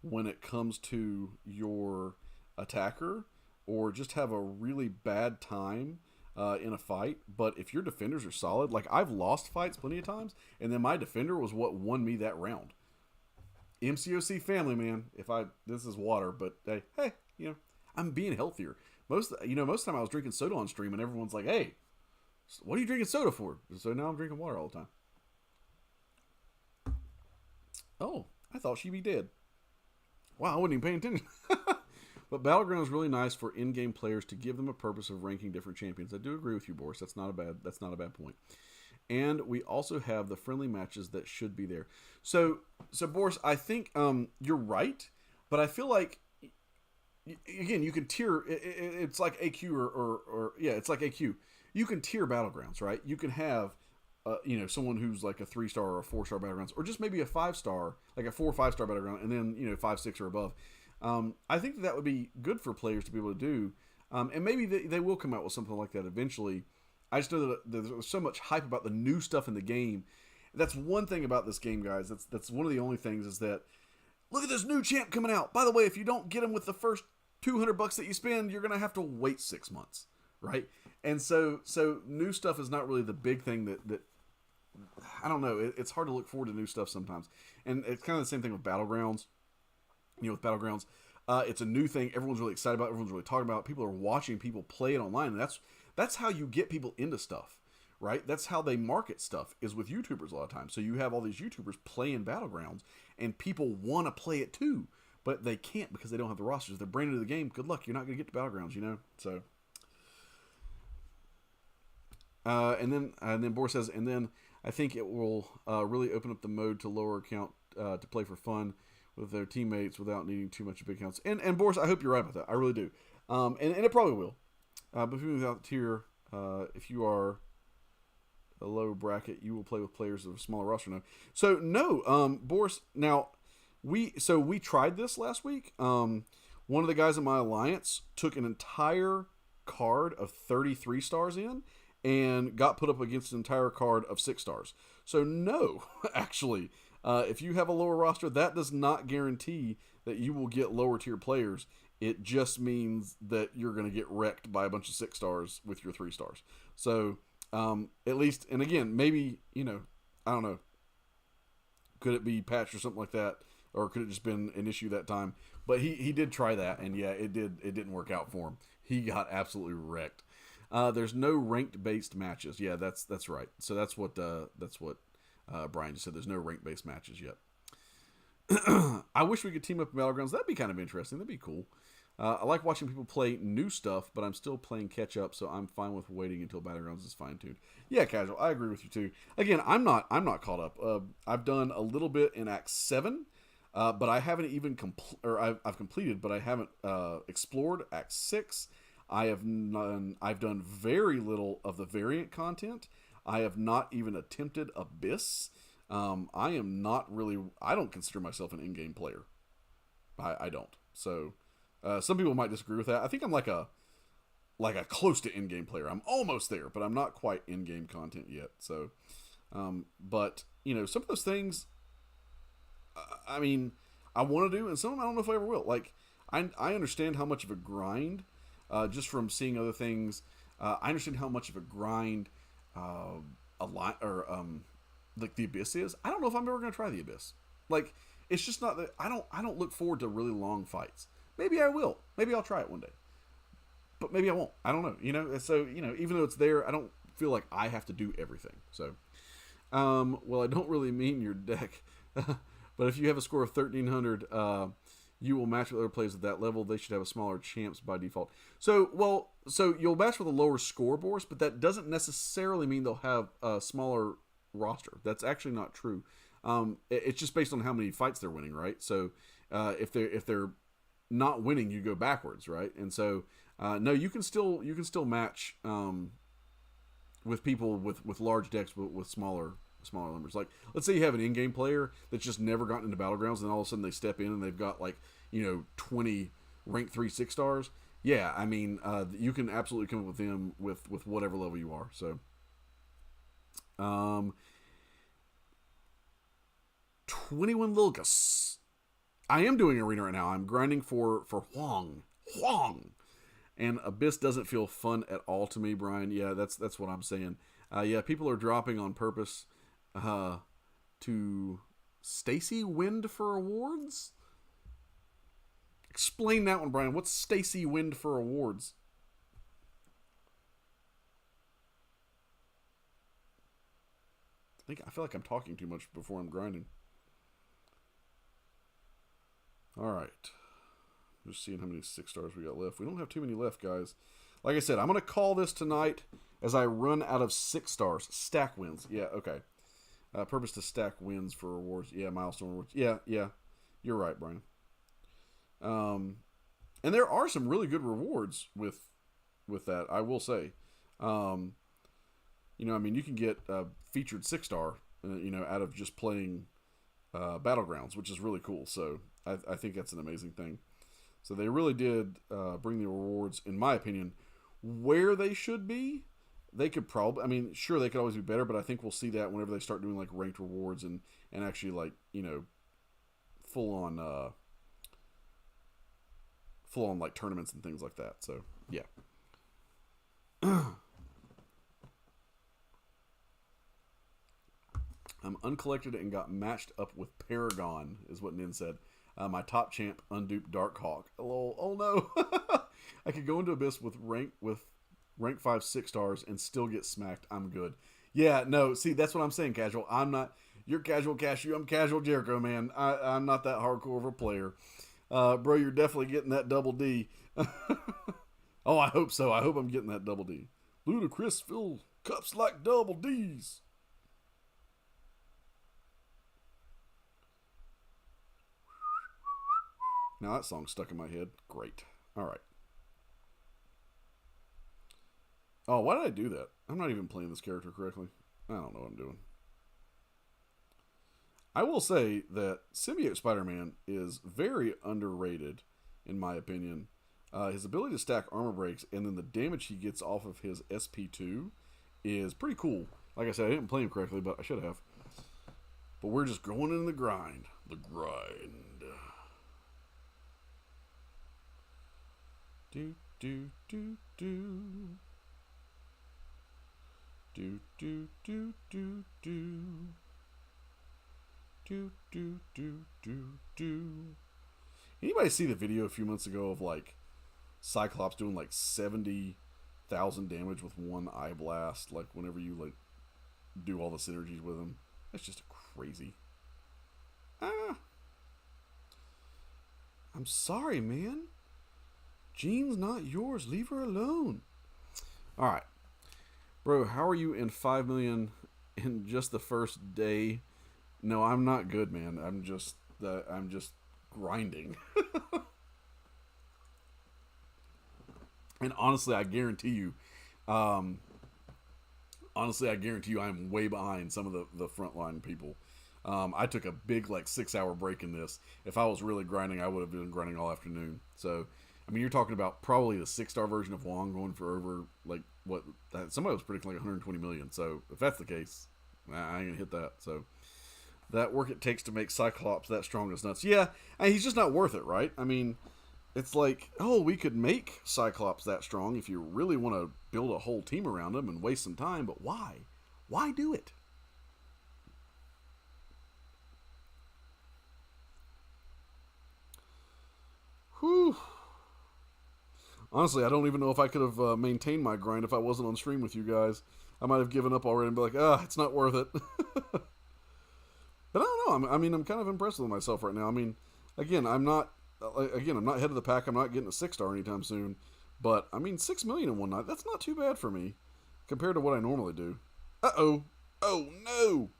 when it comes to your attacker, or just have a really bad time in a fight. But if your defenders are solid, like, I've lost fights plenty of times, and then my defender was what won me that round. MCoC family, man. This is water, but hey, you know, I'm being healthier. Most of the time I was drinking soda on stream, and everyone's like, "Hey, what are you drinking soda for?" So now I'm drinking water all the time. Oh, I thought she'd be dead. Wow, I wasn't even paying attention. But Battleground is really nice for in-game players to give them a purpose of ranking different champions. I do agree with you, Boris. That's not a bad point. And we also have the friendly matches that should be there. So Boris, I think you're right, but I feel like, again, you can tier. It's like AQ or it's like AQ. You can tier Battlegrounds, right? You can have, you know, someone who's like a 3-star or a 4-star Battlegrounds, or just maybe a 5-star, like a 4 or 5-star Battleground, and then, you know, 5, 6 or above. I think that would be good for players to be able to do, and maybe they will come out with something like that eventually. I just know that there's so much hype about the new stuff in the game. That's one thing about this game, guys. That's one of the only things, is that, look at this new champ coming out. By the way, if you don't get him with the first $200 that you spend, you're going to have to wait 6 months, right? And so new stuff is not really the big thing that I don't know. It's hard to look forward to new stuff sometimes. And it's kind of the same thing with Battlegrounds. You know, with Battlegrounds, it's a new thing. Everyone's really excited about it. Everyone's really talking about it. People are watching people play it online. And that's how you get people into stuff, right? That's how they market stuff, is with YouTubers a lot of times. So you have all these YouTubers playing Battlegrounds, and people want to play it too, but they can't because they don't have the rosters. They're brand new to the game. Good luck. You're not going to get to Battlegrounds, you know? So, and then Boris says, and then I think it will really open up the mode to lower account to play for fun with their teammates without needing too much big accounts. And Boris, I hope you're right about that. I really do. And it probably will. But if you're without the tier, if you are a low bracket, you will play with players of a smaller roster now. So no, Boris. Now we tried this last week. One of the guys in my alliance took an entire card of 33 stars in and got put up against an entire card of 6 stars. So no, actually, if you have a lower roster, that does not guarantee that you will get lower tier players. It just means that you're going to get wrecked by a bunch of 6 stars with your 3 stars. So, at least, and again, maybe, you know, I don't know. Could it be patched or something like that? Or could it just been an issue that time? But he did try that, and yeah, it didn't work out for him. He got absolutely wrecked. There's no ranked based matches. Yeah, that's right. So that's what Brian just said. There's no ranked based matches yet. I wish we could team up in Battlegrounds. That'd be kind of interesting. That'd be cool. I like watching people play new stuff, but I'm still playing catch up, so I'm fine with waiting until Battlegrounds is fine tuned. Yeah, casual. I agree with you too. Again, I'm not caught up. I've done a little bit in Act 7, but I haven't even I've completed, but I haven't explored Act 6. I've done very little of the variant content. I have not even attempted Abyss. I am not really. I don't consider myself an in-game player. I don't. So some people might disagree with that. I think I'm like a close to in-game player. I'm almost there, but I'm not quite in-game content yet. So, but some of those things, I mean, I want to do, and some of them I don't know if I ever will. Like, I understand how much of a grind, just from seeing other things. I understand how much of a grind, a lot or like the Abyss is. I don't know if I'm ever going to try the Abyss. Like, it's just not that I don't look forward to really long fights. Maybe I will. Maybe I'll try it one day. But maybe I won't. I don't know. So, even though it's there, I don't feel like I have to do everything. So, well, I don't really mean your deck. But if you have a score of 1,300, you will match with other players at that level. They should have a smaller champs by default. So you'll match with a lower score, Boris, but that doesn't necessarily mean they'll have a smaller roster. That's actually not true. It's just based on how many fights they're winning, right? So if they're not winning, you go backwards, right? And so no, you can still match with people with large decks with smaller numbers. Like, let's say you have an in-game player that's just never gotten into Battlegrounds, and all of a sudden they step in and they've got 20 rank 3 6-stars. Yeah, I mean, you can absolutely come up with them with whatever level you are. So 21 Lilgus. I am doing arena right now. I'm grinding for Huang. And Abyss doesn't feel fun at all to me, Brian. Yeah, that's what I'm saying. Yeah, people are dropping on purpose to Stacy Wind for awards. Explain that one, Brian. What's Stacy Wind for awards? I feel like I'm talking too much before I'm grinding. All right. Just seeing how many 6-stars we got left. We don't have too many left, guys. Like I said, I'm going to call this tonight as I run out of 6-stars. Stack wins. Yeah, okay. Purpose to stack wins for rewards. Yeah, milestone rewards. Yeah. You're right, Brian. And there are some really good rewards with that, I will say. I mean, you can get a featured 6-star, out of just playing Battlegrounds, which is really cool. So I think that's an amazing thing. So they really did bring the rewards, in my opinion, where they should be. They could probably, I mean, sure, they could always be better, but I think we'll see that whenever they start doing like ranked rewards and actually full on like tournaments and things like that. So yeah. I'm uncollected and got matched up with Paragon, is what Nin said. My top champ, unduped Darkhawk. Lol. Oh no. I could go into Abyss with rank 5 6-stars and still get smacked. I'm good. Yeah, no, see, that's what I'm saying, casual. I'm not. You're casual Cashew. I'm casual Jericho, man. I'm not that hardcore of a player. Bro, you're definitely getting that double D. Oh, I hope so. I hope I'm getting that double D. Ludacris fill cups like double Ds. Now that song's stuck in my head. Great. All right. Oh, why did I do that? I'm not even playing this character correctly. I don't know what I'm doing. I will say that Symbiote Spider-Man is very underrated, in my opinion. His ability to stack armor breaks and then the damage he gets off of his SP2 is pretty cool. Like I said, I didn't play him correctly, but I should have. But we're just going in the grind. The grind. Do, do, do, do. Do, do, do, do, do. Do, do, do, do, do. Anybody see the video a few months ago of like Cyclops doing like 70,000 damage with one eye blast? Like whenever you like do all the synergies with him. That's just crazy. I'm sorry, man. Jean's not yours. Leave her alone. All right. Bro, how are you in 5 million in just the first day? No, I'm not good, man. I'm just grinding. And honestly, I guarantee you, I'm way behind some of the frontline people. I took a big 6-hour break in this. If I was really grinding, I would have been grinding all afternoon. So, I mean, you're talking about probably the 6-star version of Wong going for over somebody was predicting 120 million. So if that's the case, I ain't gonna hit that. So that work it takes to make Cyclops that strong is nuts. Yeah, and he's just not worth it, right? I mean, it's like, oh, we could make Cyclops that strong if you really want to build a whole team around him and waste some time, but why? Why do it? Whew. Honestly, I don't even know if I could have maintained my grind if I wasn't on stream with you guys. I might have given up already and be like, it's not worth it. But I don't know. I mean, I'm kind of impressed with myself right now. I mean, again, I'm not head of the pack. I'm not getting a 6-star anytime soon. But, I mean, 6 million in one night, that's not too bad for me compared to what I normally do. Uh-oh. Oh, no.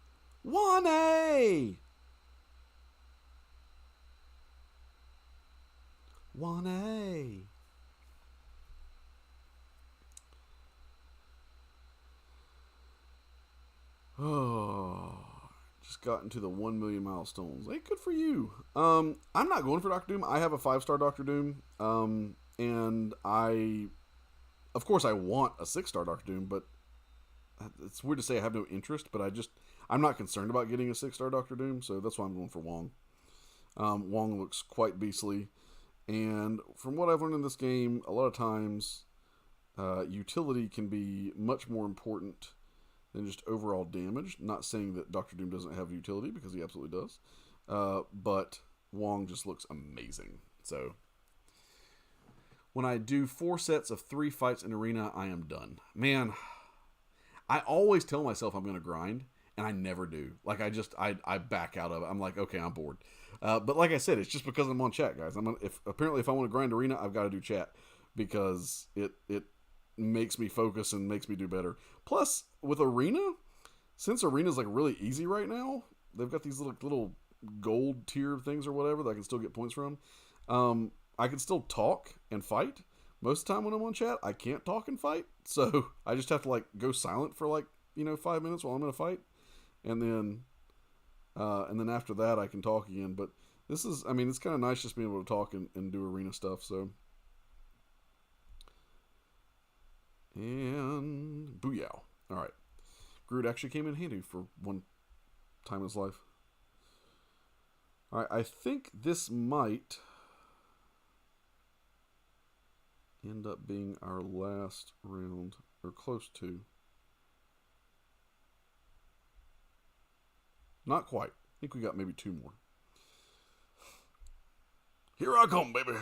1A. 1A. Oh, just got into the 1 million milestones. Hey, good for you. I'm not going for Doctor Doom. I have a 5-star Doctor Doom. And of course, I want a 6-star Doctor Doom, but it's weird to say I have no interest, but I'm not concerned about getting a 6-star Doctor Doom, so that's why I'm going for Wong. Wong looks quite beastly, and from what I've learned in this game, a lot of times, utility can be much more important than just overall damage. Not saying that Doctor Doom doesn't have utility, because he absolutely does. But Wong just looks amazing. So, when I do 4 sets of 3 fights in arena, I am done. Man, I always tell myself I'm going to grind, and I never do. I back out of it. I'm like, okay, I'm bored. But like I said, it's just because I'm on chat, guys. If I want to grind arena, I've got to do chat, because it makes me focus and makes me do better. Plus, with arena, since arena's really easy right now, they've got these little gold tier things or whatever that I can still get points from. I can still talk and fight. Most of the time when I'm on chat, I can't talk and fight, so I just have to go silent for 5 minutes while I'm in a fight, and then after that I can talk again. But this is, it's kind of nice just being able to talk and do arena stuff. So. And booyah. Alright. Groot actually came in handy for one time in his life. Alright, I think this might end up being our last round, or close to. Not quite. I think we got maybe 2 more. Here I come, baby.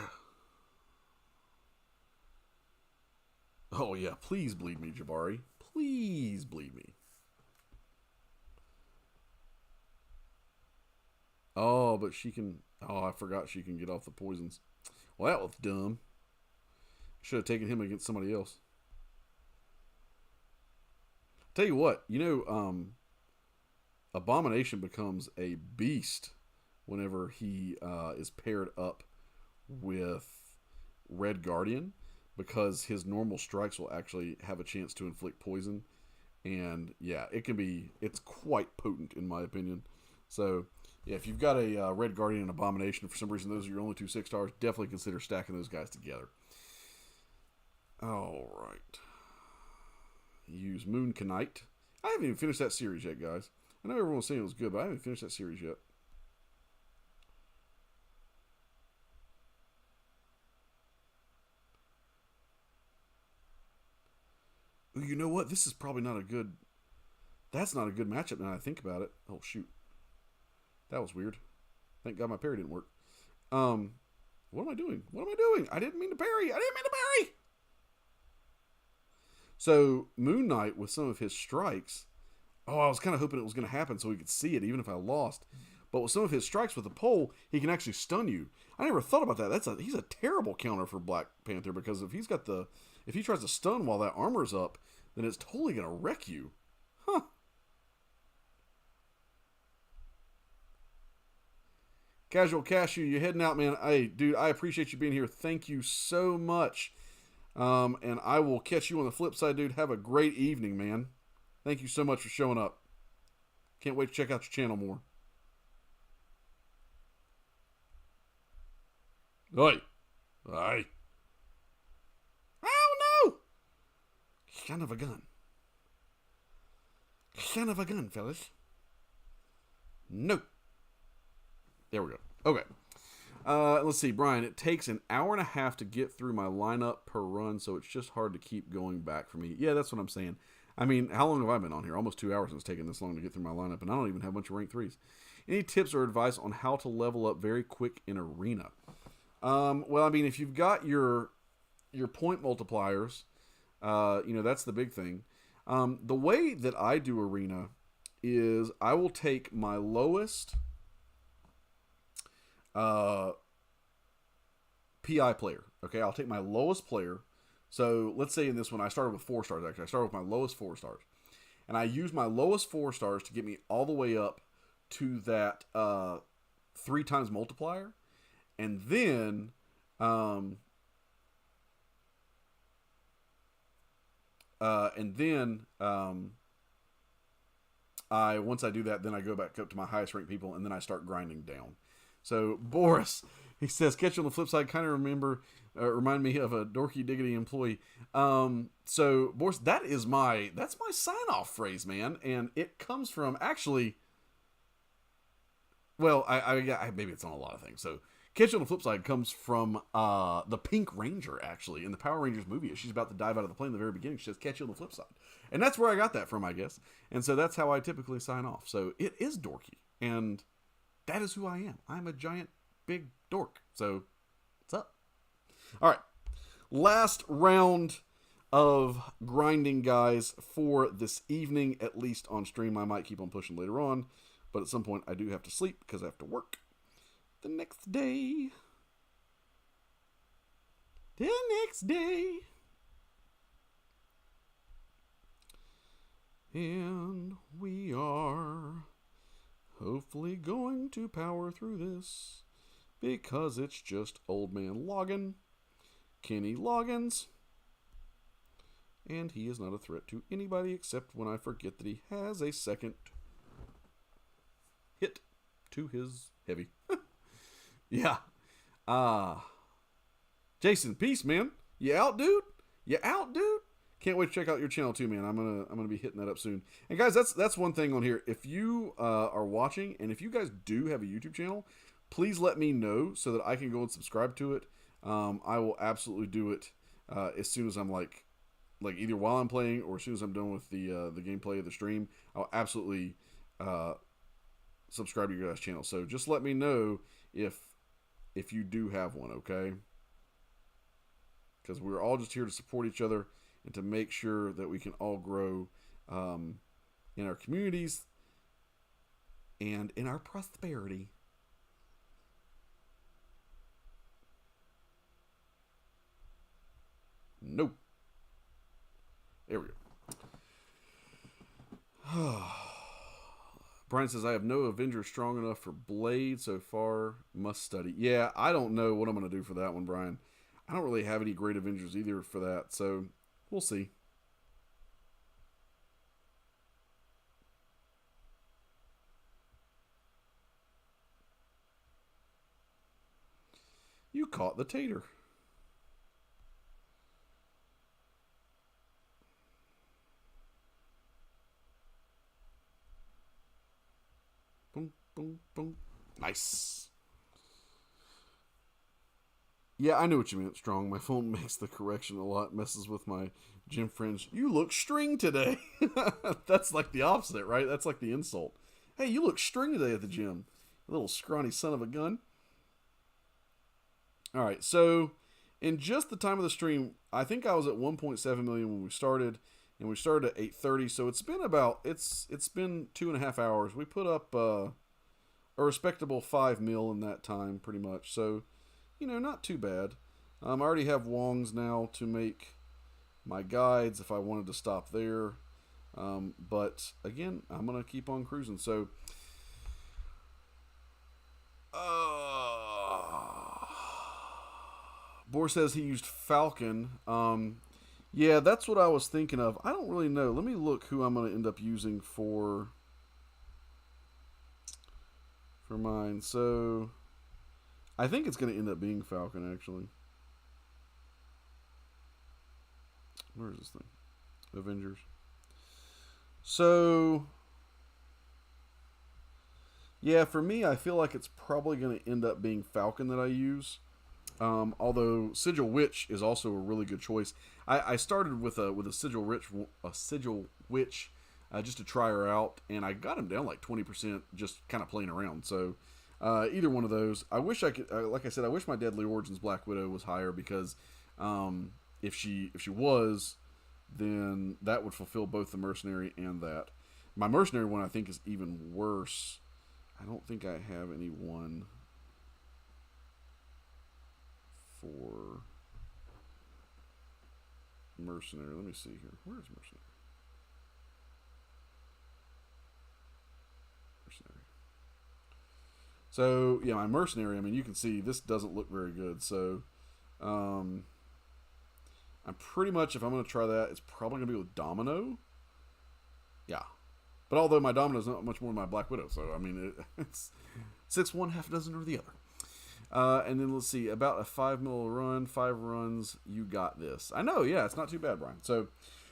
Oh, yeah. Please bleed me, Jabari. Please bleed me. Oh, but she can... Oh, I forgot she can get off the poisons. Well, that was dumb. Should have taken him against somebody else. Tell you what, Abomination becomes a beast whenever he is paired up with Red Guardian, because his normal strikes will actually have a chance to inflict poison. And yeah, it's quite potent in my opinion. So yeah, if you've got a Red Guardian and Abomination, for some reason those are your only 2 6-stars, definitely consider stacking those guys together. Alright. Use Moon Knight. I haven't even finished that series yet, guys. I know everyone's saying it was good, but I haven't finished that series yet. You know what? This is probably not a good... That's not a good matchup now I think about it. Oh, shoot. That was weird. Thank God my parry didn't work. What am I doing? What am I doing? I didn't mean to parry. So, Moon Knight, with some of his strikes... Oh, I was kind of hoping it was going to happen so we could see it, even if I lost. but with some of his strikes with the pole, he can actually stun you. I never thought about that. He's a terrible counter for Black Panther, because if he tries to stun while that armor's up, then it's totally gonna wreck you. Huh. Casual Cashew, you heading out, man. Hey, dude, I appreciate you being here. Thank you so much. And I will catch you on the flip side, dude. Have a great evening, man. Thank you so much for showing up. Can't wait to check out your channel more. Oi. Aye. Oh, no! Son of a gun. Son of a gun, fellas. Nope. There we go. Okay. Let's see, Brian. It takes an hour and a half to get through my lineup per run, so it's just hard to keep going back for me. Yeah, that's what I'm saying. I mean, how long have I been on here? Almost 2 hours, and it's taken this long to get through my lineup, and I don't even have a bunch of rank 3s. Any tips or advice on how to level up very quick in Arena? Well, I mean, if you've got your point multipliers, that's the big thing. The way that I do Arena is I will take my lowest PI player. Okay, I'll take my lowest player. So let's say in this one I started with 4 stars. Actually, I started with my lowest 4 stars, and I use my lowest 4 stars to get me all the way up to that 3 times multiplier, and then once I do that, then I go back up to my highest ranked people, and then I start grinding down. So Boris, he says, catch you on the flip side. Kind of remind me of a dorky diggity employee. So Boris, that's my sign off phrase, man, and it comes from actually. Well, I maybe it's on a lot of things. So catch you on the flip side comes from the Pink Ranger, actually, in the Power Rangers movie. She's about to dive out of the plane in the very beginning. She says, catch you on the flip side, and that's where I got that from, I guess. And so that's how I typically sign off. So it is dorky, and that is who I am. I'm a giant, big dork. So, what's up? All right. Last round of grinding, guys, for this evening, at least on stream. I might keep on pushing later on, but at some point I do have to sleep because I have to work the next day. The next day. And we are hopefully going to power through this, because it's just old man Loggin, Kenny Loggins, and he is not a threat to anybody except when I forget that he has a second hit to his heavy. Yeah. Jason, peace, man. You out, dude? Can't wait to check out your channel too, man. I'm gonna be hitting that up soon. And guys, that's one thing on here. If you are watching, and if you guys do have a YouTube channel, please let me know so that I can go and subscribe to it. I will absolutely do it as soon as I'm like either while I'm playing or as soon as I'm done with the gameplay of the stream. I'll absolutely subscribe to your guys' channel. So just let me know if you do have one, okay? Because we're all just here to support each other and to make sure that we can all grow in our communities and in our prosperity. Nope. There we go. Brian says, I have no Avenger strong enough for Blade so far. Must study. Yeah, I don't know what I'm going to do for that one, Brian. I don't really have any great Avengers either for that, so we'll see. You caught the tater. Boom, boom, boom. Nice. Yeah, I knew what you meant, Strong. My phone makes the correction a lot, messes with my gym friends. You look string today. That's like the opposite, right? That's like the insult. Hey, you look string today at the gym. Little scrawny son of a gun. All right, so in just the time of the stream, I think I was at 1.7 million when we started, and we started at 8:30. So it's been about it's been 2.5 hours. We put up a respectable 5 mil in that time, pretty much. So, you know, not too bad. I already have Wongs now to make my guides if I wanted to stop there. But again, I'm going to keep on cruising. So, Boar says he used Falcon. Yeah, that's what I was thinking of. I don't really know. Let me look who I'm going to end up using for mine. So, I think it's going to end up being Falcon, actually. Where is this thing? Avengers. So, yeah, for me, I feel like it's probably going to end up being Falcon that I use. Although Sigil Witch is also a really good choice. I started with a Sigil Witch just to try her out, and I got him down like 20% just kind of playing around. So either one of those. I wish I could. Like I said, I wish my Deadly Origins Black Widow was higher because if she was, then that would fulfill both the mercenary and that. My mercenary one I think is even worse. I don't think I have anyone for mercenary. Let me see here. Where is mercenary? Mercenary. So yeah, my mercenary. I mean, you can see this doesn't look very good. So, I'm pretty much, if I'm going to try that, it's probably going to be with Domino. Yeah, but although my Domino is not much more than my Black Widow, so I mean it's 6-1, half a dozen or the other. And then let's see, about a 5 mil run, 5 runs, you got this. I know, yeah, it's not too bad, Brian. So,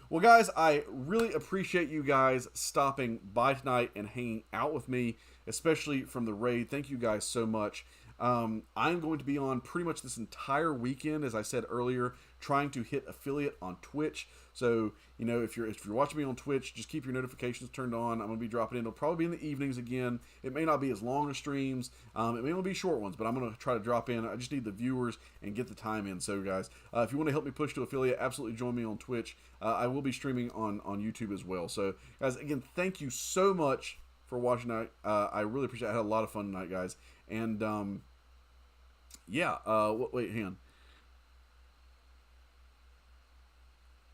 well, guys, I really appreciate you guys stopping by tonight and hanging out with me, especially from the raid. Thank you guys so much. I'm going to be on pretty much this entire weekend, as I said earlier, trying to hit affiliate on Twitch. So, you know, if you're watching me on Twitch, just keep your notifications turned on. I'm going to be dropping in. It'll probably be in the evenings again. It may not be as long as streams. It may only be short ones, but I'm going to try to drop in. I just need the viewers and get the time in. So, guys, if you want to help me push to affiliate, absolutely join me on Twitch. I will be streaming on YouTube as well. So, guys, again, thank you so much for watching tonight. I really appreciate it. I had a lot of fun tonight, guys. And, yeah, wait, hang on.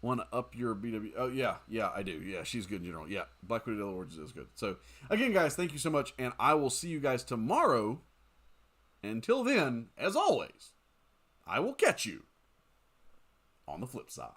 Want to up your BW? Oh, yeah, I do. Yeah, she's good in general. Yeah, Black Widow Deadly Origins is good. So, again, guys, thank you so much, and I will see you guys tomorrow. Until then, as always, I will catch you on the flip side.